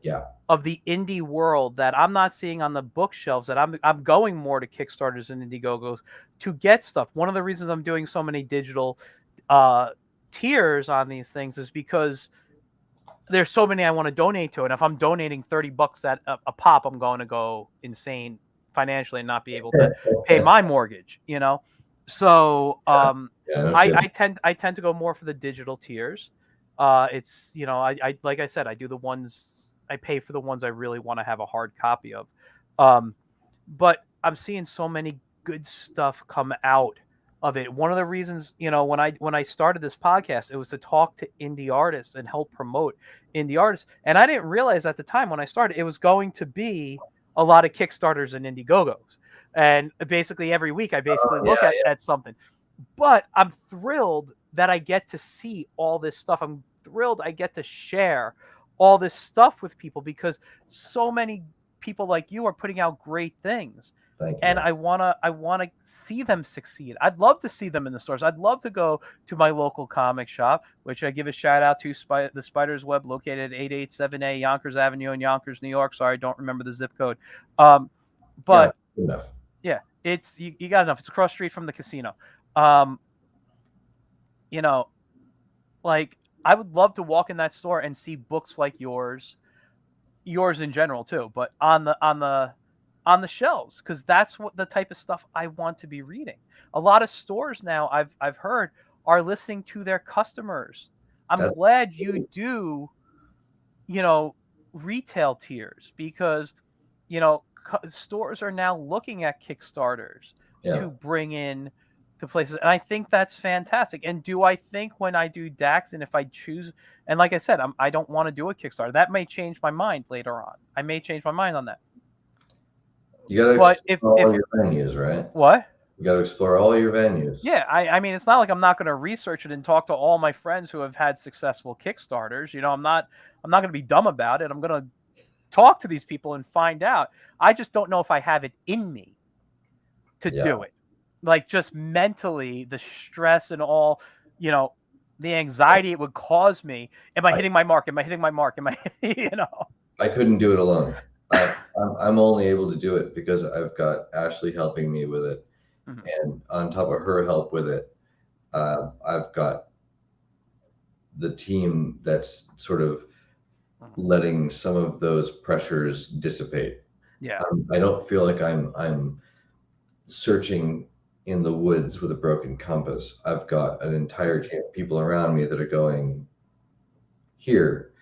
the indie world that I'm not seeing on the bookshelves, that I'm going more to Kickstarters and Indiegogos to get stuff. One of the reasons I'm doing so many digital tiers on these things is because there's so many I want to donate to, and if I'm donating $30 at a pop, I'm going to go insane financially and not be able to pay my mortgage. So I tend to go more for the digital tiers. It's I like I said, I do the ones, I pay for the ones I really want to have a hard copy of. But I'm seeing so many good stuff come out of it. One of the reasons, when I started this podcast, it was to talk to indie artists and help promote indie artists. And I didn't realize at the time when I started, it was going to be a lot of Kickstarters and Indiegogos. And basically every week I look at something. But I'm thrilled that I get to see all this stuff. I'm thrilled I get to share all this stuff with people, because so many people like you are putting out great things. Thank you. And I wanna see them succeed. I'd love to see them in the stores. I'd love to go to my local comic shop, which I give a shout out to, the Spider's Web, located at 887A Yonkers Avenue in Yonkers, New York. Sorry, I don't remember the zip code. But yeah, it's you got enough. It's across the street from the casino. Like, I would love to walk in that store and see books like yours in general too, but on the shelves, because that's what the type of stuff I want to be reading. A lot of stores now, I've heard, are listening to their customers. I'm glad you do, retail tiers, because stores are now looking at Kickstarters to bring in to places, and I think that's fantastic. And do I think when I do DAX, and if I choose, and like I said, I don't want to do a Kickstarter, that may change my mind later on. I may change my mind on that. You got to explore all your venues, right? What? You got to explore all your venues. Yeah, I mean, it's not like I'm not going to research it and talk to all my friends who have had successful Kickstarters. I'm not going to be dumb about it. I'm going to talk to these people and find out. I just don't know if I have it in me to do it. Like, just mentally, the stress and all, the anxiety it would cause me. Am I hitting my mark? Am I hitting my mark? Am I, I couldn't do it alone. I'm only able to do it because I've got Ashley helping me with it. Mm-hmm. And on top of her help with it, I've got the team that's sort of letting some of those pressures dissipate. Yeah. I don't feel like I'm searching in the woods with a broken compass. I've got an entire team of people around me that are going, here,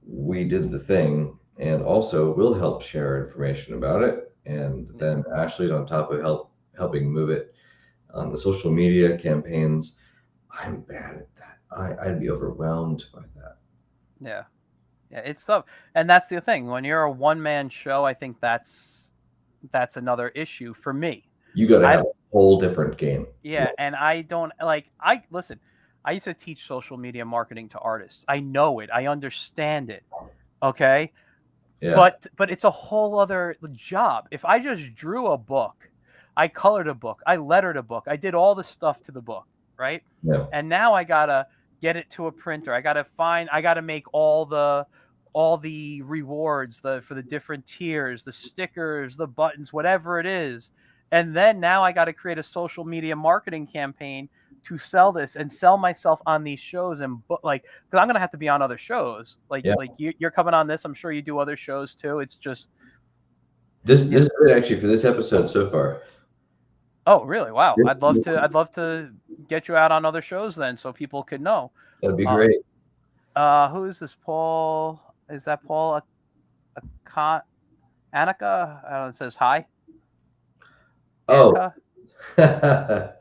we did the thing, and also we'll help share information about it. And then Ashley's on top of helping move it on the social media campaigns. I'm bad at that. I'd be overwhelmed by that. Yeah, it's tough. And that's the thing. When you're a one-man show, I think that's another issue for me. You got to have a whole different game. Yeah, and I don't listen. I used to teach social media marketing to artists. I know it. I understand it. Okay. Yeah. But it's a whole other job. If I just drew a book, I colored a book, I lettered a book, I did all the stuff to the book, right? Yeah. And now I gotta get it to a printer. I gotta make all the all the rewards, for the different tiers, the stickers, the buttons, whatever it is. And then now I got to create a social media marketing campaign to sell this and sell myself on these shows, and like, because I'm gonna have to be on other shows. Yeah. Like you're coming on this. I'm sure you do other shows too. It's just This is good actually for this episode so far. Oh, really? Wow. Yeah. I'd love to get you out on other shows then, so people could know. That'd be Uh, great. who is this? Paul? Is that Paul? Annika? I don't know. It says hi. Oh, Annika.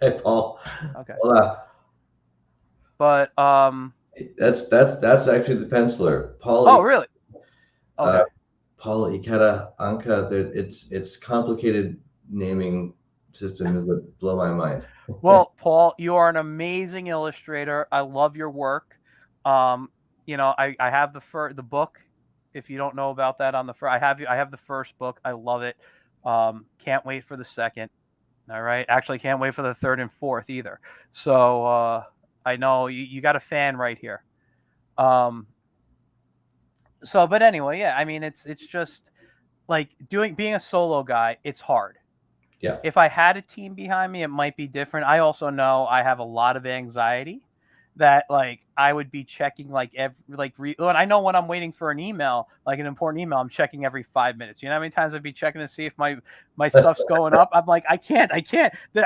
hey Paul. Okay. Hola. But That's actually the penciler, Paul. Oh, really? Okay. Paul Ikeda Anka. It's complicated naming systems that blow my mind. Well, Paul, you are an amazing illustrator. I love your work. You know, I have the book. If you don't know about that, on the first, I have the first book. I love it. Can't wait for the second. All right. Actually, can't wait for the third and fourth either. So I know you got a fan right here. So, but anyway, yeah. I mean, it's just like being a solo guy. It's hard. Yeah. If I had a team behind me, it might be different. I also know I have a lot of anxiety that like I would be checking like when I know when I'm waiting for an email, like an important email, I'm checking every 5 minutes. You know how many times I'd be checking to see if my stuff's going up? I'm like, I can't. I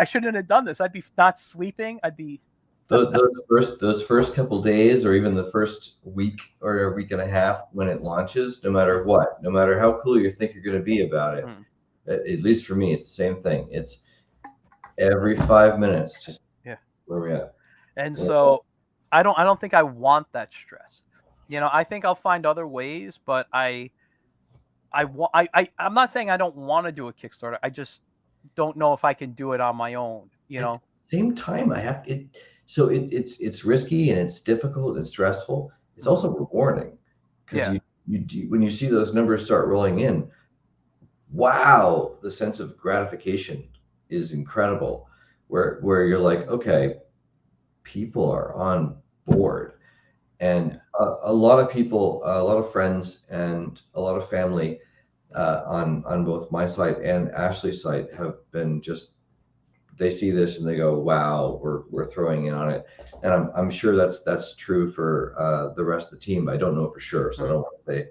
shouldn't have done this. I'd be not sleeping. I'd be those first couple days, or even the first week or a week and a half when it launches, no matter what, no matter how cool you think you're going to be about it, at least for me, it's the same thing. It's every 5 minutes, just where we at. And so I don't think I want that stress. You know, I think I'll find other ways, but I'm not saying I don't want to do a Kickstarter. I just don't know if I can do it on my own, you know. At the same time, it's risky and it's difficult and stressful. It's also rewarding because when you see those numbers start rolling in, wow, the sense of gratification is incredible. Where you're like, okay, people are on board, and a lot of people, a lot of friends, and a lot of family on both my site and Ashley's site have been just, they see this and they go, wow, we're throwing in on it. And I'm sure that's true for the rest of the team. I don't know for sure, so I don't want to say.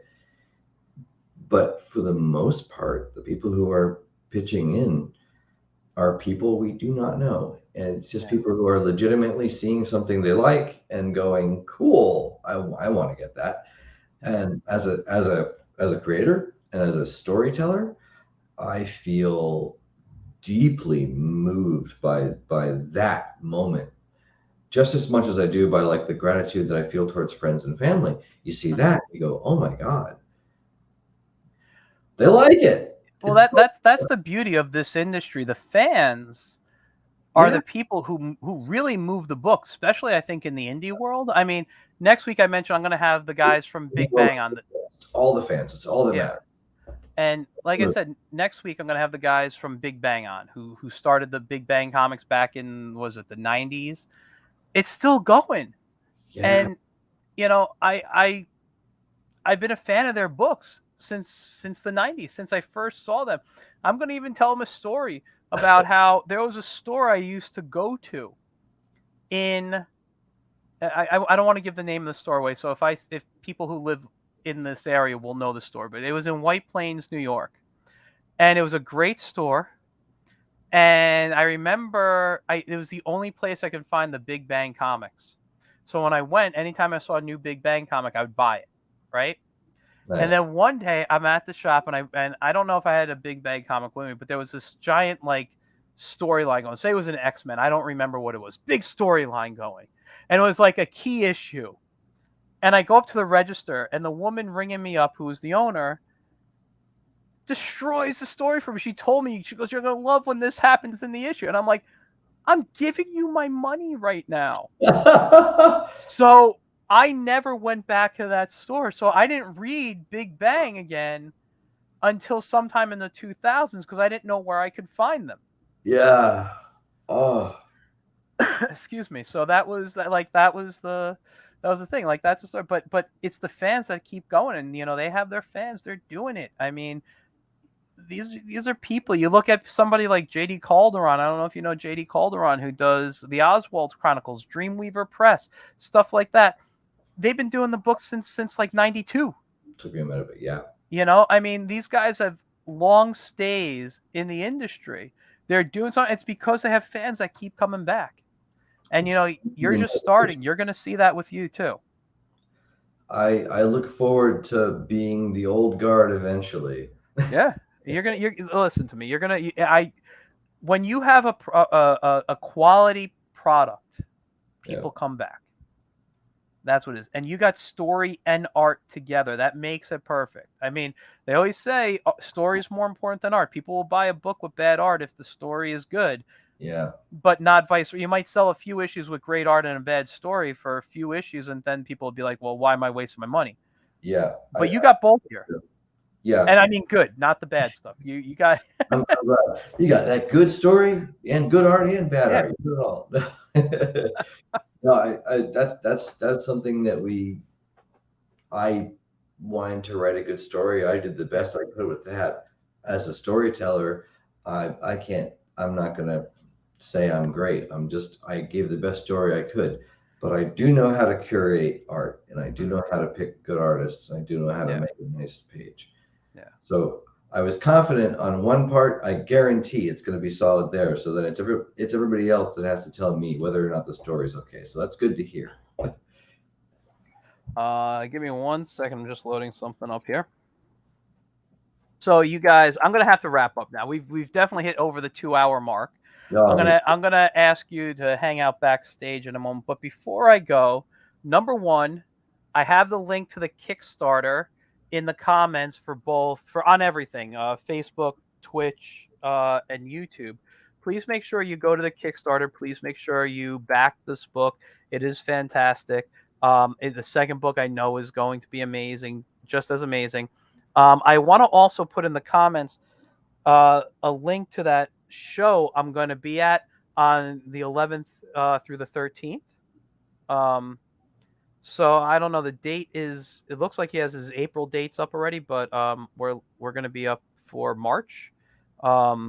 But for the most part, the people who are pitching in are people we do not know. And it's just people who are legitimately seeing something they like and going, cool, I want to get that. And as a creator and as a storyteller, I feel deeply moved by that moment, just as much as I do by like the gratitude that I feel towards friends and family. You see that, you go, oh my God, they like it. Well, that's the beauty of this industry. The fans are the people who really move the book, especially I think in the indie world. I mean, next week I mentioned I'm going to have the guys from Big Bang on. All the fans. It's all that matters. And like I said, next week I'm going to have the guys from Big Bang on, who started the Big Bang comics back in, was it the 90s? It's still going. Yeah. And you know, I've been a fan of their books since the 90s, since I first saw them. I'm going to even tell them a story about how there was a store I used to go to in, I don't want to give the name of the store away, so if people who live in this area will know the store, but it was in White Plains, New York, and it was a great store. And I remember it was the only place I could find the Big Bang comics. So when I went, anytime I saw a new Big Bang comic, I would buy it, right? Nice. And then one day I'm at the shop, and I don't know if I had a Big Bang comic with me, but there was this giant like storyline going. Say it was an X-Men. I don't remember what it was. Big storyline going, and it was like a key issue. And I go up to the register, and the woman ringing me up, who was the owner, destroys the story for me. She told me, she goes, "You're gonna love when this happens in the issue," and I'm like, "I'm giving you my money right now." So I never went back to that store. So I didn't read Big Bang again until sometime in the 2000s because I didn't know where I could find them. Yeah. Oh. Excuse me. So that was the That was the thing. Like that's a story, but it's the fans that keep going, and they have their fans. They're doing it. I mean, these are people. You look at somebody like JD Calderon. I don't know if you know JD Calderon, who does the Oswald Chronicles, Dreamweaver Press, stuff like that. They've been doing the books since like '92. Took me a minute, but yeah. I mean, these guys have long stays in the industry. They're doing something. It's because they have fans that keep coming back. And you're just starting. You're going to see that with you too. I look forward to being the old guard eventually. Yeah, you're listen to me. When you have a quality product, people come back. That's what it is. And you got story and art together. That makes it perfect. I mean, they always say story is more important than art. People will buy a book with bad art if the story is good. Yeah. But not vice versa. You might sell a few issues with great art and a bad story for a few issues, and then people will be like, well, why am I wasting my money? Yeah. But you got both here. Yeah. And I mean good, not the bad stuff. You got I'm glad. You got that good story and good art and bad art. You do it all. No, that's something that I wanted to write a good story. I did the best I could with that. As a storyteller, I'm not gonna say I'm great. I gave the best story I could. But I do know how to curate art, and I do know how to pick good artists. I do know how to make a nice page. Yeah. So I was confident on one part. I guarantee it's going to be solid there. So then it's everybody else that has to tell me whether or not the story is okay. So that's good to hear. Give me 1 second. I'm just loading something up here. So you guys, I'm gonna have to wrap up now. We've definitely hit over the 2-hour mark. I'm gonna ask you to hang out backstage in a moment. But before I go, number one, I have the link to the Kickstarter in the comments for on everything, Facebook, Twitch, and YouTube. Please make sure you go to the Kickstarter. Please make sure you back this book. It is fantastic. The second book I know is going to be amazing, just as amazing. I want to also put in the comments a link to that show I'm going to be at on the 11th through the 13th. So I don't know. The date is. It looks like he has his April dates up already, but we're going to be up for March. But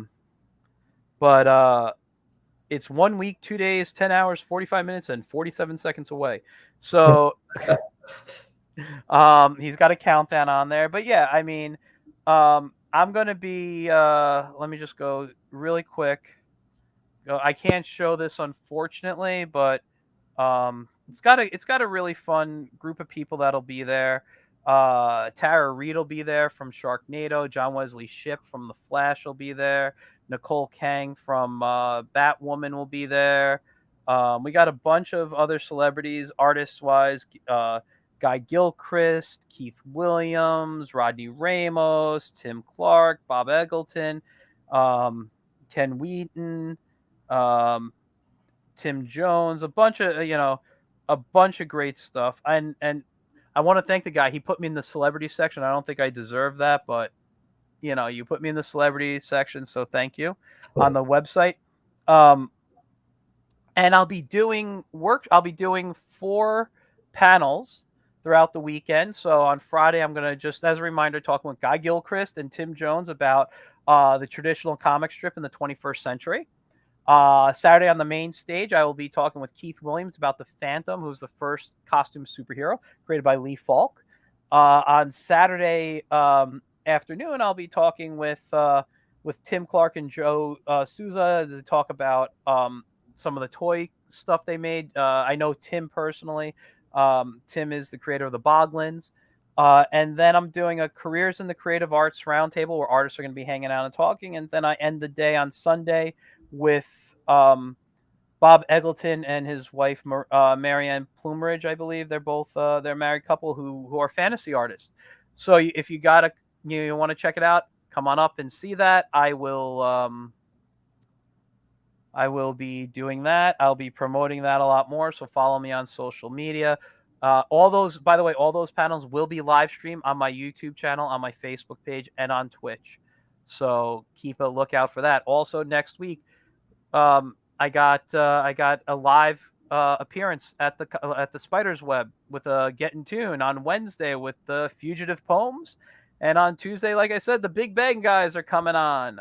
it's 1 week, 2 days, 10 hours, 45 minutes, and 47 seconds away. So he's got a countdown on there. But yeah, I mean, I'm going to be. Let me just go really quick. I can't show this unfortunately, but it's got a really fun group of people that'll be there. Tara Reid will be there from Sharknado. John Wesley Shipp from The Flash will be there. Nicole Kang from Batwoman will be there. We got a bunch of other celebrities, artists-wise. Guy Gilchrist, Keith Williams, Rodney Ramos, Tim Clark, Bob Eggleton, Ken Wheaton, Tim Jones, a bunch of great stuff. And I want to thank the guy. He put me in the celebrity section. I don't think I deserve that, but you put me in the celebrity section, so thank you on the website. And I'll be doing 4 panels throughout the weekend. So on Friday, I'm going to, just as a reminder, talking with Guy Gilchrist and Tim Jones about the traditional comic strip in the 21st century. Saturday on the main stage, I will be talking with Keith Williams about the Phantom, who's the first costume superhero created by Lee Falk. On Saturday afternoon, I'll be talking with Tim Clark and Joe Souza to talk about some of the toy stuff they made. I know Tim personally. Tim is the creator of the Boglins. And then I'm doing a Careers in the Creative Arts Roundtable where artists are going to be hanging out and talking. And then I end the day on Sunday with Bob Eggleton and his wife, Marianne Plumeridge, I believe. They're both they're a married couple who are fantasy artists. So if you want to check it out, come on up and see that. I will be doing that. I'll be promoting that a lot more. So follow me on social media. All those panels will be live streamed on my YouTube channel, on my Facebook page, and on Twitch. So keep a lookout for that. Also next week, I got a live appearance at the Spider's Web with Get in Tune, on Wednesday with the Fugitive Poems, and on Tuesday, like I said, the Big Bang guys are coming on.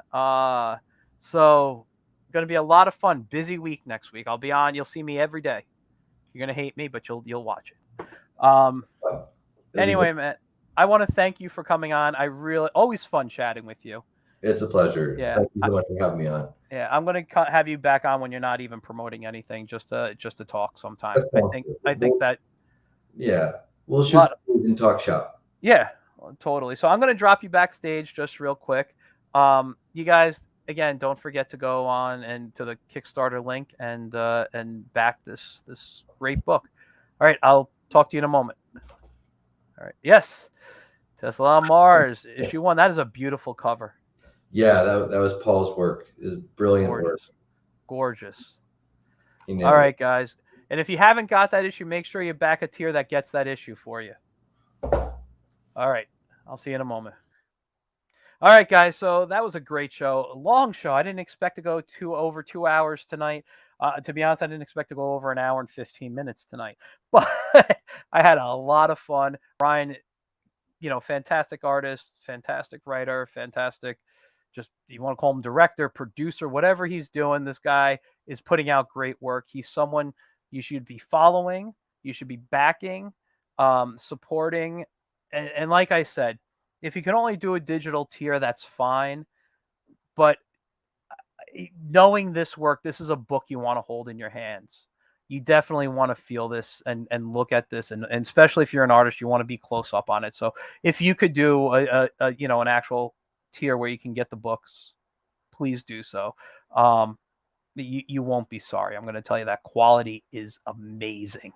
So going to be a lot of fun. Busy week next week. I'll be on. You'll see me every day. You're going to hate me, but you'll watch it. Anyway, man, I want to thank you for coming on. I really always fun chatting with you. It's a pleasure. Yeah, thank you so much for having me on. Yeah, I'm gonna have you back on when you're not even promoting anything, just to talk sometime. I think that. Yeah, we'll shoot and talk shop. Yeah, totally. So I'm gonna drop you backstage just real quick. You guys, again, don't forget to go on and to the Kickstarter link and back this great book. All right, I'll talk to you in a moment. All right. Yes, Tesla on Mars, issue 1. That is a beautiful cover. Yeah, that was Paul's work. It was brilliant work. Gorgeous. All right, guys. And if you haven't got that issue, make sure you back a tier that gets that issue for you. All right. I'll see you in a moment. All right, guys. So that was a great show. A long show. I didn't expect to go over 2 hours tonight. To be honest, I didn't expect to go over 1 hour and 15 minutes tonight. But I had a lot of fun. Ryan, fantastic artist, fantastic writer, fantastic, just, you want to call him director, producer, whatever he's doing, this guy is putting out great work. He's someone you should be following, you should be backing, supporting. And like I said, if you can only do a digital tier, that's fine. But knowing this work, this is a book you want to hold in your hands. You definitely want to feel this and look at this, and especially if you're an artist, you want to be close up on it. So if you could do an actual tier where you can get the books, please do so. You won't be sorry. I'm going to tell you that quality is amazing.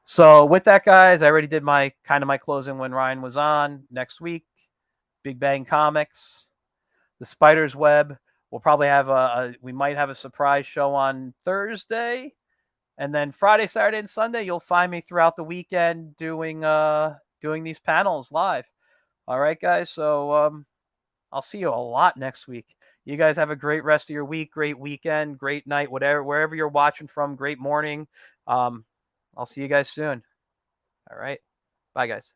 So with that, guys, I already did my closing when Ryan was on. Next week, Big Bang Comics, the Spider's Web. We'll probably have we might have a surprise show on Thursday. And then Friday, Saturday, and Sunday, you'll find me throughout the weekend doing these panels live. All right, guys. So I'll see you a lot next week. You guys have a great rest of your week, great weekend, great night, wherever you're watching from, great morning. I'll see you guys soon. All right. Bye, guys.